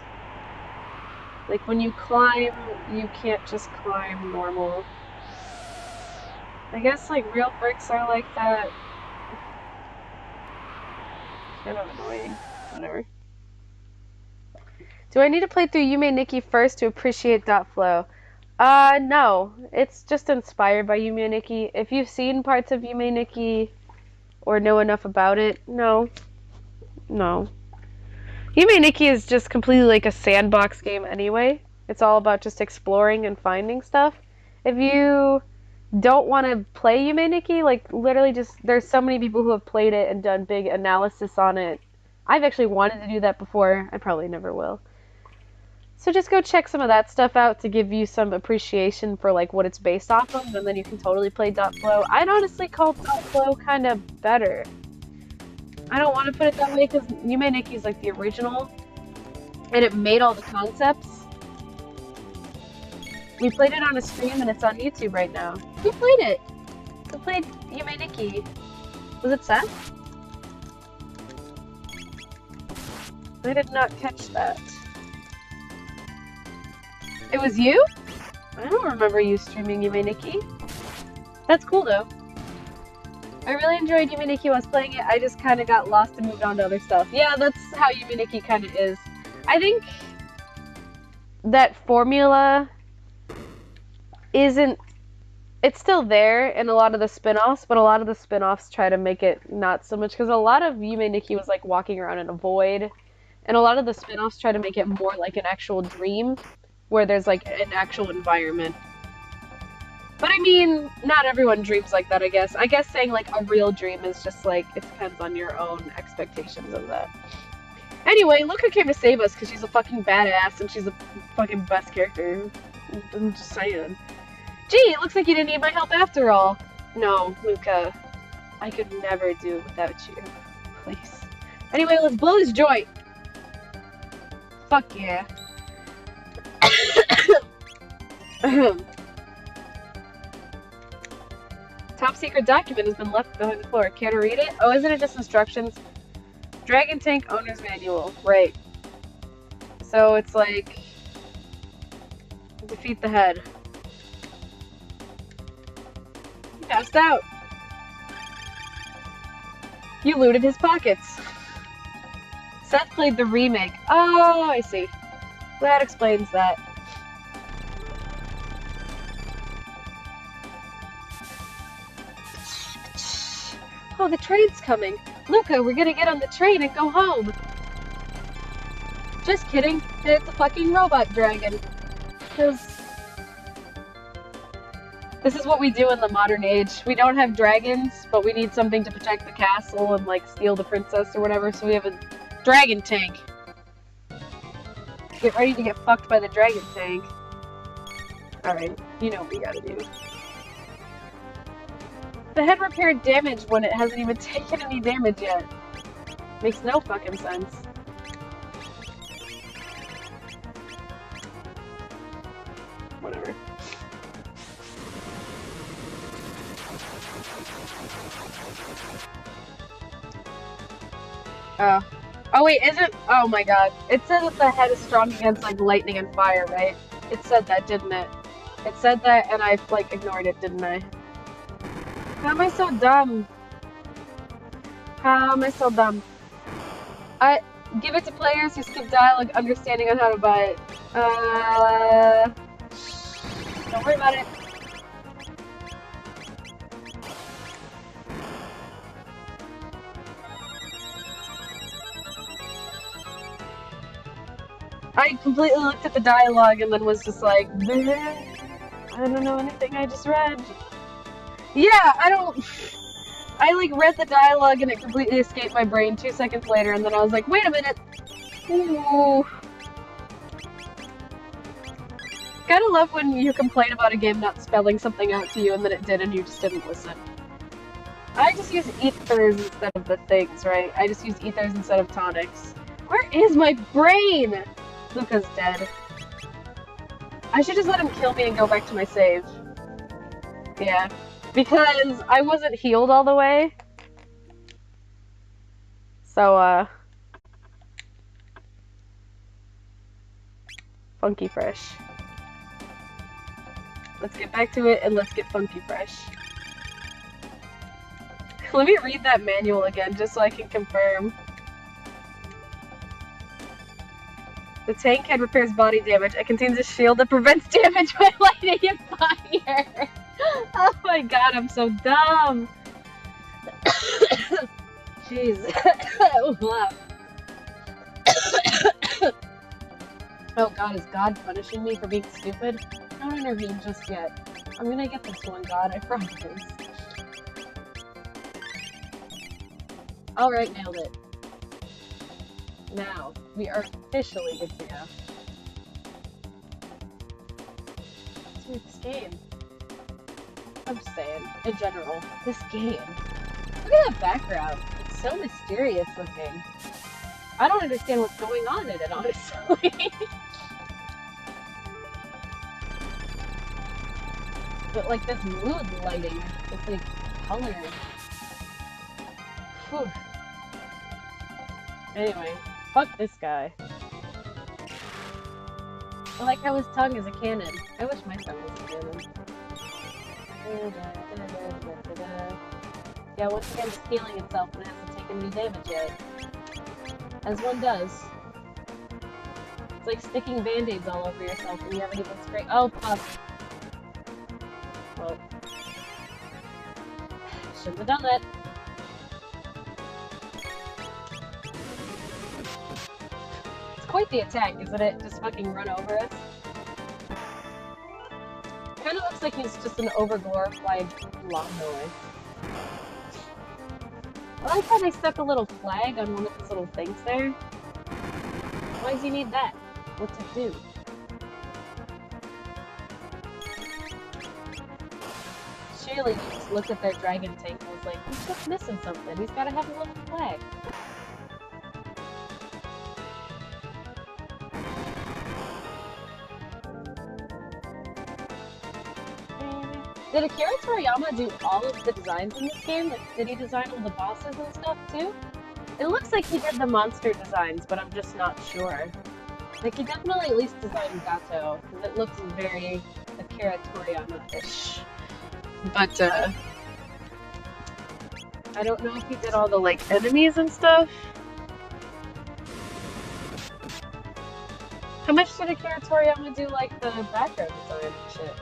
Like, when you climb, you can't just climb normal. I guess, like, real bricks are like that. Kind of annoying. Whatever. Do I need to play through Yume Nikki first to appreciate Dot Flow? No. It's just inspired by Yume Nikki. If you've seen parts of Yume Nikki or know enough about it, no. No. Yume Nikki is just completely like a sandbox game anyway. It's all about just exploring and finding stuff. If you don't want to play Yume Nikki, like literally just, there's so many people who have played it and done big analysis on it. I've actually wanted to do that before. I probably never will. So just go check some of that stuff out to give you some appreciation for like what it's based off of, and then you can totally play Dot Flow. I'd honestly call Dot Flow kind of better. I don't want to put it that way because Yume Nikki is like the original, and it made all the concepts. We played it on a stream and it's on YouTube right now. Who played it? Who played Yume Nikki? Was it Seth? I did not catch that. It was you? I don't remember you streaming Yume Nikki. That's cool though. I really enjoyed Yume Nikki while I was playing it. I just kind of got lost and moved on to other stuff. Yeah, that's how Yume Nikki kind of is. I think that formula isn't... It's still there in a lot of the spin-offs, but a lot of the spin-offs try to make it not so much, because a lot of Yume Nikki was like walking around in a void, and a lot of the spin-offs try to make it more like an actual dream, where there's like an actual environment. But I mean, not everyone dreams like that, I guess. I guess saying like a real dream is just like, it depends on your own expectations of that. Anyway, look who came to save us, because she's a fucking badass and she's the fucking best character. I'm just saying. Gee, it looks like you didn't need my help after all. No, Mika. I could never do it without you. Please. Anyway, let's blow this joint. Fuck yeah. Top secret document has been left behind the floor. Care to read it? Oh, isn't it just instructions? Dragon Tank Owner's Manual. Right. So it's like... defeat the head. Passed out. You looted his pockets. Seth played the remake. Oh, I see. That explains that. Oh, the train's coming. Luca, we're gonna get on the train and go home. Just kidding. It's a fucking robot dragon. Because this is what we do in the modern age. We don't have dragons, but we need something to protect the castle and, like, steal the princess or whatever, so we have a dragon tank. Get ready to get fucked by the dragon tank. Alright, you know what we gotta do. The head repaired damage when it hasn't even taken any damage yet. Makes no fucking sense. Whatever. Oh wait, isn't? Oh my god. It said that the head is strong against, like, lightning and fire, right? It said that, didn't it? It said that and I, like, ignored it, didn't I? How am I so dumb? How am I so dumb? I give it to players who skip dialogue understanding on how to buy it. Don't worry about it. I completely looked at the dialogue and then was just like, I don't know anything I just read. Yeah, I, like, read the dialogue and it completely escaped my brain 2 seconds later, and then I was like, wait a minute. Ooh. Gotta love when you complain about a game not spelling something out to you and then it did and you just didn't listen. I just use ethers instead of the things, right? I just use ethers instead of tonics. Where is my brain? Luca's dead. I should just let him kill me and go back to my save. Yeah. Because I wasn't healed all the way. So, Funky Fresh. Let's get back to it and let's get Funky Fresh. Let me read that manual again just so I can confirm. The tank head repairs body damage. It contains a shield that prevents damage by lighting and fire. Oh my god, I'm so dumb. Jeez. Oh god, is God punishing me for being stupid? Don't intervene just yet. I'm gonna get this one, God, I promise. Alright, nailed it. Now, we are officially good to go. Dude, this game. I'm just saying, in general, this game. Look at that background. It's so mysterious looking. I don't understand what's going on in it, honestly. But, like, this mood lighting, it's like color. Whew. Anyway, fuck this guy. I like how his tongue is a cannon. I wish my tongue was a cannon. Yeah, once again, just healing itself and it hasn't taken any damage yet. As one does. It's like sticking band-aids all over yourself when you haven't even scraped. Oh, fuck. Well. Shouldn't have done that. It's quite the attack, isn't it? Just fucking run over us. Kinda looks like he's just an over-glorified lawnmower. I like how they stuck a little flag on one of his little things there. Why does he need that? What's it do? Surely he just looked at their dragon tank and was like, he's just missing something. He's gotta have a little flag. Did Akira Toriyama do all of the designs in this game? Like, did he design all the bosses and stuff, too? It looks like he did the monster designs, but I'm just not sure. Like, he definitely at least designed Gato, because it looks very Akira Toriyama-ish. But, I don't know if he did all the, like, enemies and stuff. How much did Akira Toriyama do, like, the background design and shit?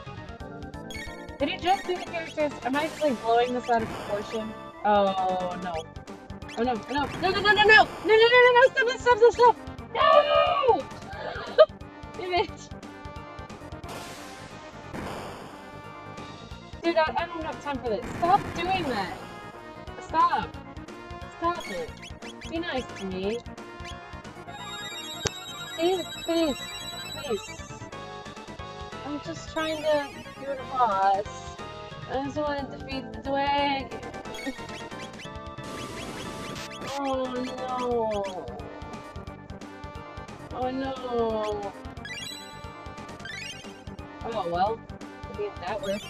Did he just do the characters? Am I just, like, blowing this out of proportion? Oh, no. Oh, no, no, no, no, no, no, no, no, no, no, no, no, no, stop, stop, stop, stop, no! Damn it. Dude, I don't have time for this. Stop doing that. Stop. Stop it. Be nice to me. Please, please, please. I'm just trying to do the boss. I just want to defeat the dragon. Oh no. Oh no. Oh well. I mean, that works.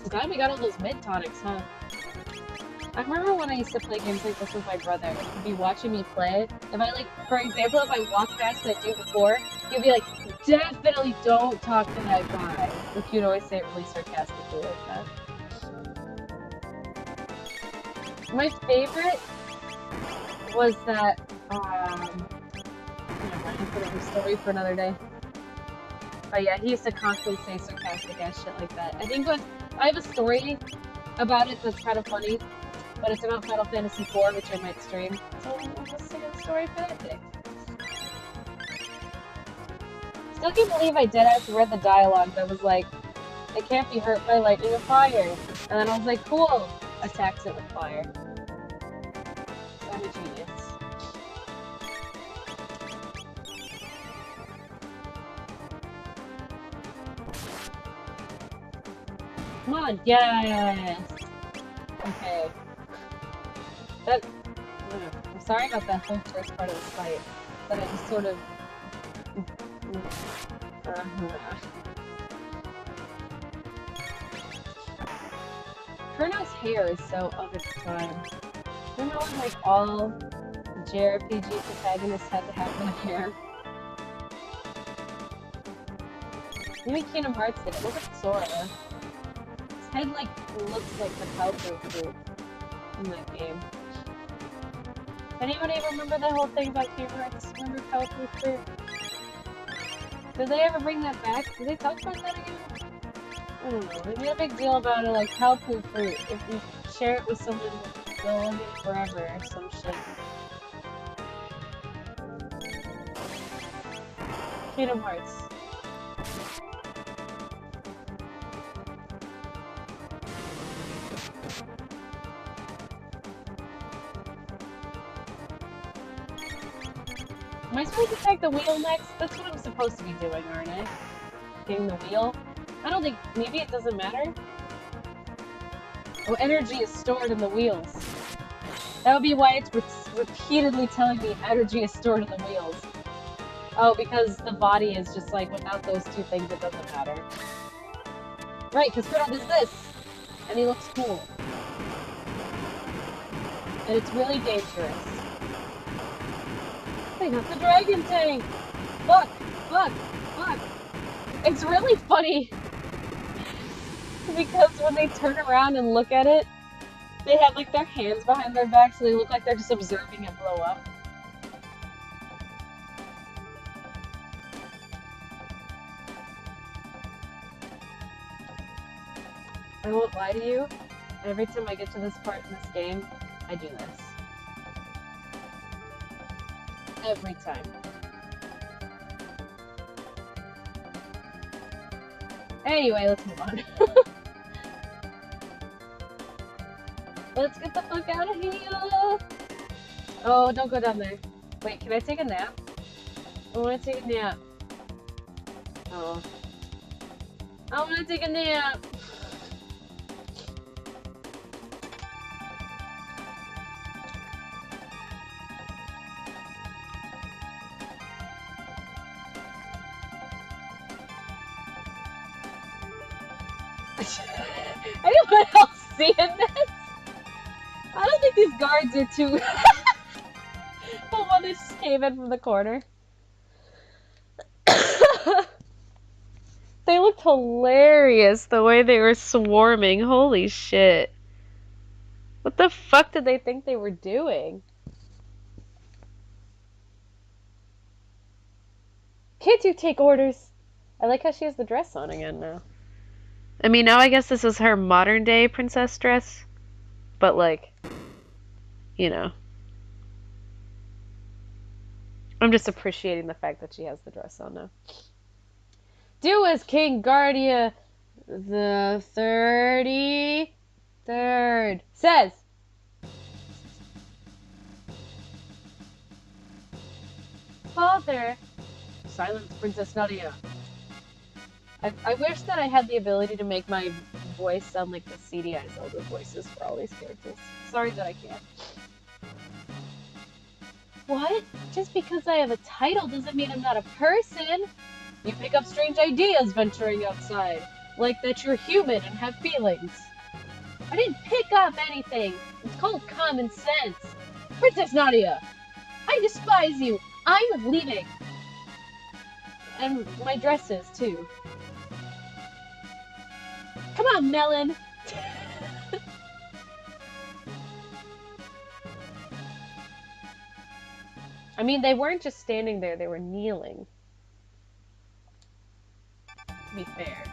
So glad we got all those mid tonics, huh? I remember when I used to play games like this with my brother, he'd be watching me play it. If I, like, for example, if I walked past that dude before, he'd be like, definitely don't talk to that guy. Like, he'd always say it really sarcastically like that. My favorite was that, never mind, put up a story for another day. But yeah, he used to constantly say sarcastic ass shit like that. I think I have a story about it that's kind of funny, but it's about Final Fantasy IV, which I might stream. So I'll just sing a story for that day. Still can't believe I dead ass read the dialogue that was like, it can't be hurt by lightning or fire. And then I was like, cool, attacks it with fire. So I'm a genius. Come on, yes! Okay. I'm sorry about that whole first part of the fight. That I just sort of... Chrono's hair is so of its time. Remember when, like, all JRPG protagonists had to have their hair? Even Kingdom Hearts did it. Look at Sora. His head, like, looks like the Palpo fruit in that game. Anybody remember the whole thing about Kingdom Hearts? Remember Palpo fruit? Did they ever bring that back? Did they talk about that again? I don't know. They made a big deal about it, like Palpo fruit. If you share it with someone, they'll live it forever or some shit. Kingdom Hearts. Am I supposed to take the wheel next? That's what I'm supposed to be doing, aren't I? Getting the wheel? I don't think... Maybe it doesn't matter? Oh, energy is stored in the wheels. That would be why it's repeatedly telling me energy is stored in the wheels. Oh, because the body is just like, without those two things, it doesn't matter. Right, because Chrono does this! And he looks cool. And it's really dangerous. They got the dragon tank! Look! Look! Look! It's really funny! Because when they turn around and look at it, they have like their hands behind their back, so they look like they're just observing it blow up. I won't lie to you, every time I get to this part in this game, I do this. Every time. Anyway, let's move on. Let's get the fuck out of here! Oh, don't go down there. Wait, can I take a nap? I wanna take a nap. Oh. I wanna take a nap! Anyone else seeing this? I don't think these guards are too... Oh, well, they just came in from the corner. They're They looked hilarious the way they were swarming. Holy shit. What the fuck did they think they were doing? Can't you take orders? I like how she has the dress on again now. I mean, now I guess this is her modern day princess dress. But, like, you know. I'm just appreciating the fact that she has the dress on now. Do as King Guardia the 33rd says. Father. Silence, Princess Nadia. I wish that I had the ability to make my voice sound like the CDI Zelda voices for all these characters. Sorry that I can't. What? Just because I have a title doesn't mean I'm not a person. You pick up strange ideas venturing outside. Like that you're human and have feelings. I didn't pick up anything. It's called common sense. Princess Nadia! I despise you! I'm leaving! And my dresses, too. Come on, Melon! I mean, they weren't just standing there, they were kneeling. To be fair.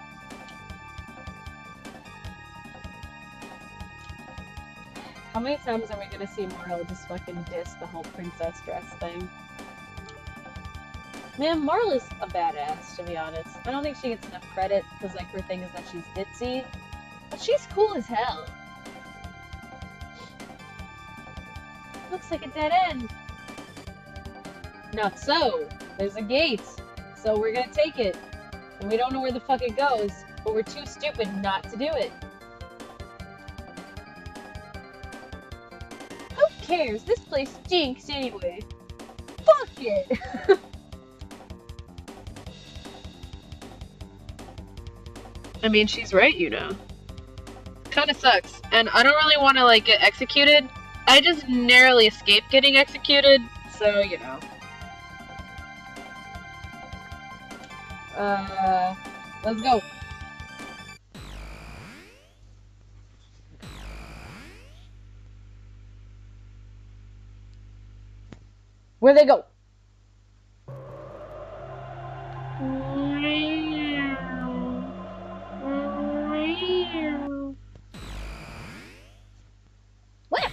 How many times are we gonna see Marla just fucking diss the whole princess dress thing? Man, Marla's a badass, to be honest. I don't think she gets enough credit, because like her thing is that she's ditzy. But she's cool as hell. Looks like a dead end. Not so. There's a gate. So we're gonna take it. And we don't know where the fuck it goes, but we're too stupid not to do it. Who cares? This place stinks anyway. Fuck it! I mean, she's right, you know. Kinda sucks. And I don't really want to, like, get executed. I just narrowly escaped getting executed, so, you know. Let's go. Where'd they go? What?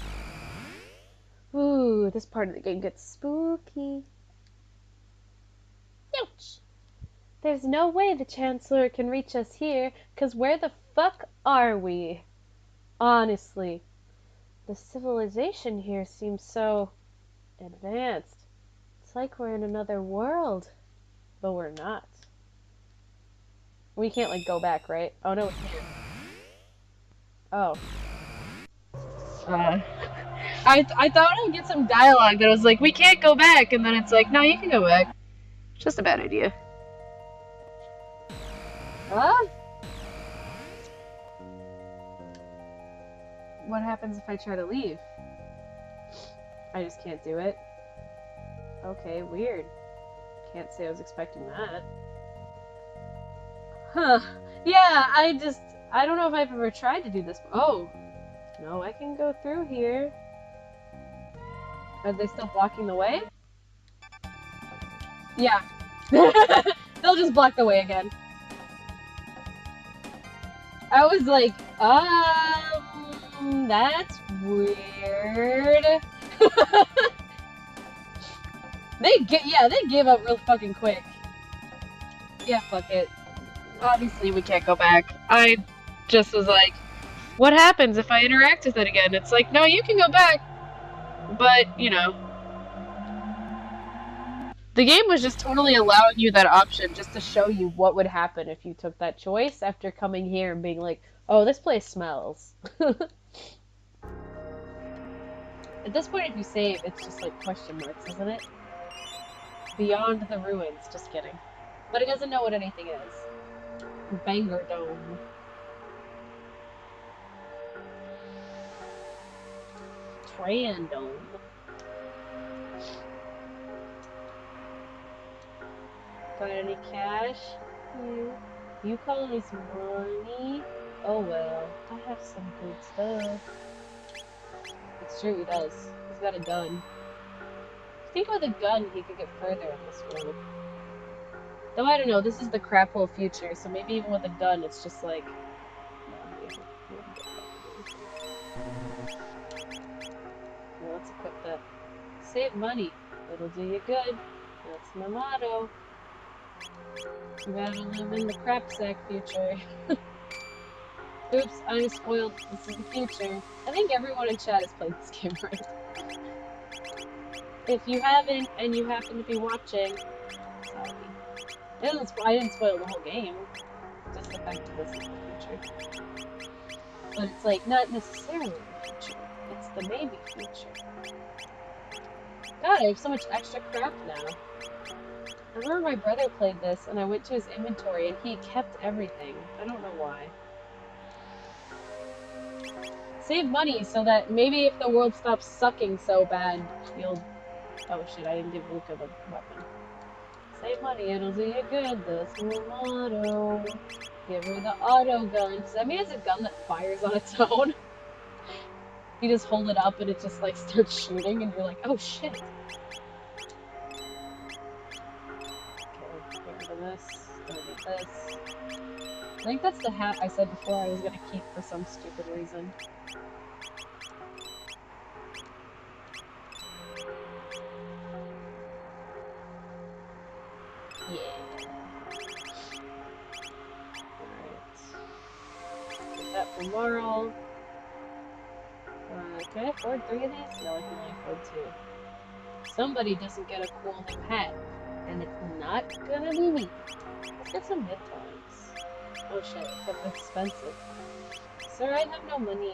Ooh, this part of the game gets spooky. Ouch. There's no way the Chancellor can reach us here, 'cause where the fuck are we? Honestly, the civilization here seems so advanced. It's like we're in another world, but we're not. We can't, like, go back, right? Oh, no, we can. Oh. I thought I'd get some dialogue that was like, we can't go back, and then it's like, no, you can go back. It's just a bad idea. Huh? What happens if I try to leave? I just can't do it. Okay, weird. Can't say I was expecting that. Huh. Yeah, I don't know if I've ever tried to do this. Oh. No, I can go through here. Are they still blocking the way? Yeah. They'll just block the way again. I was like, that's weird. They gave up real fucking quick. Yeah, fuck it. Obviously we can't go back. I just was like, what happens if I interact with it again? It's like, no, you can go back. But, you know. The game was just totally allowing you that option just to show you what would happen if you took that choice after coming here and being like, oh, this place smells. At this point, if you save, it's just like question marks, isn't it? Beyond the ruins, just kidding. But it doesn't know what anything is. Banger Dome. Trandome. Got any cash? You call this money? Oh well, I have some good stuff. It's true, he does. He's got a gun. I think with a gun he could get further in this world. Though I don't know, this is the crap hole future, so maybe even with a gun it's just like... Well, let's equip that. Save money. It'll do you good. That's my motto. You gotta live in the crap sack future. Oops, I spoiled. This is the future. I think everyone in chat has played this game, right? If you haven't, and you happen to be watching, sorry. I didn't spoil the whole game. Just the fact that this is the future. But it's like, not necessarily the future. It's the maybe future. God, I have so much extra crap now. I remember my brother played this, and I went to his inventory, and he kept everything. I don't know why. Save money so that maybe if the world stops sucking so bad, you'll... Oh shit, I didn't give Luca the weapon. Save money, it'll do you good. That's my motto. Give her the auto gun. Does that mean it's a gun that fires on its own? You just hold it up and it just like starts shooting and you're like, oh shit. Okay, get rid of this. Don't need this. I think that's the hat I said before I was gonna keep for some stupid reason. Yeah. Alright. Get that for Marl. Can I afford 3 of these? No, I can only afford 2. Somebody doesn't get a cool new hat, and it's not gonna be me. Let's get some headphones. Oh shit, that's expensive. Sir, I have no money.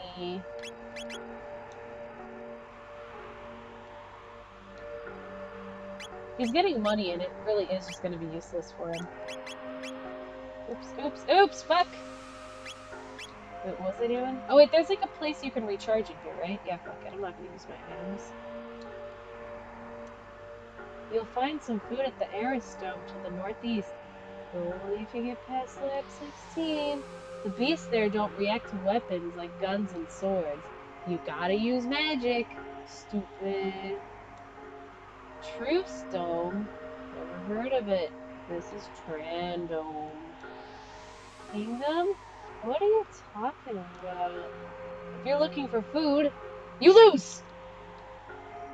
He's getting money, and it really is just gonna be useless for him. Oops, oops, oops, fuck! Wait, what was I doing? Oh wait, there's like a place you can recharge in here, right? Yeah, fuck it, I'm not gonna use my items. You'll find some food at the Aristome to the northeast. Only if you get past lab 16. The beasts there don't react to weapons like guns and swords. You gotta use magic. Stupid. Truce Dome? Never heard of it. This is Trandome. Kingdom? What are you talking about? If you're looking for food, you lose!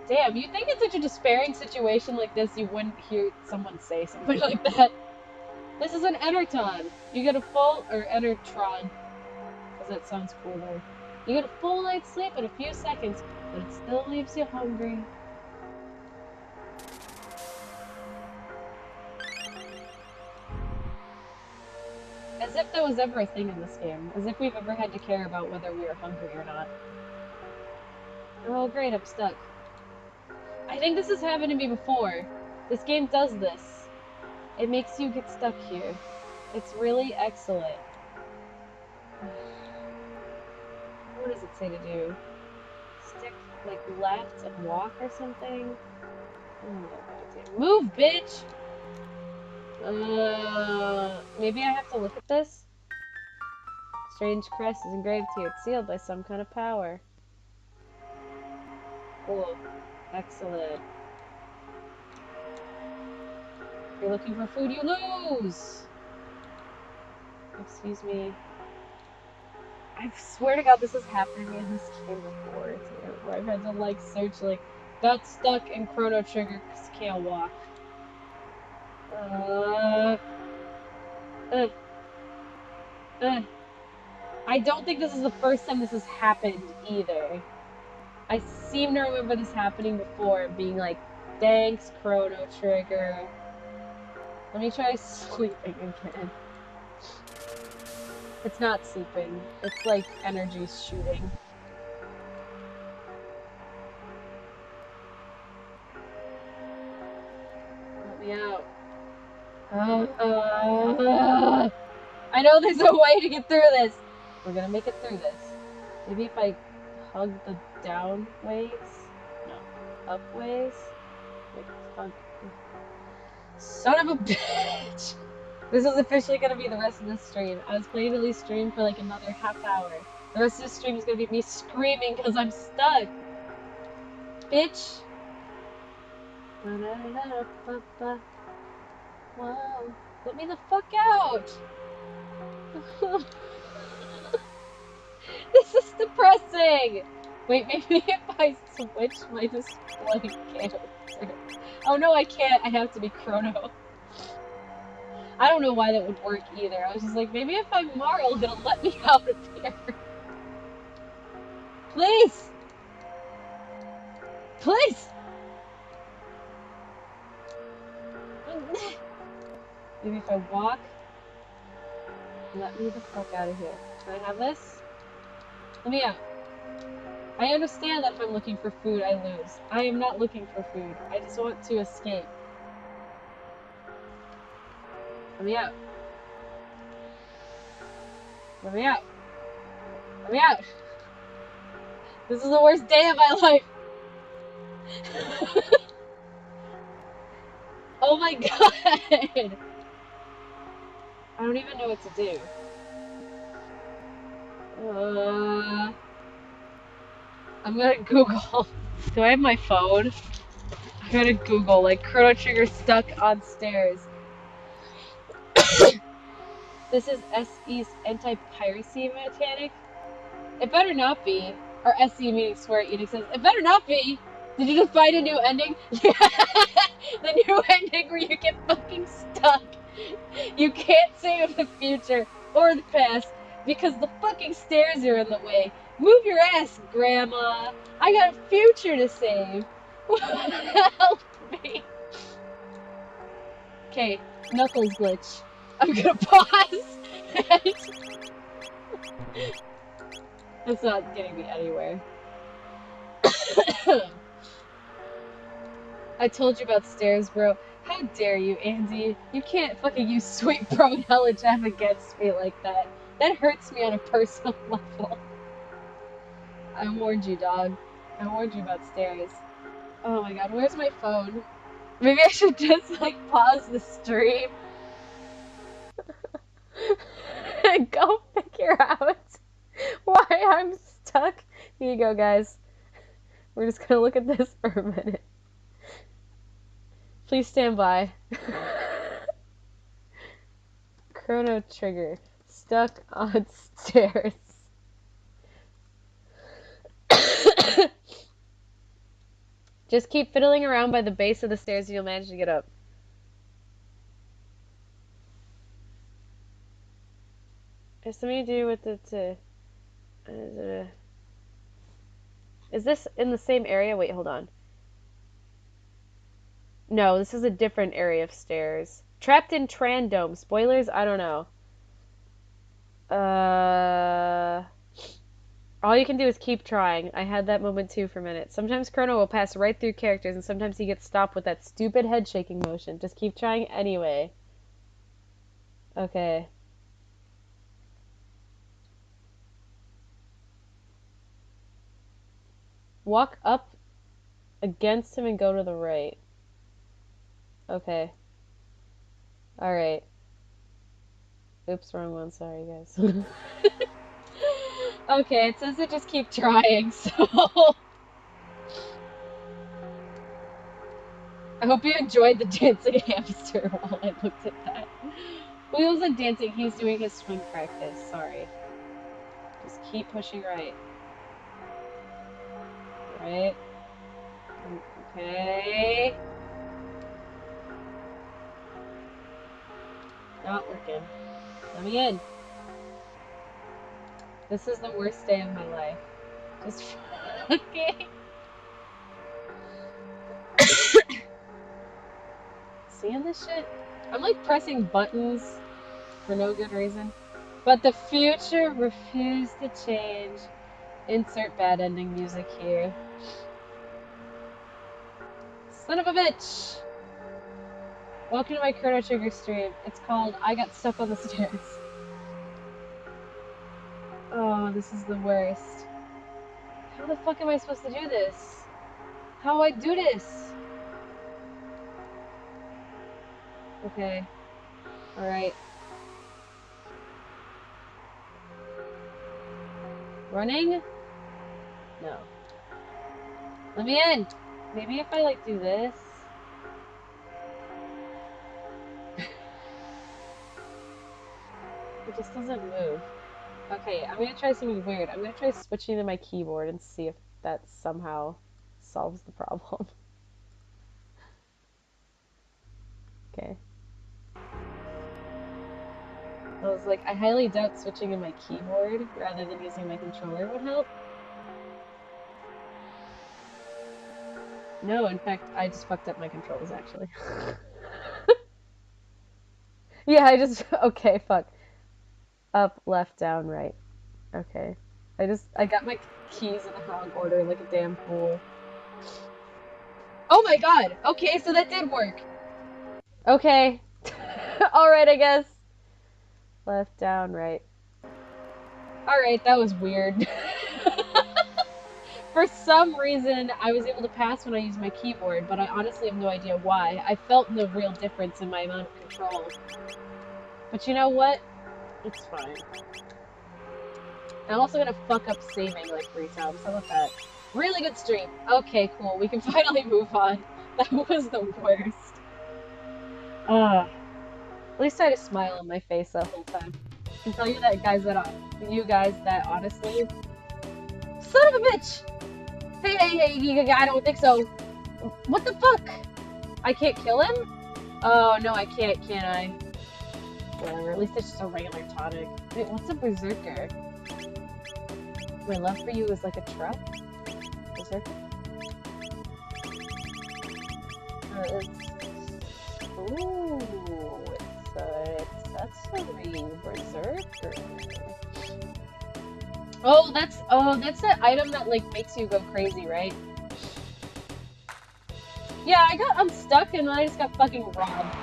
Damn, you think in such a despairing situation like this you wouldn't hear someone say something like that? This is an Enerton. You get a full, or Enertron, because that sounds cooler. You get a full night's sleep in a few seconds, but it still leaves you hungry. As if that was ever a thing in this game. As if we've ever had to care about whether we are hungry or not. Oh great, I'm stuck. I think this has happened to me before. This game does this. It makes you get stuck here. It's really excellent. What does it say to do? Stick, like, left and walk or something? Oh, move, bitch! Maybe I have to look at this? Strange crest is engraved here. It's sealed by some kind of power. Cool. Excellent. If you're looking for food, you lose! Excuse me. I swear to God, this has happened to me in this game before, too. Where I've had to, like, search, like, got stuck in Chrono Trigger because can't walk. I don't think this is the first time this has happened, either. I seem to remember this happening before, being like, thanks, Chrono Trigger. Let me try sleeping again. It's not sleeping. It's like energy shooting. Let me out. I know there's a way to get through this. We're gonna make it through this. Maybe if I hug the down ways? No. Up ways? Wait, hug. Son of a bitch! This is officially gonna be the rest of the stream. I was planning to leave stream for like another half hour. The rest of the stream is gonna be me screaming because I'm stuck. Bitch. Whoa. Let me the fuck out. This is depressing. Wait, maybe if I switch my display character. Oh no, I can't. I have to be Chrono. I don't know why that would work either. I was just like, maybe if I'm Marl, it'll let me out of here. Please! Please! Maybe if I walk, let me the fuck out of here. Can I have this? Let me out. I understand that if I'm looking for food, I lose. I am not looking for food. I just want to escape. Let me out. Let me out. Let me out. This is the worst day of my life. Oh my god. I don't even know what to do. I'm gonna Google. Do I have my phone? I'm gonna Google, like, Chrono Trigger stuck on stairs. This is SE's anti-piracy mechanic? It better not be. Or SE meaning Square Enix says, it better not be! Did you just find a new ending? Yeah! The new ending where you get fucking stuck! You can't save the future or the past because the fucking stairs are in the way. Move your ass, Grandma! I got a future to save! Help me! Okay, Knuckles glitch. I'm gonna pause! It's not getting me anywhere. I told you about stairs, bro. How dare you, Andy? You can't fucking use Sweet Bro Knowledge App against me like that. That hurts me on a personal level. I warned you, dog. I warned you about stairs. Oh my god, where's my phone? Maybe I should just, like, pause the stream. And go figure out why I'm stuck. Here you go, guys. We're just gonna look at this for a minute. Please stand by. Chrono Trigger. Stuck on stairs. Just keep fiddling around by the base of the stairs and you'll manage to get up. Has something to do with the... Is this in the same area? Wait, hold on. No, this is a different area of stairs. Trapped in Trandome. Spoilers? I don't know. All you can do is keep trying. I had that moment too for a minute. Sometimes Chrono will pass right through characters, and sometimes he gets stopped with that stupid head shaking motion. Just keep trying anyway. Okay. Walk up against him and go to the right. Okay. Alright. Oops, wrong one. Sorry, guys. Okay, it says to just keep trying, so... I hope you enjoyed the dancing hamster while I looked at that. Well, he wasn't dancing, he's doing his swing practice. Sorry. Just keep pushing right. Right. Okay. Not working. Let me in. This is the worst day of my life. Just fucking... Seeing this shit? I'm like pressing buttons for no good reason. But the future refused to change. Insert bad ending music here. Son of a bitch! Welcome to my Chrono Trigger stream. It's called I Got Stuck on the Stairs. Oh, this is the worst. How the fuck am I supposed to do this? How do I do this? Okay. Alright. Running? No. Let me in! Maybe if I, like, do this... It just doesn't move. Okay, I'm gonna try something weird. I'm gonna try switching to my keyboard and see if that somehow solves the problem. Okay. I was like, I highly doubt switching to my keyboard rather than using my controller would help. No, in fact, I just fucked up my controls, actually. Yeah, I just... Okay, fuck. Up, left, down, right. Okay. I got my keys in the wrong order like a damn fool. Oh my god! Okay, so that did work. Okay. Alright, I guess. Left, down, right. Alright, that was weird. For some reason, I was able to pass when I used my keyboard, but I honestly have no idea why. I felt no real difference in my amount of control. But you know what? It's fine. I'm also gonna fuck up saving like 3 times. How about that? Really good stream. Okay, cool. We can finally move on. That was the worst. At least I had a smile on my face the whole time. I can tell you that you guys that honestly... Son of a bitch! Hey, I don't think so. What the fuck? I can't kill him? Oh, no, I can't I? Whatever, at least it's just a regular tonic. Wait, what's a berserker? My love for you is like a truck? Berserker? Ooh, it's a accessory berserker. Oh, that's that item that like makes you go crazy, right? Yeah, I got unstuck and I just got fucking robbed.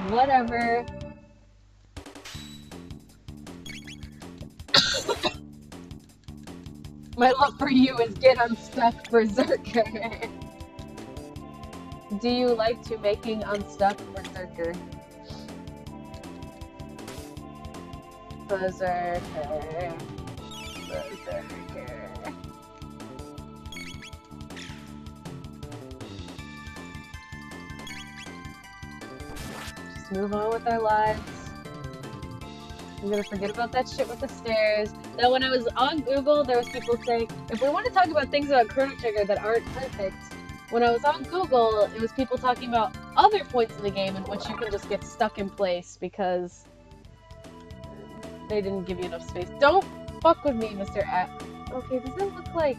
Whatever. My love for you is get unstuck, berserker. Do you like to making unstuck, berserker? Berserker. Berserker. Just move on with our lives. I'm gonna forget about that shit with the stairs. Now, when I was on Google, there was people saying, if we want to talk about things about Chrono Trigger that aren't perfect, when I was on Google, it was people talking about other points in the game in which you can just get stuck in place because they didn't give you enough space. Don't fuck with me, Mr. Okay, does it look like...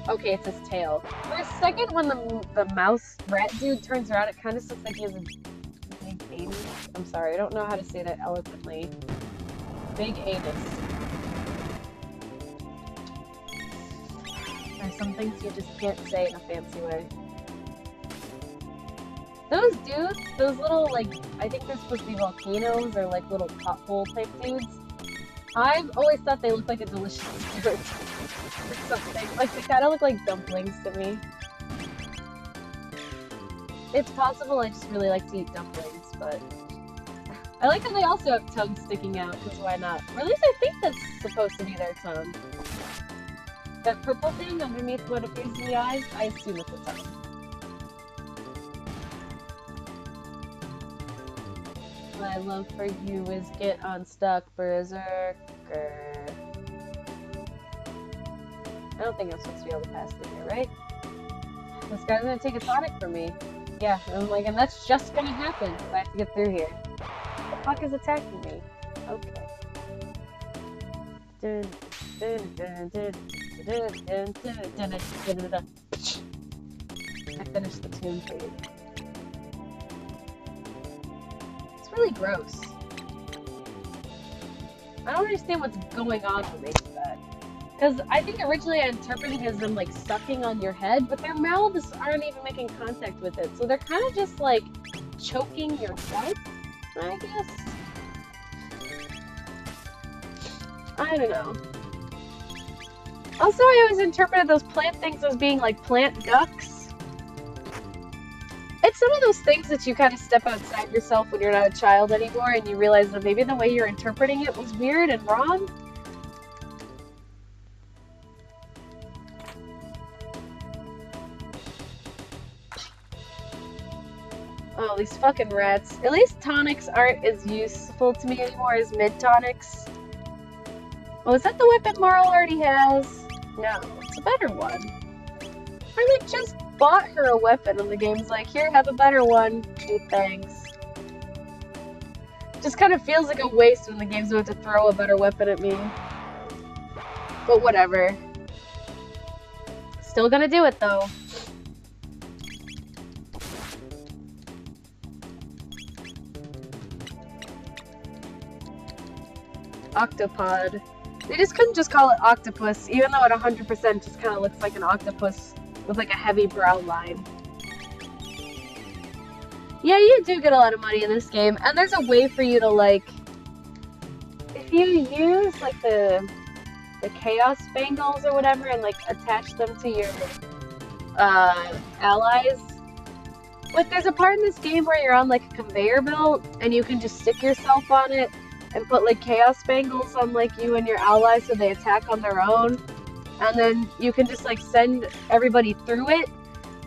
Okay, it's his tail. For a second, when the mouse rat dude turns around, it kind of looks like he has a big anus. I'm sorry, I don't know how to say that eloquently. Big anus. There's some things you just can't say in a fancy way. Those dudes, those little, like, I think they're supposed to be volcanoes or, like, little pothole type dudes. I've always thought they look like a delicious dessert or something. Like, they kind of look like dumplings to me. It's possible I just really like to eat dumplings, but... I like that they also have tongues sticking out, because why not? Or at least I think that's supposed to be their tongue. That purple thing underneath what appears to be eyes, I assume it's a tongue. My love for you is get unstuck, berserker. I don't think I'm supposed to be able to pass through here, right? This guy's gonna take a tonic from me. Yeah, and I'm like, and that's just gonna happen if I have to get through here. What the fuck is attacking me? Okay. I finished the tune for you. It's really gross. I don't understand what's going on when they do that. Because I think originally I interpreted it as them like sucking on your head, but their mouths aren't even making contact with it. So they're kind of just like choking your head, I guess. I don't know. Also, I always interpreted those plant things as being like plant ducks. It's one of those things that you kind of step outside yourself when you're not a child anymore and you realize that maybe the way you're interpreting it was weird and wrong? Oh, these fucking rats. At least tonics aren't as useful to me anymore as mid-tonics. Oh, is that the weapon Marl already has? No, it's a better one. I like just bought her a weapon and the game's like, here, have a better one. Gee, thanks. Just kind of feels like a waste when the game's about to throw a better weapon at me. But whatever. Still gonna do it though. Octopod. They just couldn't just call it octopus, even though it 100% just kind of looks like an octopus with like a heavy brow line. Yeah, you do get a lot of money in this game, and there's a way for you to like, if you use like the chaos spangles or whatever and like attach them to your allies. Like there's a part in this game where you're on like a conveyor belt and you can just stick yourself on it and put like chaos spangles on like you and your allies so they attack on their own. And then you can just like send everybody through it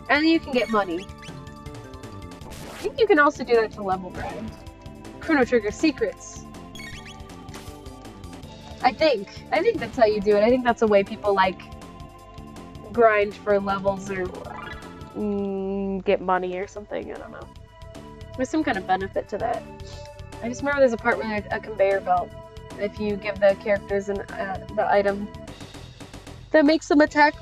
and then you can get money. I think you can also do that to level grind. Chrono Trigger secrets. I think that's how you do it. I think that's a way people like grind for levels or get money or something. I don't know. There's some kind of benefit to that. I just remember there's a part where there's a conveyor belt. If you give the characters the item that makes them attack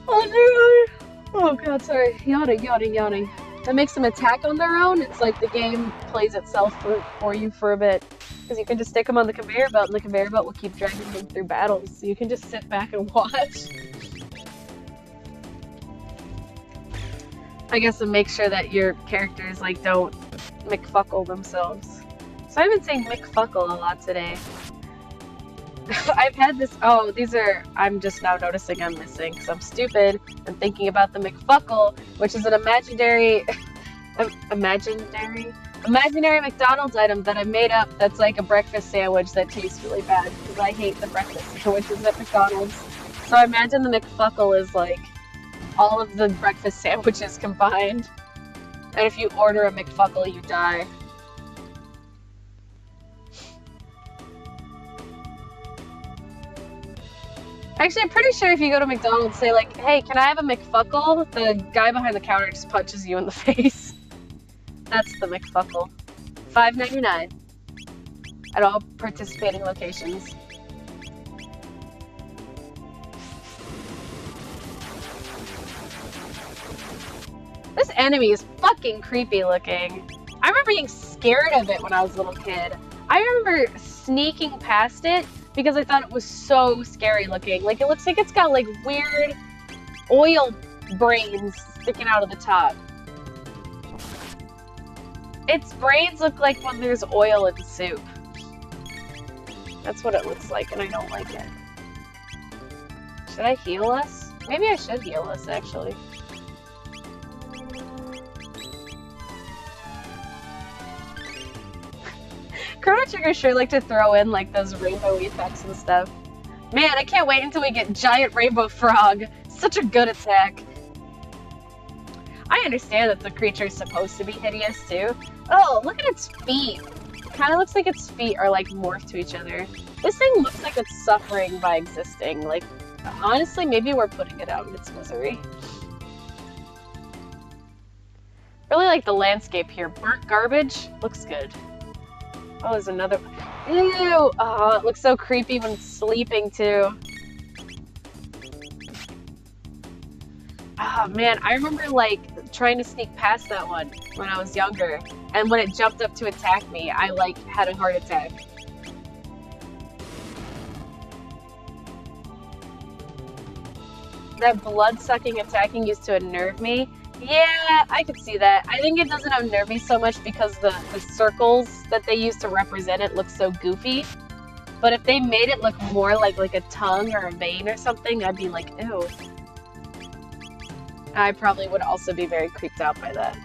on their own. Oh god, sorry. Yawning. That makes them attack on their own. It's like the game plays itself for you for a bit. Because you can just stick them on the conveyor belt and the conveyor belt will keep dragging them through battles. So you can just sit back and watch. I guess to make sure that your characters like don't McFuckle themselves. So I've been saying McFuckle a lot today. I've had this, oh, these are, I'm just now noticing I'm missing because I'm stupid and thinking about the McFuckle, which is an imaginary McDonald's item that I made up that's like a breakfast sandwich that tastes really bad because I hate the breakfast sandwiches at McDonald's. So I imagine the McFuckle is like all of the breakfast sandwiches combined. And if you order a McFuckle, you die. Actually, I'm pretty sure if you go to McDonald's, say like, hey, can I have a McFuckle? The guy behind the counter just punches you in the face. That's the McFuckle. $5.99 at all participating locations. This enemy is fucking creepy looking. I remember being scared of it when I was a little kid. I remember sneaking past it because I thought it was so scary looking. Like, it looks like it's got like weird oil brains sticking out of the top. Its brains look like when there's oil in soup. That's what it looks like, and I don't like it. Should I heal us? Maybe I should heal us, actually. Chrono Trigger sure like to throw in like those rainbow effects and stuff. Man, I can't wait until we get Giant Rainbow Frog. Such a good attack. I understand that the creature is supposed to be hideous too. Oh, look at its feet. It kind of looks like its feet are like morphed to each other. This thing looks like it's suffering by existing. Like, honestly, maybe we're putting it out in its misery. Really like the landscape here. Burnt garbage looks good. Oh, there's another. Ew! Oh, it looks so creepy when it's sleeping too. Oh man, I remember like trying to sneak past that one when I was younger, and when it jumped up to attack me, I like had a heart attack. That blood-sucking attacking used to unnerve me. Yeah, I could see that. I think it doesn't unnerve me so much because the circles that they use to represent it look so goofy. But if they made it look more like a tongue or a vein or something, I'd be like, ew. I probably would also be very creeped out by that.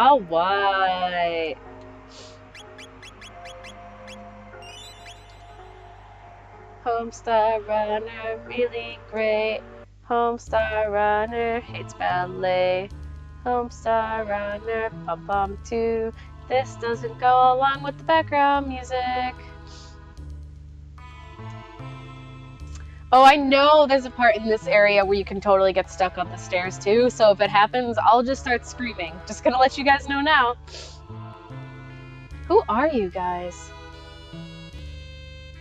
Oh, what? Homestar Runner, really great. Homestar Runner hates ballet. Homestar Runner, bum bum too. This doesn't go along with the background music. Oh, I know there's a part in this area where you can totally get stuck on the stairs too, so if it happens, I'll just start screaming. Just gonna let you guys know now. Who are you guys?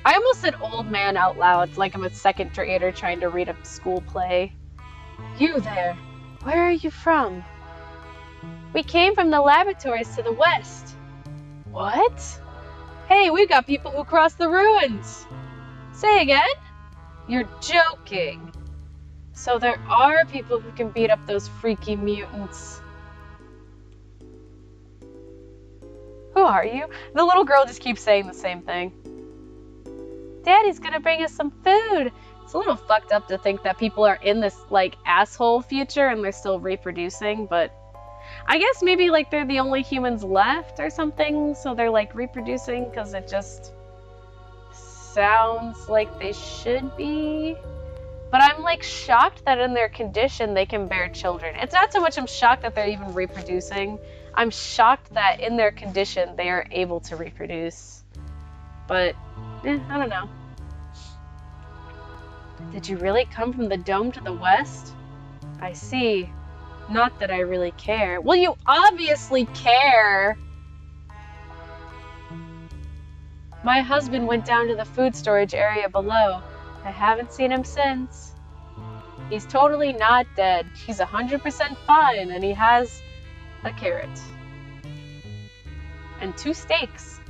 I almost said old man out loud, like I'm a second grader trying to read a school play. You there, where are you from? We came from the laboratories to the west. What? Hey, we got people who crossed the ruins. Say again? You're joking. So there are people who can beat up those freaky mutants. Who are you? The little girl just keeps saying the same thing. Daddy's gonna bring us some food. It's a little fucked up to think that people are in this, like, asshole future and they're still reproducing, but I guess maybe, like, they're the only humans left or something, so they're, like, reproducing because it just sounds like they should be. But I'm, like, shocked that in their condition they can bear children. It's not so much I'm shocked that they're even reproducing. I'm shocked that in their condition they are able to reproduce. But, I don't know. Did you really come from the dome to the west? I see. Not that I really care. Well, you obviously care! My husband went down to the food storage area below. I haven't seen him since. He's totally not dead. He's 100% fine, and he has a carrot. And 2 steaks.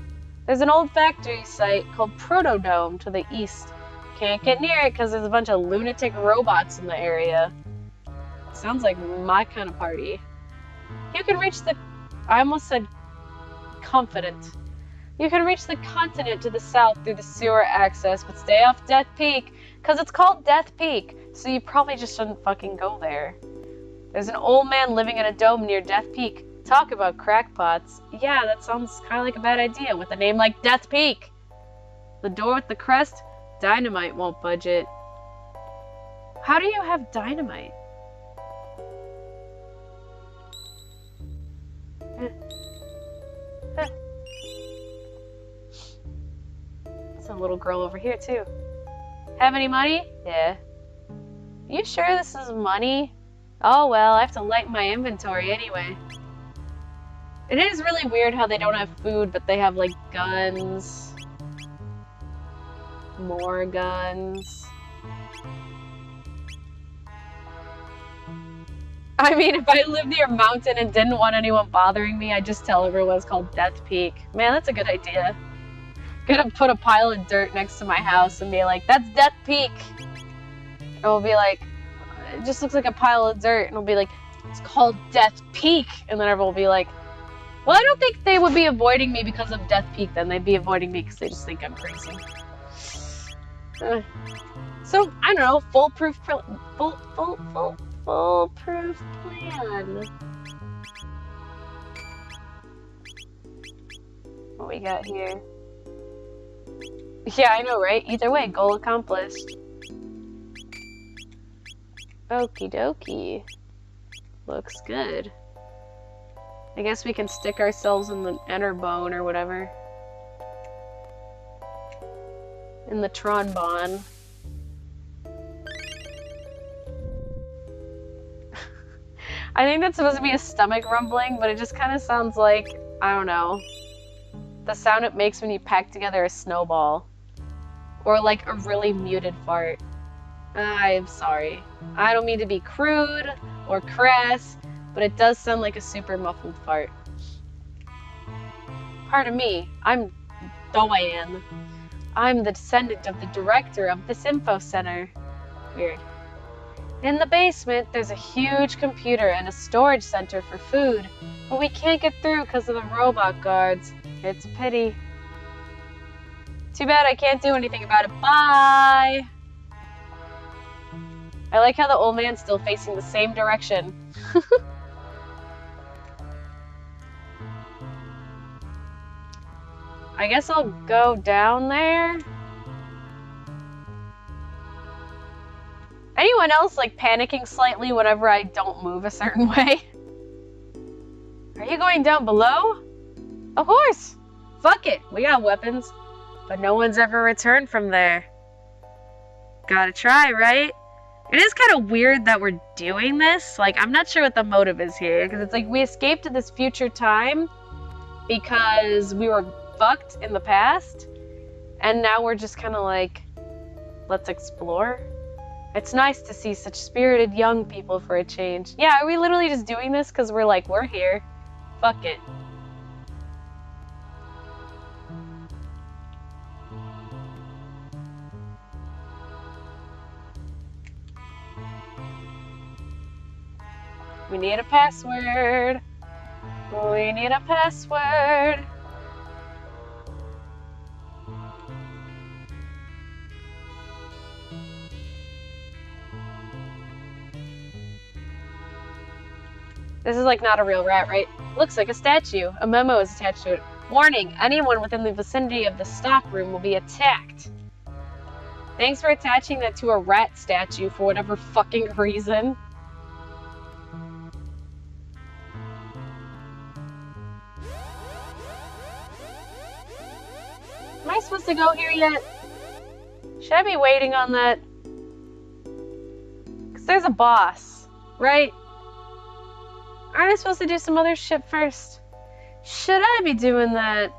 There's an old factory site called Proto-Dome to the east. Can't get near it because there's a bunch of lunatic robots in the area. Sounds like my kind of party. You can reach the... I almost said confident. You can reach the continent to the south through the sewer access, but stay off Death Peak, because it's called Death Peak, so you probably just shouldn't fucking go there. There's an old man living in a dome near Death Peak. Talk about crackpots. Yeah, that sounds kind of like a bad idea with a name like Death Peak. The door with the crest? Dynamite won't budge it. How do you have dynamite? There's a little girl over here too. Have any money? Yeah. You sure this is money? Oh well, I have to lighten my inventory anyway. It is really weird how they don't have food, but they have, like, guns. More guns. I mean, if I lived near a mountain and didn't want anyone bothering me, I'd just tell everyone it's called Death Peak. Man, that's a good idea. Gonna put a pile of dirt next to my house and be like, that's Death Peak! And we'll be like, it just looks like a pile of dirt, and we'll be like, it's called Death Peak! And then everyone will be like, well, I don't think they would be avoiding me because of Death Peak, then. They'd be avoiding me because they just think I'm crazy. So, I don't know, foolproof plan. What we got here? Yeah, I know, right? Either way, goal accomplished. Okie dokie. Looks good. I guess we can stick ourselves in the inner bone or whatever. In the trombone. I think that's supposed to be a stomach rumbling, but it just kind of sounds like, I don't know, the sound it makes when you pack together a snowball. Or like a really muted fart. I'm sorry. I don't mean to be crude or crass, but it does sound like a super muffled fart. Pardon me, I'm Doan. I'm the descendant of the director of this info center. Weird. In the basement, there's a huge computer and a storage center for food, but we can't get through because of the robot guards. It's a pity. Too bad I can't do anything about it. Bye! I like how the old man's still facing the same direction. I guess I'll go down there. Anyone else like panicking slightly whenever I don't move a certain way? Are you going down below? Of course! Fuck it, we got weapons. But no one's ever returned from there. Gotta try, right? It is kind of weird that we're doing this. Like, I'm not sure what the motive is here. Because it's like we escaped to this future time because we were fucked in the past. And now we're just kind of like, let's explore. It's nice to see such spirited young people for a change. Yeah, are we literally just doing this because we're like, we're here. Fuck it. We need a password. We need a password. This is like not a real rat, right? Looks like a statue. A memo is attached to it. Warning, anyone within the vicinity of the stock room will be attacked. Thanks for attaching that to a rat statue for whatever fucking reason. Am I supposed to go here yet? Should I be waiting on that? Because there's a boss, right? Aren't I supposed to do some other shit first? Should I be doing that?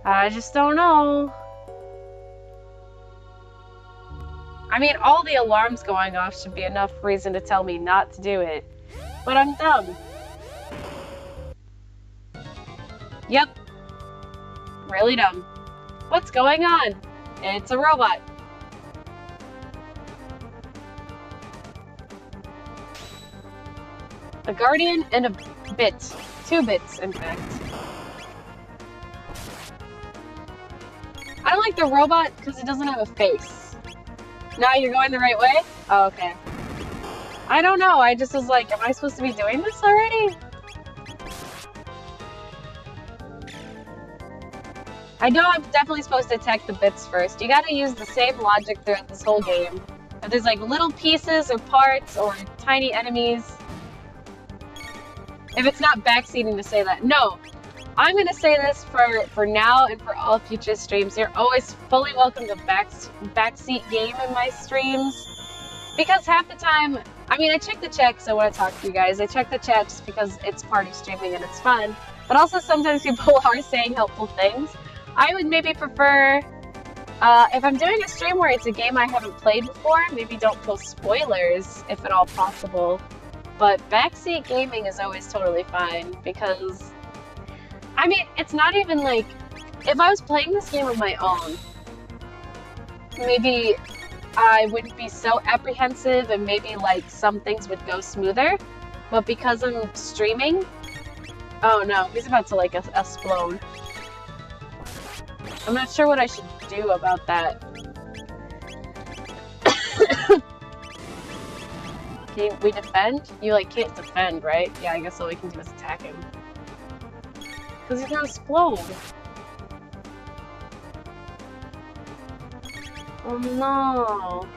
I just don't know. I mean, all the alarms going off should be enough reason to tell me not to do it. But I'm dumb. Yep. Really dumb. What's going on? It's a robot. A guardian and a bit. 2 bits, in fact. I don't like the robot because it doesn't have a face. Now you're going the right way? Oh, okay. I don't know, I just was like, am I supposed to be doing this already? I know I'm definitely supposed to attack the bits first. You gotta use the same logic throughout this whole game. If there's like little pieces or parts or tiny enemies, if it's not backseating to say that. No, I'm gonna say this for now and for all future streams. You're always fully welcome to backseat game in my streams. Because half the time, I mean, I check the chat because I want to talk to you guys. I check the chat just because it's party streaming and it's fun. But also sometimes people are saying helpful things. I would maybe prefer, if I'm doing a stream where it's a game I haven't played before, maybe don't post spoilers if at all possible. But backseat gaming is always totally fine because, I mean, it's not even like, if I was playing this game on my own, maybe I wouldn't be so apprehensive and maybe like some things would go smoother. But because I'm streaming, oh no, he's about to like explode. I'm not sure what I should do about that. Can we defend? You like can't defend, right? Yeah, I guess all we can do is attack him. Because he's gonna explode. Oh no.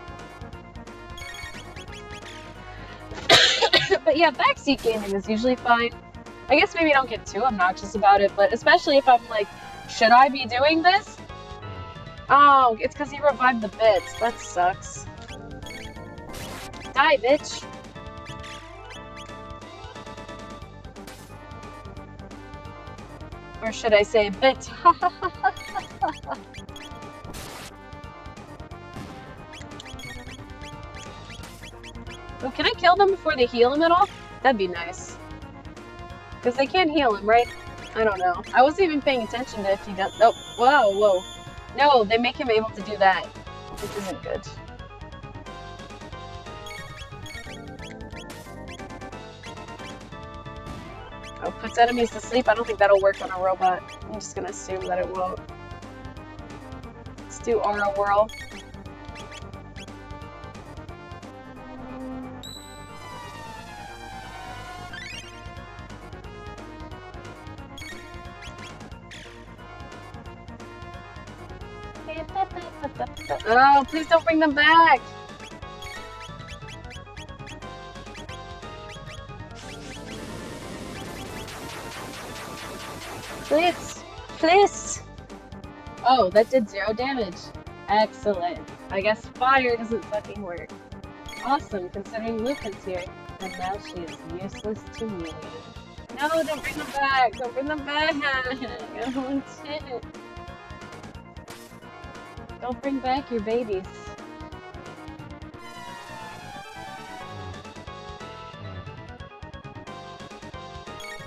But yeah, backseat gaming is usually fine. I guess maybe I don't get too obnoxious about it, but especially if I'm like, should I be doing this? Oh, it's because he revived the bits. That sucks. Die, bitch. Or should I say bit? Oh, can I kill them before they heal him at all? That'd be nice. Because they can't heal him, right? I don't know. I wasn't even paying attention to if he does. Oh, whoa, whoa. No, they make him able to do that, which isn't good. Oh, puts enemies to sleep. I don't think that'll work on a robot. I'm just gonna assume that it won't. Let's do Aura Whirl. Oh, please don't bring them back! Please! Please! Oh, that did 0 damage. Excellent. I guess fire doesn't fucking work. Awesome, considering Luca's here. And now she is useless to me. No, don't bring them back! Don't bring them back! I don't want it. Don't bring back your babies.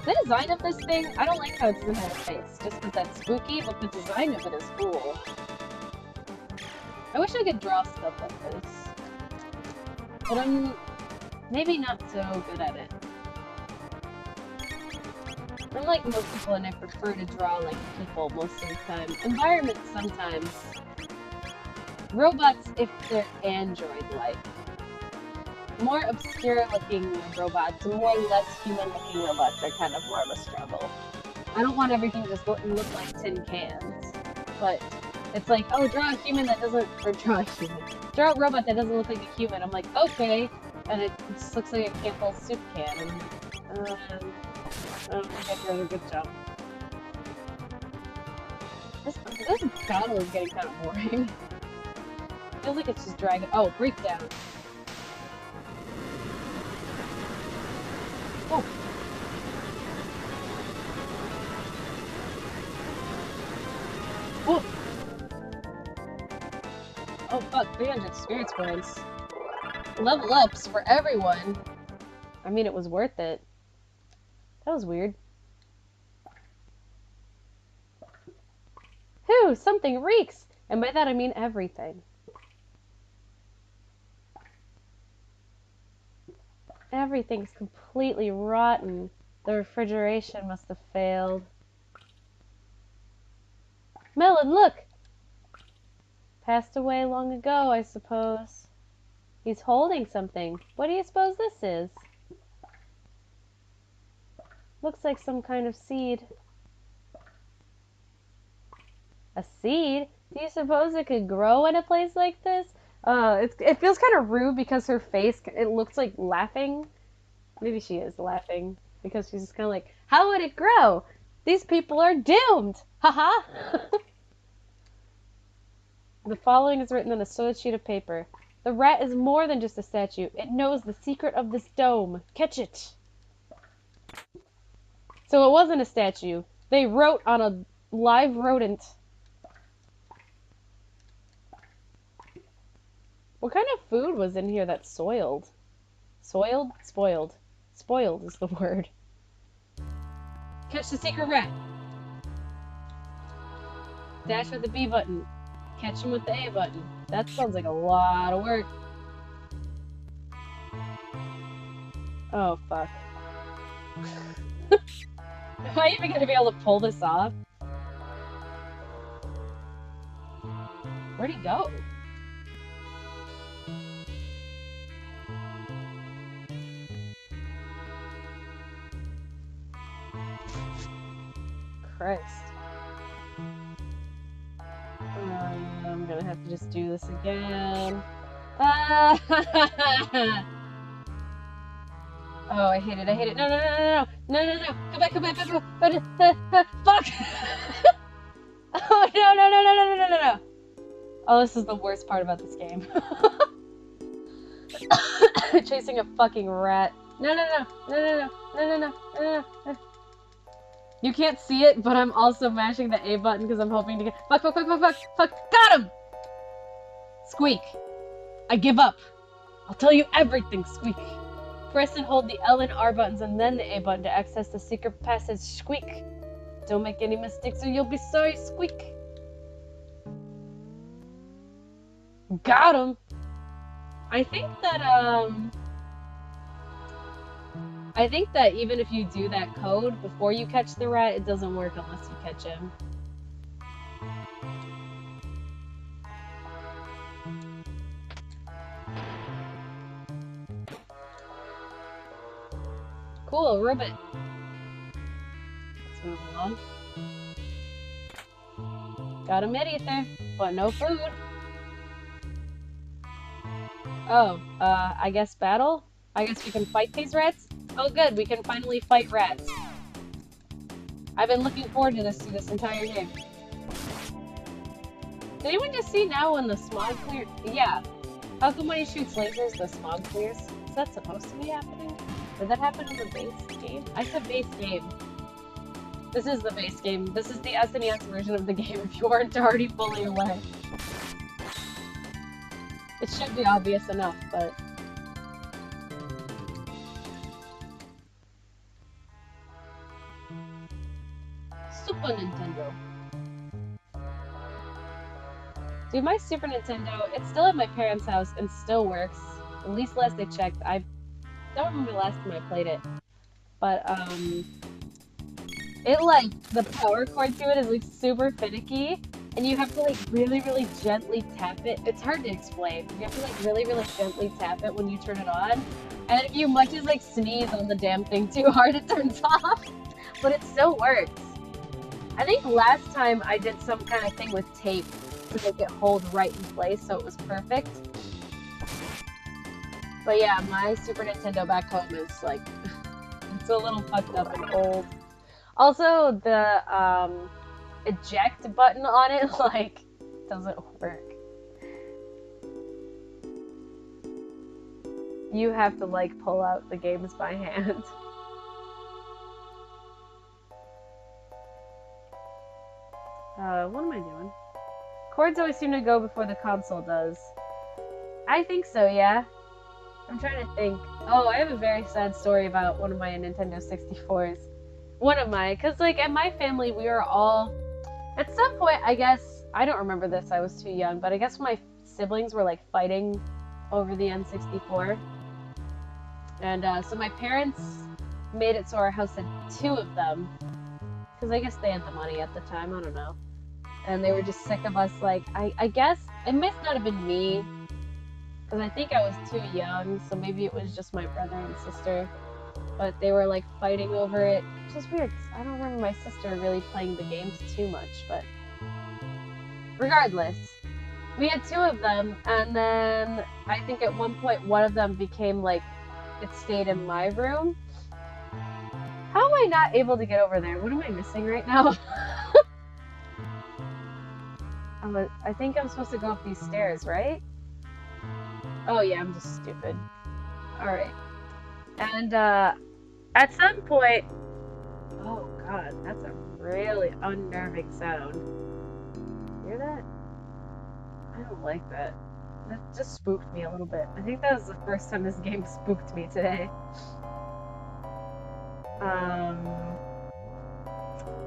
The design of this thing, I don't like how it doesn't have a face. Just because that's spooky, but the design of it is cool. I wish I could draw stuff like this. But I'm maybe not so good at it. Unlike most people, and I prefer to draw like people most of the time. Environments sometimes. Robots if they're android-like. More obscure-looking robots, more less human-looking robots are kind of more of a struggle. I don't want everything to just look like tin cans, but it's like, oh, draw a human that doesn't, or draw a human. Draw a robot that doesn't look like a human. I'm like, okay, and it just looks like a Campbell soup can. And, I don't think I did a good job. This battle is getting kind of boring. Feels like it's just dragging. Oh, breakdown. Oh. Oh. Oh fuck, 300 spirit points. Level ups for everyone. I mean, it was worth it. That was weird. Whew, something reeks! And by that I mean everything. Everything's completely rotten. The refrigeration must have failed. Melon, look! Passed away long ago, I suppose. He's holding something. What do you suppose this is? Looks like some kind of seed. A seed? Do you suppose it could grow in a place like this? It feels kind of rude because her face, it looks like laughing. Maybe she is laughing because she's just kind of like, how would it grow? These people are doomed! Haha! The following is written on a soiled sheet of paper. The rat is more than just a statue. It knows the secret of this dome. Catch it! So it wasn't a statue. They wrote on a live rodent. What kind of food was in here that's soiled? Soiled? Spoiled. Spoiled is the word. Catch the secret rat. Dash with the B button. Catch him with the A button. That sounds like a lot of work. Oh, fuck. Am I even gonna be able to pull this off? Where'd he go? Christ. I'm gonna have to just do this again. Ah! Oh, I hate it, I hate it. No, no, no, no, no, no, no, no. Come back, come back, come back. Fuck! Oh, no, no, no, no, no, no, no, no. Oh, this is the worst part about this game. Chasing a fucking rat. No, no, no, no, no, no, no, no, no, no. You can't see it, but I'm also mashing the A button because I'm hoping to get— Fuck, fuck, fuck, fuck, fuck, fuck, got him! Squeak. I give up. I'll tell you everything, Squeak. Press and hold the L and R buttons and then the A button to access the secret passage, Squeak. Don't make any mistakes or you'll be sorry, Squeak. Got him! I think that even if you do that code before you catch the rat, it doesn't work unless you catch him. Cool, ribbit. Let's move along. Got a mid-ether. but no food. Oh, I guess battle? I guess we can fight these rats? Oh good, we can finally fight rats. I've been looking forward to this entire game. Did anyone just see now when the smog clears? Yeah. How come when he shoots lasers, the smog clears? Is that supposed to be happening? Did that happen in the base game? I said base game. This is the base game. This is the SNES version of the game, if you weren't already fully aware. It should be obvious enough, but... Super Nintendo. Dude, my Super Nintendo, it's still at my parents' house and still works. At least last I checked. I don't remember the last time I played it. But, it, like, the power cord to it is, like, super finicky. And you have to, like, really, really gently tap it. It's hard to explain. You have to, like, really, really gently tap it when you turn it on. And if you much as, like, sneeze on the damn thing too hard, it turns off. But it still works. I think last time I did some kind of thing with tape to make it hold right in place, so it was perfect. But yeah, my Super Nintendo back home is, like, it's a little fucked up and old. Also, the, eject button on it, like, doesn't work. You have to, like, pull out the games by hand. What am I doing? Cords always seem to go before the console does. I think so, yeah. I'm trying to think. Oh, I have a very sad story about one of my Nintendo 64s. One of my, because, like, at my family, we were all... At some point, I guess... I don't remember this, I was too young, but I guess my siblings were, like, fighting over the N64. And, so my parents made it so our house had 2 of them. Because I guess they had the money at the time, I don't know. And they were just sick of us, like, I guess, it must not have been me, because I think I was too young, so maybe it was just my brother and sister, but they were, like, fighting over it, which is weird, I don't remember my sister really playing the games too much, but regardless, we had 2 of them, and then I think at one point one of them became, like, it stayed in my room. How am I not able to get over there? What am I missing right now? I think I'm supposed to go up these stairs, right? Oh yeah, I'm just stupid. Alright. And, at some point... Oh god, that's a really unnerving sound. Hear that? I don't like that. That just spooked me a little bit. I think that was the first time this game spooked me today.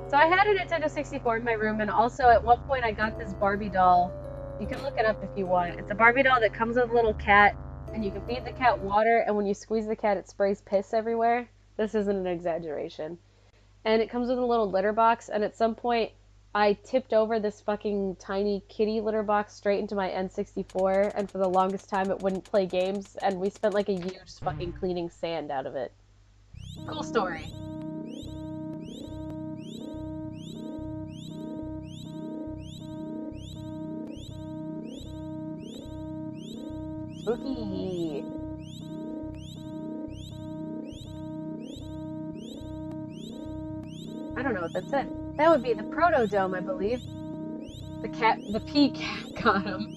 So I had a Nintendo 64 in my room, and also at one point I got this Barbie doll. You can look it up if you want. It's a Barbie doll that comes with a little cat, and you can feed the cat water, and when you squeeze the cat, it sprays piss everywhere. This isn't an exaggeration. And it comes with a little litter box, and at some point I tipped over this fucking tiny kitty litter box straight into my N64, and for the longest time it wouldn't play games, and we spent like a year just fucking cleaning sand out of it. Cool story. Spooky. I don't know what that said. That would be the Proto-Dome, I believe. The pea cat got him.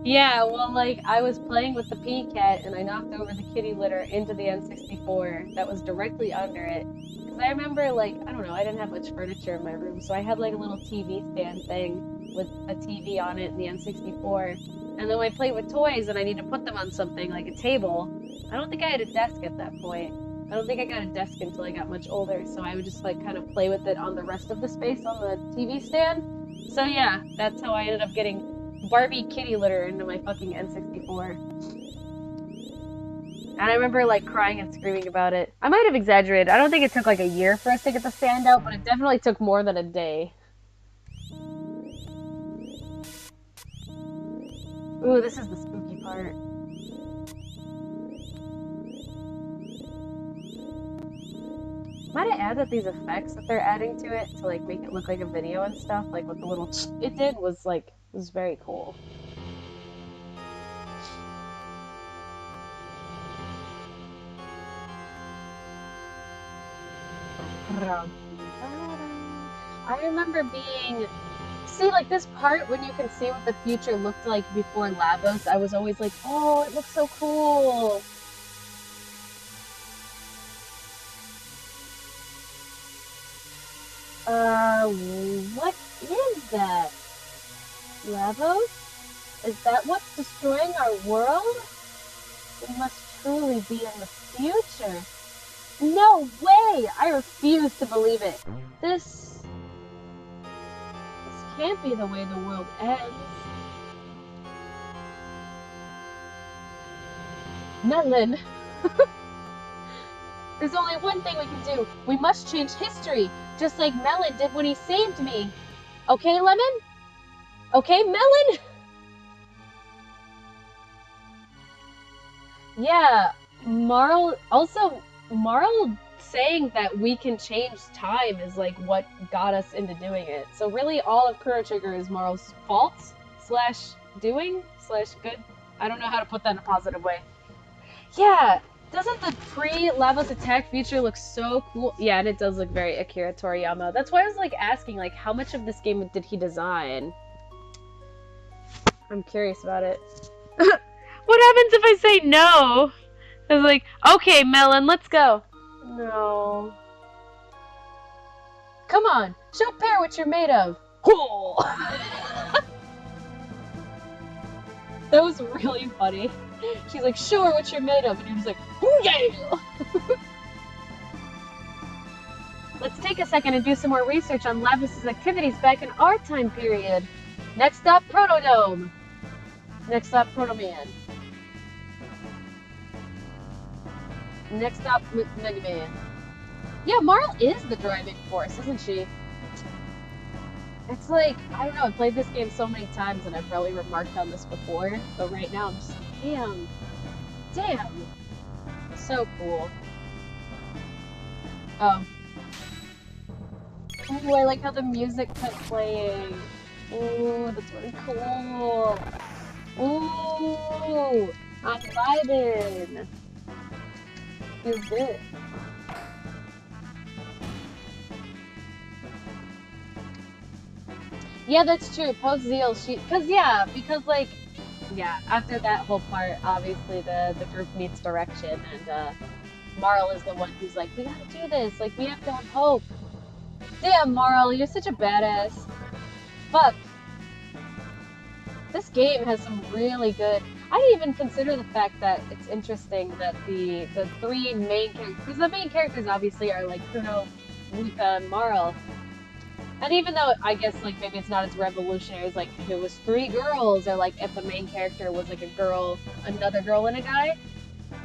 Yeah, well, like, I was playing with the pea cat and I knocked over the kitty litter into the N64 that was directly under it. Because I remember, like, I don't know, I didn't have much furniture in my room, so I had, like, a little TV stand thing with a TV on it in the N64. And then when I played with toys and I needed to put them on something, like a table, I don't think I had a desk at that point. I don't think I got a desk until I got much older, so I would just, like, kind of play with it on the rest of the space on the TV stand. So yeah, that's how I ended up getting Barbie kitty litter into my fucking N64. And I remember, like, crying and screaming about it. I might have exaggerated. I don't think it took, like, a year for us to get the stand out, but it definitely took more than a day. Ooh, this is the spooky part. Might I add that these effects that they're adding to it to, like, make it look like a video and stuff, like what the little it did was, like, It was very cool. I remember being... See, like this part when you can see what the future looked like before Lavos, I was always like, oh, it looks so cool. What is that? Lavos? Is that what's destroying our world? We must truly be in the future. No way! I refuse to believe it. This can't be the way the world ends. Melon! There's only one thing we can do. We must change history, just like Melon did when he saved me. Okay, Lemon? Okay, Melon? Yeah, Marl saying that we can change time is like what got us into doing it. So really all of Chrono Trigger is Marl's fault / doing / good. I don't know how to put that in a positive way. Yeah, doesn't the pre-Lavos attack feature look so cool? Yeah, and it does look very Akira Toriyama. That's why I was like asking, like, how much of this game did he design? I'm curious about it. What happens if I say no? I was like, okay, Melon, let's go. No. Come on, show Pear what you're made of. Cool. That was really funny. She's like, show her what you're made of, and he was like, oh yeah! Let's take a second and do some more research on Lavos' activities back in our time period. Next up, Protodome. Next up, Proto-Man. Next up, Mega Man. Yeah, Marl is the driving force, isn't she? It's like, I don't know, I've played this game so many times and I've probably remarked on this before, but right now I'm just like, damn. So cool. Oh. Ooh, I like how the music kept playing. Ooh, that's really cool. Ooh, I'm vibing. Feels good. Yeah, that's true. Post Zeal, because like, yeah, after that whole part, obviously the group needs direction, and Marl is the one who's like, we gotta do this, like, we have to have hope. Damn, Marl, you're such a badass. Fuck. This game has some really good... I didn't even consider the fact that it's interesting that the three main characters... Because the main characters obviously are like Chrono, Mika, and Marl. And even though, I guess, like, maybe it's not as revolutionary as, like, if it was 3 girls, or, like, if the main character was, like, a girl, another girl, and a guy,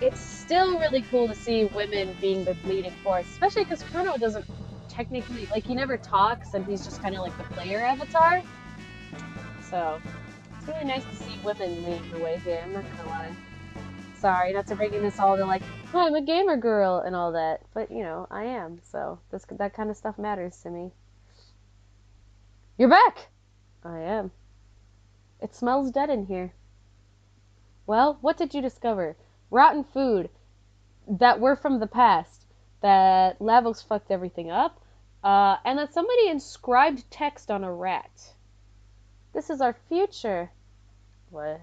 it's still really cool to see women being the leading force, especially because Chrono doesn't technically, like, he never talks, and he's just kind of like the player avatar. So, it's really nice to see women leading the way here, I'm not gonna lie. Sorry, not to bring in this all to, like, oh, I'm a gamer girl, and all that, but, you know, I am, so that kind of stuff matters to me. You're back! I am. It smells dead in here. Well, what did you discover? Rotten food that were from the past, that Lavos fucked everything up, and that somebody inscribed text on a rat. This is our future. What?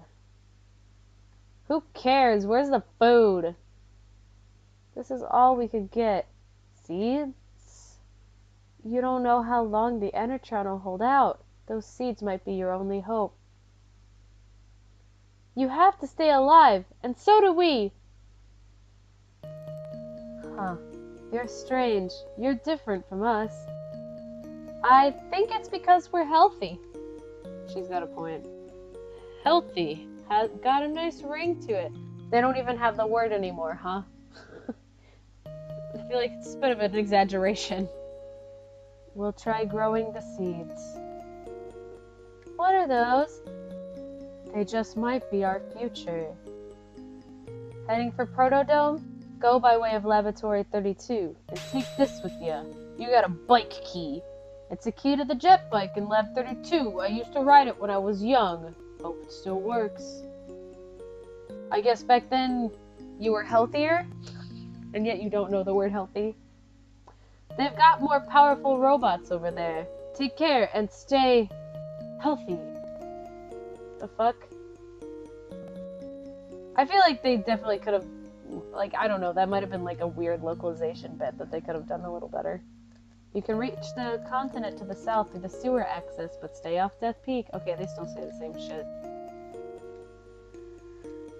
Who cares? Where's the food? This is all we could get. Seeds? You don't know how long the Enertron will hold out. Those seeds might be your only hope. You have to stay alive, and so do we. Huh. You're strange. You're different from us. I think it's because we're healthy. She's got a point. Healthy. Has got a nice ring to it. They don't even have the word anymore, huh? I feel like it's a bit of an exaggeration. We'll try growing the seeds. What are those? They just might be our future. Heading for Protodome? Go by way of Laboratory 32 and take this with you. You got a bike key. It's a key to the jet bike in Lab 32. I used to ride it when I was young. Hope it still works. I guess back then you were healthier, and yet you don't know the word healthy. They've got more powerful robots over there. Take care and stay healthy. The fuck? I feel like they definitely could have, like, I don't know, that might have been like a weird localization bit that they could have done a little better. You can reach the continent to the south through the sewer access, but stay off Death Peak. Okay, they still say the same shit.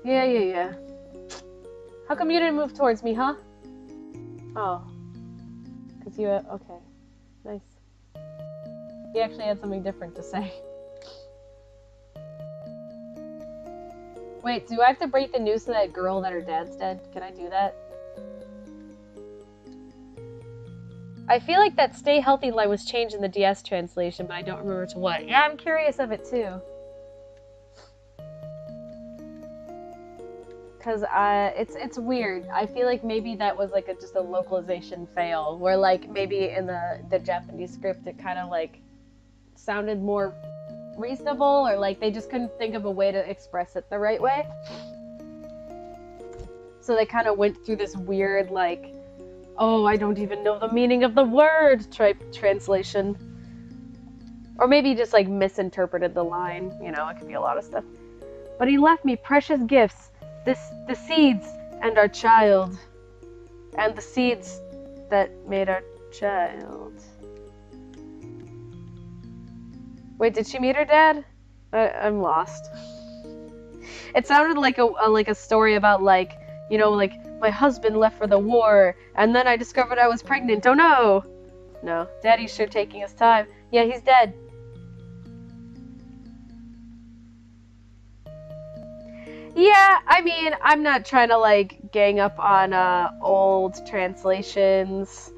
Yeah. How come you didn't move towards me, huh? Oh. Because you, okay. Nice. He actually had something different to say. Wait, do I have to break the news to that girl that her dad's dead? Can I do that? I feel like that stay healthy line was changed in the DS translation, but I don't remember to what. Yeah, I'm curious of it too. Because it's weird. I feel like maybe that was like just a localization fail, where like maybe in the Japanese script it kind of like sounded more reasonable, or like they just couldn't think of a way to express it the right way. So they kind of went through this weird like, oh, I don't even know the meaning of the word type translation. Or maybe just like misinterpreted the line, you know, it could be a lot of stuff. But he left me precious gifts, the seeds and our child. And the seeds that made our child. Wait, did she meet her dad? I'm lost. It sounded like a story about like, you know, like my husband left for the war, and then I discovered I was pregnant. Oh no! No, Daddy's sure taking his time. Yeah, he's dead. Yeah, I mean, I'm not trying to like gang up on old translations.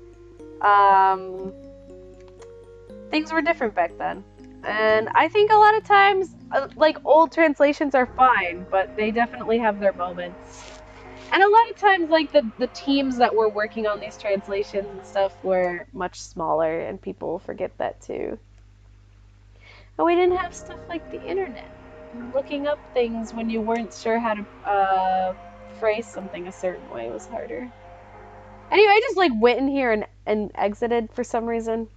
Things were different back then. And I think a lot of times, like, old translations are fine, but they definitely have their moments. And a lot of times, like, the teams that were working on these translations and stuff were much smaller, and people forget that too. And we didn't have stuff like the internet. Looking up things when you weren't sure how to phrase something a certain way was harder. Anyway, I just, like, went in here and exited for some reason.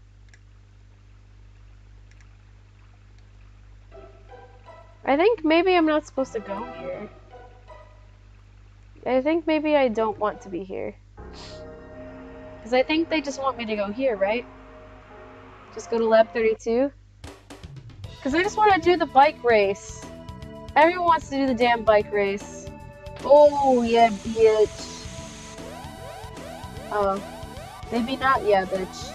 I think maybe I'm not supposed to go here. I think maybe I don't want to be here. Because I think they just want me to go here, right? Just go to Lab 32? Because I just want to do the bike race. Everyone wants to do the damn bike race. Oh, yeah, bitch. Oh. Maybe not, yeah, bitch.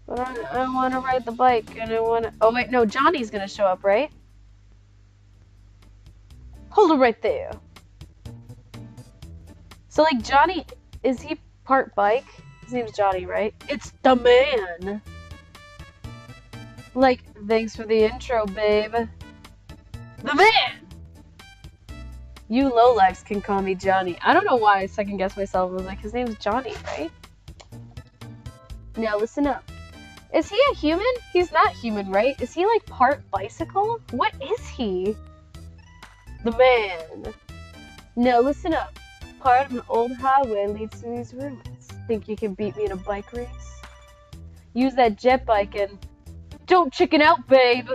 But I want to ride the bike, and I want to... Oh, wait, no, Johnny's going to show up, right? Hold it right there. So, like, Johnny... Is he part bike? His name's Johnny, right? It's the man! Like, thanks for the intro, babe. The man! You lowlifes can call me Johnny. I don't know why I second-guessed myself. I was like, his name's Johnny, right? Now, listen up. Is he a human? He's not human, right? Is he, like, part bicycle? What is he? The man. Now, listen up. Part of an old highway leads to these ruins. Think you can beat me in a bike race? Use that jet bike and... Don't chicken out, babe!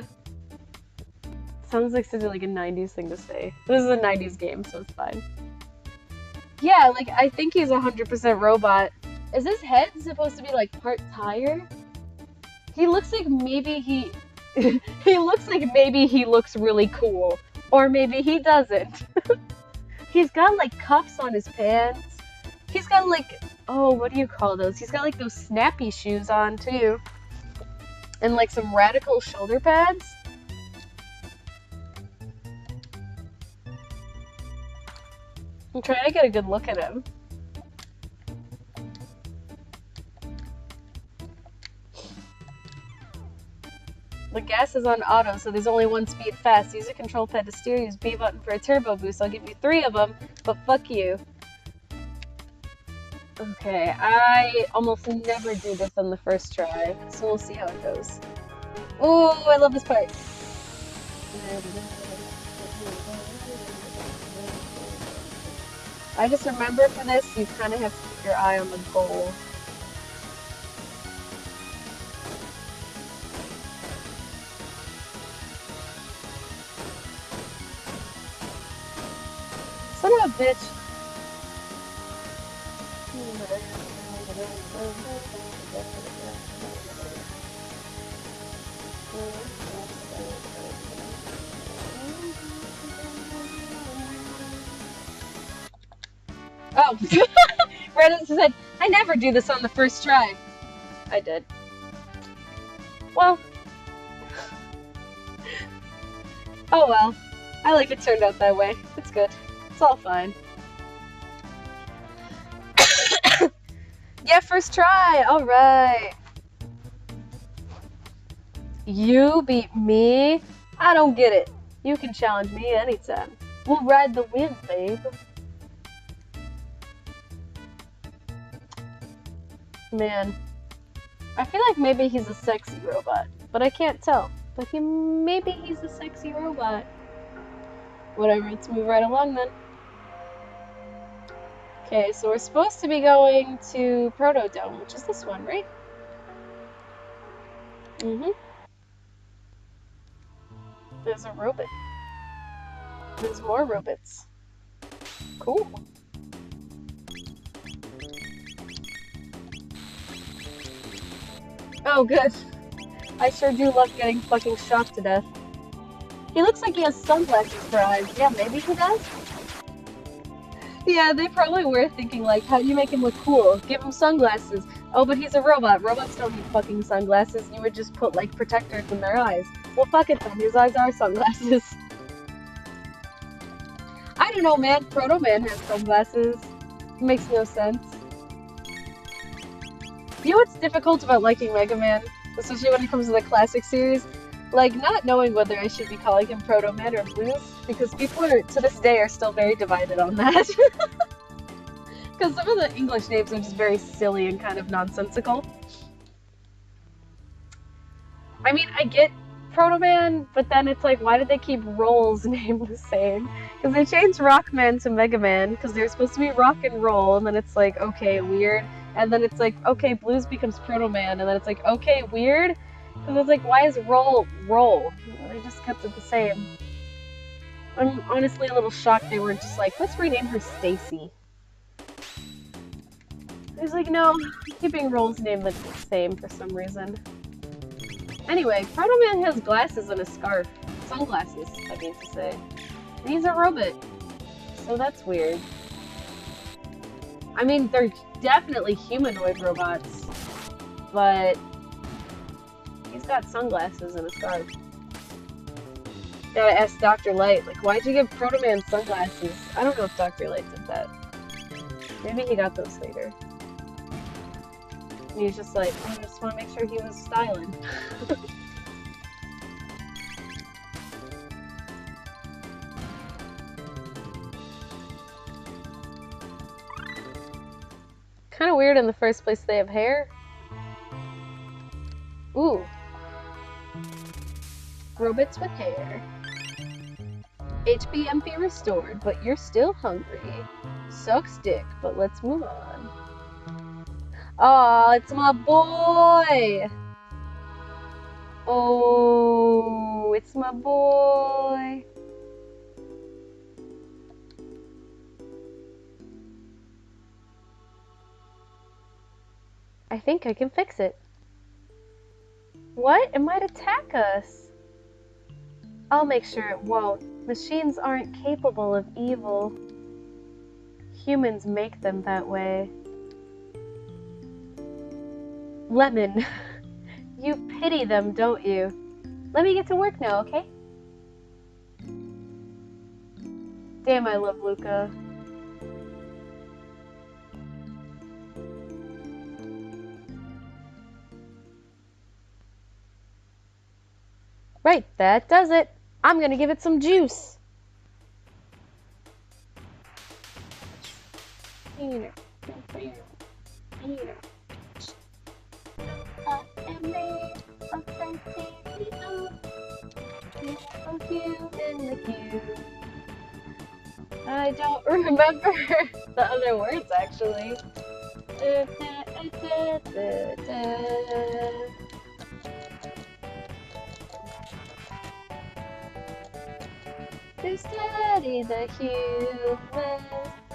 Sounds like such a 90s thing to say. This is a 90s game, so it's fine. Yeah, like, I think he's 100% robot. Is his head supposed to be, like, part tire? He looks like maybe he... he looks like maybe he looks really cool. Or maybe he doesn't. He's got, like, cuffs on his pants. He's got, like... Oh, what do you call those? He's got, like, those snappy shoes on, too. And, like, some radical shoulder pads. I'm trying to get a good look at him. The gas is on auto, so there's only one speed fast. Use a control pad to steer. Use B button for a turbo boost. I'll give you 3 of them, but fuck you. Okay, I almost never do this on the first try, so we'll see how it goes. Oh, I love this part. I just remember for this, you kind of have to keep your eye on the goal. Son of a bitch. Oh, Reddit said, I never do this on the first try. I did. Well. Oh well. I like it turned out that way. It's good. It's all fine. Yeah, first try. All right. You beat me? I don't get it. You can challenge me anytime. We'll ride the wind, babe. Man. I feel like maybe he's a sexy robot, but I can't tell. But maybe he's a sexy robot. Whatever, let's move right along then. Okay, so we're supposed to be going to Proto Dome, which is this one, right? Mm-hmm. There's a robot. There's more robots. Cool. Oh, good. I sure do love getting fucking shocked to death. He looks like he has sunglasses for eyes. Yeah, maybe he does? Yeah, they probably were thinking, like, how do you make him look cool? Give him sunglasses. Oh, but he's a robot. Robots don't need fucking sunglasses. You would just put, like, protectors in their eyes. Well, fuck it then. His eyes are sunglasses. I don't know, man. Proto Man has sunglasses. It makes no sense. You know what's difficult about liking Mega Man? Especially when it comes to the classic series? Like, not knowing whether I should be calling him Proto Man or Blues, because people are, to this day, are still very divided on that. Because some of the English names are just very silly and kind of nonsensical. I mean, I get Proto Man, but then it's like, why did they keep Roll's name the same? Because they changed Rockman to Mega Man, because they're supposed to be rock and roll, and then it's like, okay, weird. And then it's like, okay, Blues becomes Proto Man, and then it's like, okay, weird. And it's like, why is Roll? They just kept it the same. I'm honestly a little shocked they were just like, let's rename her Stacy. I was like, no, keeping Roll's name the same for some reason. Anyway, Proto Man has glasses and a scarf. Sunglasses, I mean to say. And he's a robot. So that's weird. I mean, they're definitely humanoid robots. But he's got sunglasses and a scarf. Gotta ask Dr. Light, like, why'd you give Proto Man sunglasses? I don't know if Dr. Light did that. Maybe he got those later. And he's just like, I just want to make sure he was styling. Kind of weird in the first place they have hair. Ooh. Robots with hair. HP MP restored, but you're still hungry. Sucks dick, but let's move on. Aw, it's my boy! Oh, it's my boy. I think I can fix it. What? It might attack us. I'll make sure it won't. Machines aren't capable of evil. Humans make them that way. Lemon, you pity them, don't you? Let me get to work now, okay? Damn, I love Luca. Right, that does it. I'm gonna give it some juice. I am made of titanium. Beautiful hue in the hue. I don't remember the other words actually. To study the humans,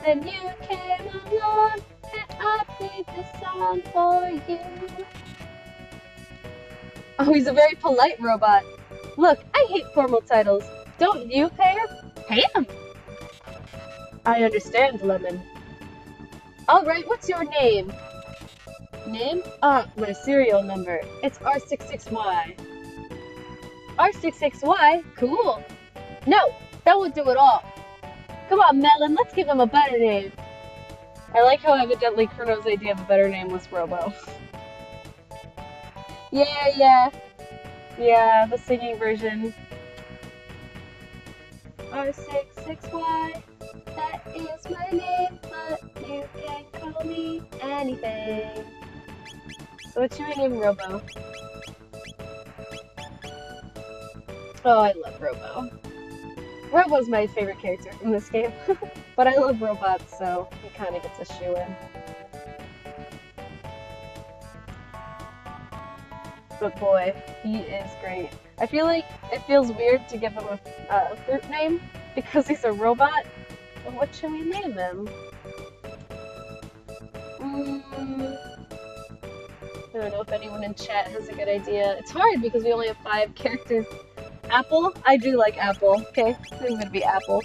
then you came along, and I played this song for you. Oh, he's a very polite robot. Look, I hate formal titles. Don't you, Pear? Ham! I understand, Lemon. Alright, what's your name? Name? My serial number. It's R66Y. R66Y? Cool. No, that won't do at all. Come on, Melon, let's give him a better name. I like how evidently Chrono's idea of a better name was Robo. Yeah, the singing version. R66Y, that is my name, but you can call me anything. So what's your name, Robo? Oh, I love Robo. Robo's my favorite character from this game, but I love robots, so he kind of gets a shoe-in. But boy, he is great. I feel like it feels weird to give him a fruit name because he's a robot. But what should we name him? I don't know if anyone in chat has a good idea. It's hard because we only have 5 characters. Apple? I do like Apple. Okay, I'm gonna be Apple.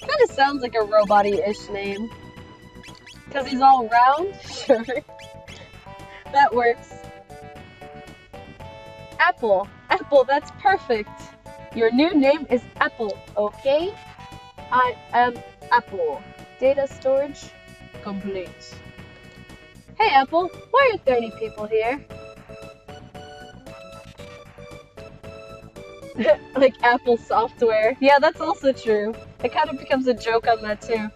Kind of sounds like a robot-y-ish name. Because he's all round? Sure. That works. Apple. Apple, that's perfect. Your new name is Apple, okay? I am Apple. Data storage complete. Hey, Apple, why aren't there any people here? Like Apple software. Yeah, that's also true. It kind of becomes a joke on that too.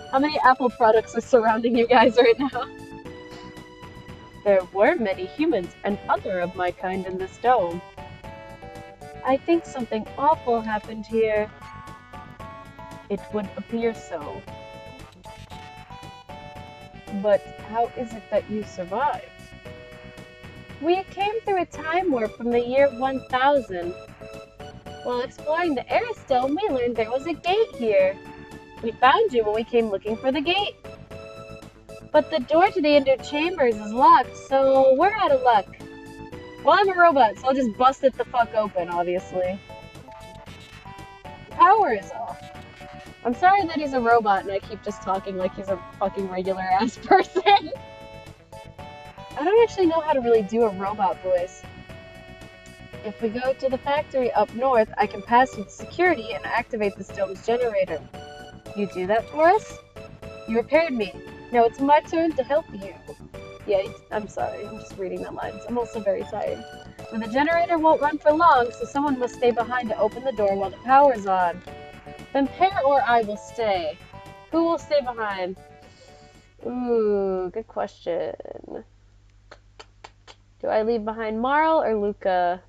How many Apple products are surrounding you guys right now? There were many humans and other of my kind in this dome. I think something awful happened here. It would appear so. But how is it that you survived? We came through a time warp from the year 1000. While exploring the Eris Dome, we learned there was a gate here. We found you when we came looking for the gate. But the door to the inner chambers is locked, so we're out of luck. Well, I'm a robot, so I'll just bust it the fuck open, obviously. Power is off. I'm sorry that he's a robot and I keep just talking like he's a fucking regular-ass person. I don't actually know how to really do a robot voice. If we go to the factory up north, I can pass through the security and activate this dome's generator. You do that for us? You repaired me. Now it's my turn to help you. Yeah, I'm sorry. I'm just reading the lines. I'm also very tired. But the generator won't run for long, so someone must stay behind to open the door while the power's on. Then Pear or I will stay. Who will stay behind? Ooh, good question. Do I leave behind Marl or Luca?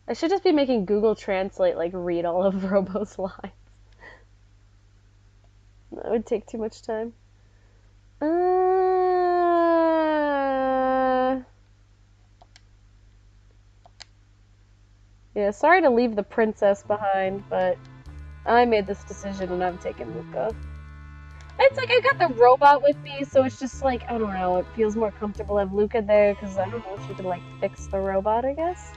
I should just be making Google Translate, like, read all of Robo's lines. That would take too much time. Yeah, sorry to leave the princess behind, but I made this decision and I'm taking Luca. It's like I got the robot with me, so it's just like, I don't know, it feels more comfortable to have Luca there, because I don't know if she can, like, fix the robot, I guess.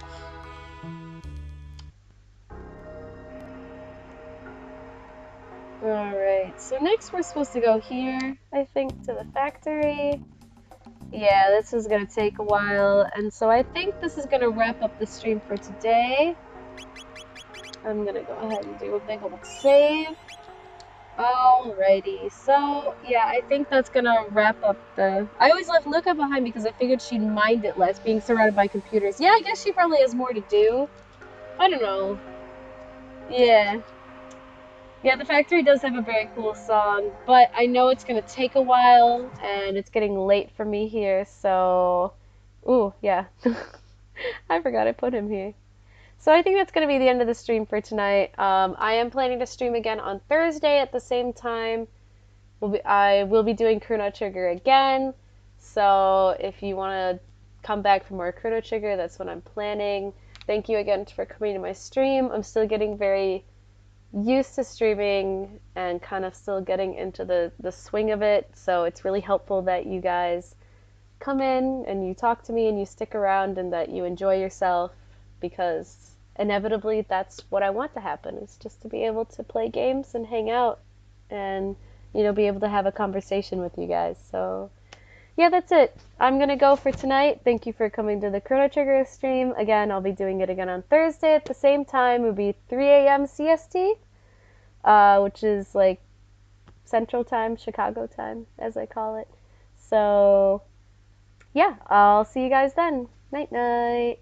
Alright, so next we're supposed to go here, I think, to the factory. Yeah, this is gonna take a while, and so I think this is gonna wrap up the stream for today. I'm gonna go ahead and do a big old save. Alrighty, so yeah, I think that's gonna wrap up the... I always left Luca behind because I figured she'd mind it less being surrounded by computers. Yeah, I guess she probably has more to do. I don't know. Yeah. Yeah, the factory does have a very cool song, but I know it's gonna take a while and it's getting late for me here, so ooh, yeah. I forgot I put him here. So I think that's gonna be the end of the stream for tonight. I am planning to stream again on Thursday at the same time. I will be doing Chrono Trigger again. So if you want to come back for more Chrono Trigger, that's what I'm planning. Thank you again for coming to my stream. I'm still getting very used to streaming and kind of still getting into the swing of it. So it's really helpful that you guys come in and you talk to me and you stick around and that you enjoy yourself because inevitably that's what I want to happen is just to be able to play games and hang out and be able to have a conversation with you guys. So yeah, that's it. I'm gonna go for tonight. Thank you for coming to the Chrono Trigger stream. Again, I'll be doing it again on Thursday at the same time. It will be 3 a.m. CST, which is like Central Time, Chicago time, as I call it. So yeah, I'll see you guys then. Night night.